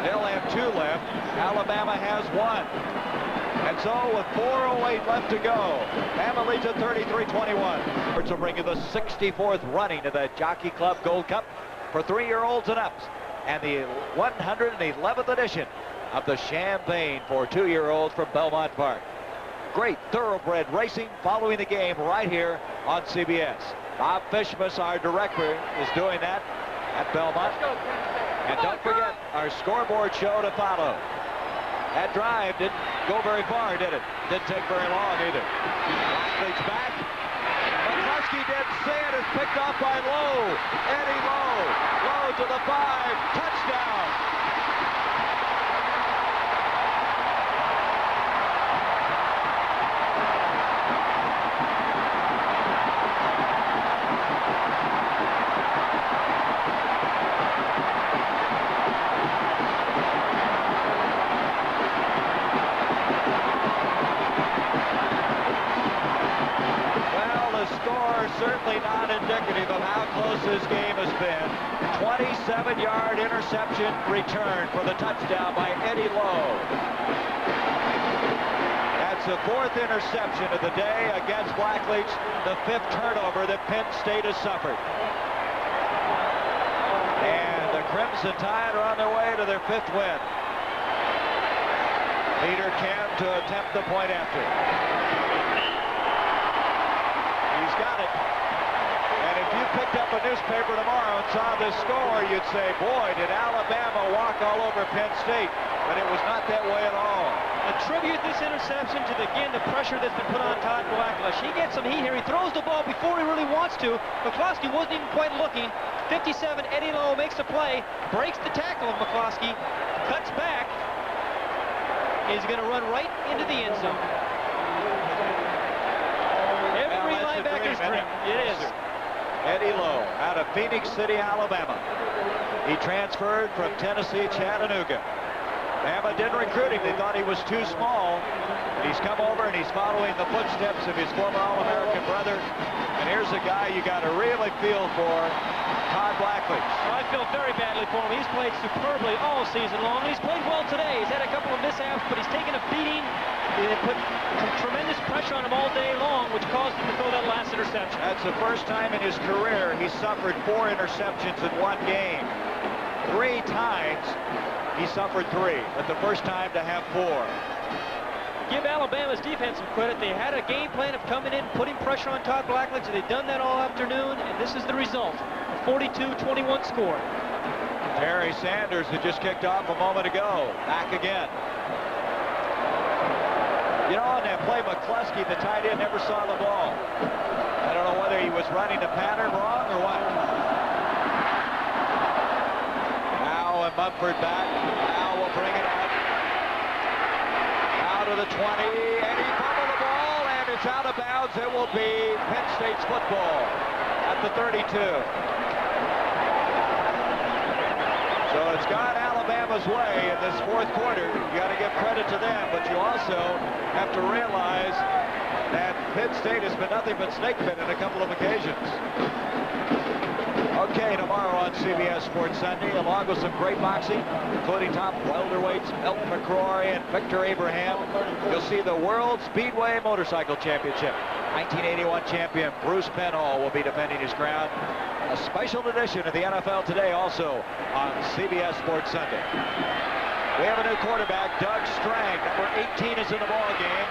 They'll have 2 left. Alabama has 1. And so with 4:08 left to go, Bama leads at 33-21. Which will bring you the 64th running of the Jockey Club Gold Cup for 3-year-olds and ups, and the 111th edition of the Champagne for 2-year-olds from Belmont Park. Great thoroughbred racing following the game right here on CBS. Bob Fishmas, our director, is doing that at Belmont. And don't forget our scoreboard show to follow. That drive didn't go very far, did it? Didn't take very long either. Athletes back. McCluskey didn't see it. It's picked off by Lowe. Eddie Lowe. Lowe to the 5. Touchdown. as this game has been. 27-yard interception return for the touchdown by Eddie Lowe. That's the 4th interception of the day against Blackledge, the 5th turnover that Penn State has suffered. And the Crimson Tide are on their way to their 5th win. Peter Kemp to attempt the point after. He's got it. And if you picked up a newspaper tomorrow and saw this score, you'd say, boy, did Alabama walk all over Penn State. But it was not that way at all. Attribute this interception to, again, the pressure that's been put on Todd Blackledge. He gets some heat here. He throws the ball before he really wants to. McCloskey wasn't even quite looking. 57, Eddie Lowe makes the play, breaks the tackle of McCloskey, cuts back. He's going to run right into the end zone. Every linebacker's dream. It is. Eddie Lowe out of Phoenix City, Alabama. He transferred from Tennessee, Chattanooga. Bama didn't recruit him. They thought he was too small. But he's come over and he's following the footsteps of his former All-American brother. And here's a guy you got to really feel for, Todd Blackledge. I feel very badly for him. He's played superbly all season long. He's played well today. He's had a couple of mishaps, but he's taken a beating. They put tremendous pressure on him all day long, which caused him to throw that last interception. That's the first time in his career he suffered 4 interceptions in one game. 3 times he suffered 3, but the first time to have 4. Give Alabama's defense some credit. They had a game plan of coming in, putting pressure on Todd Blackledge. They've done that all afternoon, and this is the result. A 42-21 score. Terry Sanders had just kicked off a moment ago. Back again. You know, on that play, McCluskey, the tight end, never saw the ball. I don't know whether he was running the pattern wrong or what. Now and Mumford back. Now will bring it out. Out to the 20, and he fumbled the ball, and it's out of bounds. It will be Penn State's football at the 32. So it's gone Alabama's way in this 4th quarter. You got to give credit to them, but you also have to realize that Penn State has been nothing but snake bit on a couple of occasions. Okay, tomorrow on CBS Sports Sunday, along with some great boxing, including top welterweights Elton McCrory and Victor Abraham, you'll see the World Speedway Motorcycle Championship. 1981 champion Bruce Penn will be defending his crown. A special edition of the NFL Today also on CBS Sports Sunday. We have a new quarterback, Doug Strang. Number 18 is in the ball game.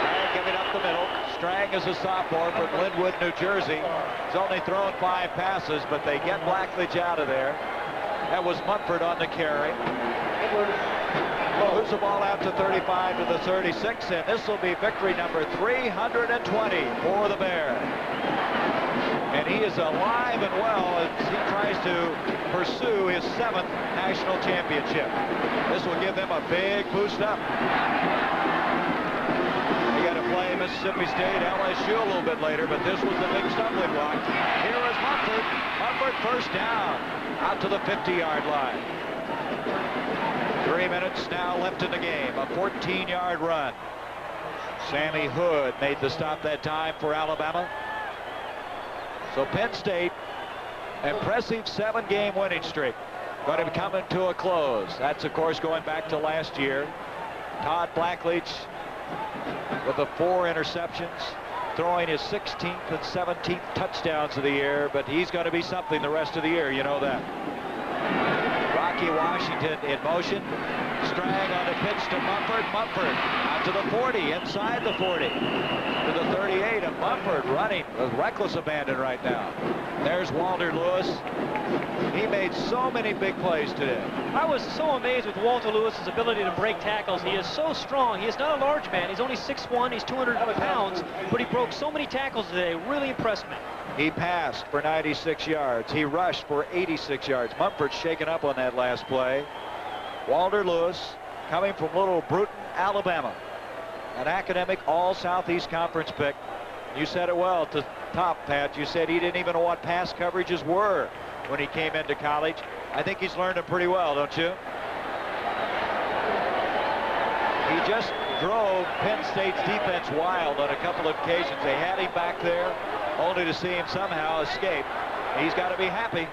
Strang giving up the middle. Strang is a sophomore from Linwood, New Jersey. He's only thrown 5 passes, but they get Blackledge out of there. That was Mumford on the carry. Moves the ball out to 35 to the 36, and this will be victory number 320 for the Bears. And he is alive and well as he tries to pursue his 7th national championship. This will give them a big boost up. They got to play Mississippi State, LSU a little bit later, but this was the big stumbling block. Here is Mumford. Mumford first down out to the 50-yard line. 3 minutes now left in the game. A 14-yard run. Sammy Hood made the stop that time for Alabama. So Penn State, impressive 7-game winning streak, going to be coming to a close. That's, of course, going back to last year. Todd Blackledge with the 4 interceptions, throwing his 16th and 17th touchdowns of the year, but he's going to be something the rest of the year, you know that. Rocky Washington in motion. Strang on the pitch to Mumford. Mumford out to the 40, inside the 40. To the 38, and Mumford running with reckless abandon right now. There's Walter Lewis. He made so many big plays today. I was so amazed with Walter Lewis's ability to break tackles. He is so strong. He is not a large man. He's only 6'1", he's 200 pounds, but he broke so many tackles today. Really impressed me. He passed for 96 yards. He rushed for 86 yards. Mumford's shaken up on that last play. Walter Lewis coming from Little Bruton, Alabama. An academic all-Southeast Conference pick. You said it well at the top, Pat. You said he didn't even know what pass coverages were when he came into college. I think he's learned them pretty well, don't you? He just drove Penn State's defense wild on a couple of occasions. They had him back there. only to see him somehow escape. He's got to be happy,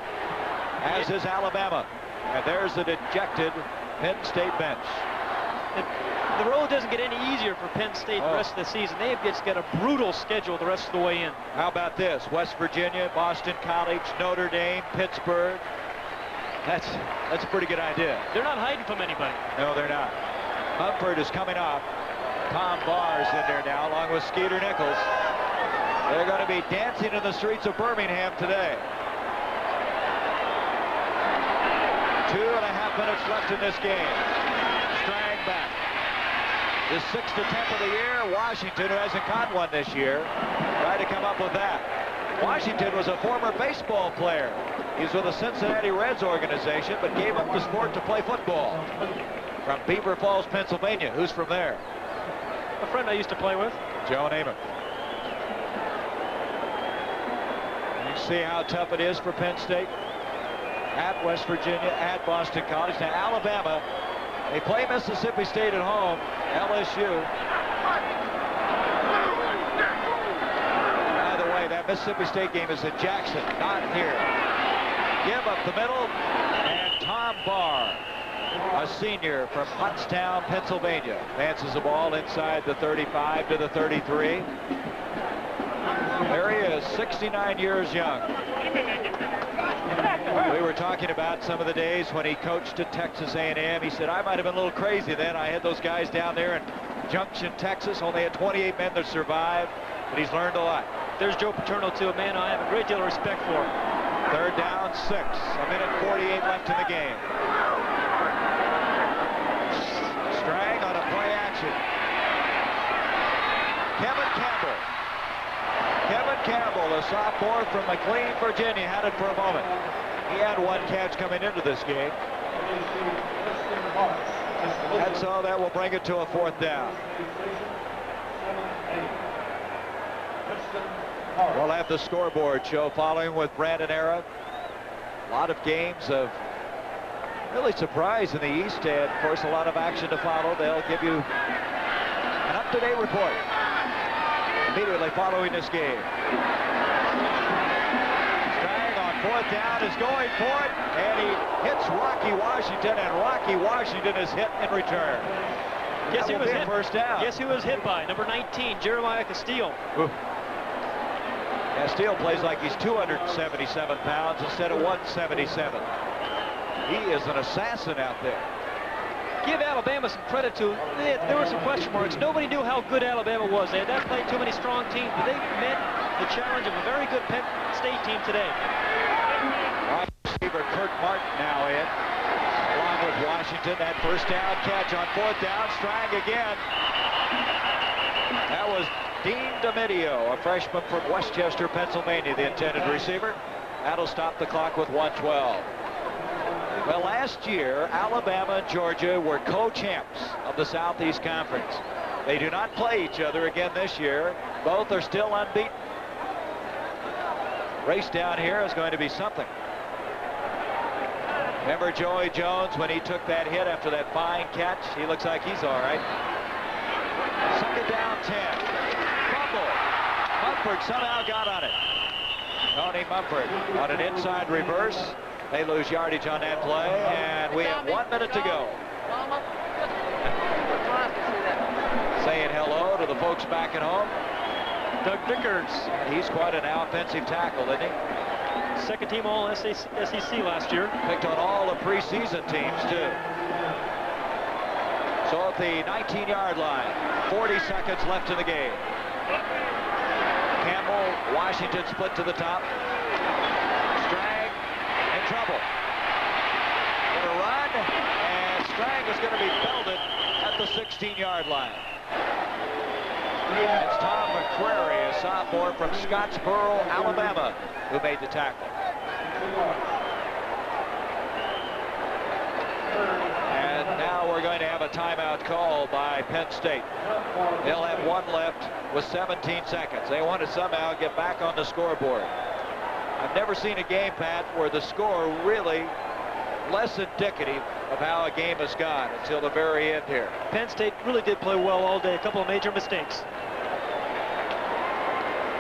as is Alabama. And there's the dejected Penn State bench. The road doesn't get any easier for Penn State the rest of the season. They've just got a brutal schedule the rest of the way in. How about this? West Virginia, Boston College, Notre Dame, Pittsburgh. That's a pretty good idea. They're not hiding from anybody. No, they're not. Mumford is coming off. Tom Barr's in there now, along with Skeeter Nichols. They're going to be dancing in the streets of Birmingham today. 2.5 minutes left in this game. Strang back. The 6th attempt of the year. Washington, who hasn't caught one this year, tried to come up with that. Washington was a former baseball player. He's with the Cincinnati Reds organization, but gave up the sport to play football. From Beaver Falls, Pennsylvania. Who's from there? A friend I used to play with. Joe Namath. You see how tough it is for Penn State. At West Virginia, at Boston College. Now Alabama, they play Mississippi State at home. LSU. By the way, that Mississippi State game is in Jackson, not here. Give up the middle, and Tom Barr, a senior from Pottstown, Pennsylvania, advances the ball inside the 35 to the 33. There he is, 69 years young. We were talking about some of the days when he coached at Texas A&M. He said, I might have been a little crazy then. I had those guys down there in Junction, Texas. Only had 28 men that survived, but he's learned a lot. There's Joe Paterno, too, a man I have a great deal of respect for. 3rd down, 6. 1:48 left in the game. Strang on a play action. Kevin Campbell, the sophomore from McLean, Virginia, had it for a moment. He had one catch coming into this game. And so that will bring it to a 4th down. We'll have the scoreboard show following with Brandon Era. A lot of games of really surprise in the East, and of course a lot of action to follow. They'll give you an up-to-date report immediately following this game. Strang on 4th down is going for it, and he hits Rocky Washington, and Rocky Washington is hit in return. Guess who was hit? First down. Guess who was hit by? Number 19, Jeremiah Castile. Castile plays like he's 277 pounds instead of 177. He is an assassin out there. Give Alabama some credit to. There were some question marks. Nobody knew how good Alabama was. They had not played too many strong teams, but they met the challenge of a very good Penn State team today. Wide receiver Kurt Martin now in, along with Washington. That first down catch on 4th down. Strang again. That was Dean Domidio, a freshman from Westchester, Pennsylvania, the intended receiver. That'll stop the clock with 1:12. Well, last year, Alabama and Georgia were co-champs of the Southeast Conference. They do not play each other again this year. Both are still unbeaten. Race down here is going to be something. Remember Joey Jones when he took that hit after that fine catch? He looks like he's all right. 2nd down, 10. Fumble. Mumford somehow got on it. Tony Mumford on an inside reverse. They lose yardage on that play, and we have 1 minute to go. Saying hello to the folks back at home. Doug Vickers. He's quite an offensive tackle, isn't he? 2nd team all SEC last year. Picked on all the preseason teams, too. So at the 19-yard line, 40 seconds left in the game. Campbell, Washington split to the top. Strang in trouble. Gonna run, and Strang is going to be belted at the 16-yard line. It's Tom McQuarrie, a sophomore from Scottsboro, Alabama, who made the tackle. And now we're going to have a timeout call by Penn State. They'll have 1 left with 17 seconds. They want to somehow get back on the scoreboard. I've never seen a game, Pat, where the score really less indicative of how a game has gone until the very end here. Penn State really did play well all day. A couple of major mistakes.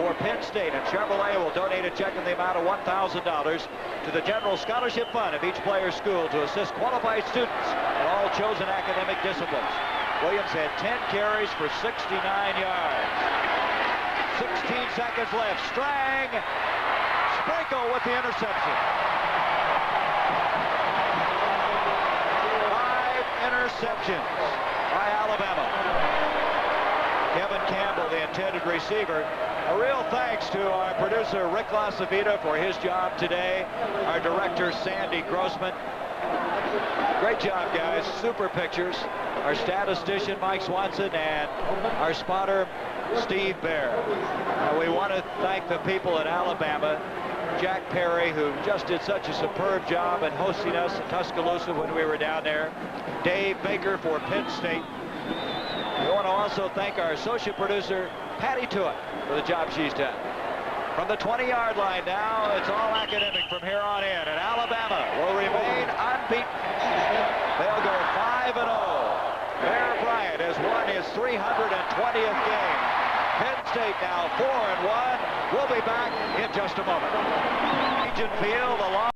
for Penn State, and Chevrolet will donate a check in the amount of $1,000 to the General Scholarship Fund of each player's school to assist qualified students in all chosen academic disciplines. Williams had 10 carries for 69 yards. 16 seconds left. Strang, Sprinkle with the interception. 5 interceptions by Alabama. Kevin Campbell, the intended receiver. A real thanks to our producer, Rick LaCivita, for his job today. Our director, Sandy Grossman. Great job, guys. Super pictures. Our statistician, Mike Swanson, and our spotter, Steve Baer. We want to thank the people at Alabama. Jack Perry, who just did such a superb job in hosting us in Tuscaloosa when we were down there. Dave Baker for Penn State. We want to also thank our associate producer, Patty Tuitt, for the job she's done. From the 20-yard line now, it's all academic from here on in, and Alabama will remain unbeaten. They'll go 5-0. Bear Bryant has won his 320th game. Penn State now 4-1. We'll be back in just a moment. Regent Field, along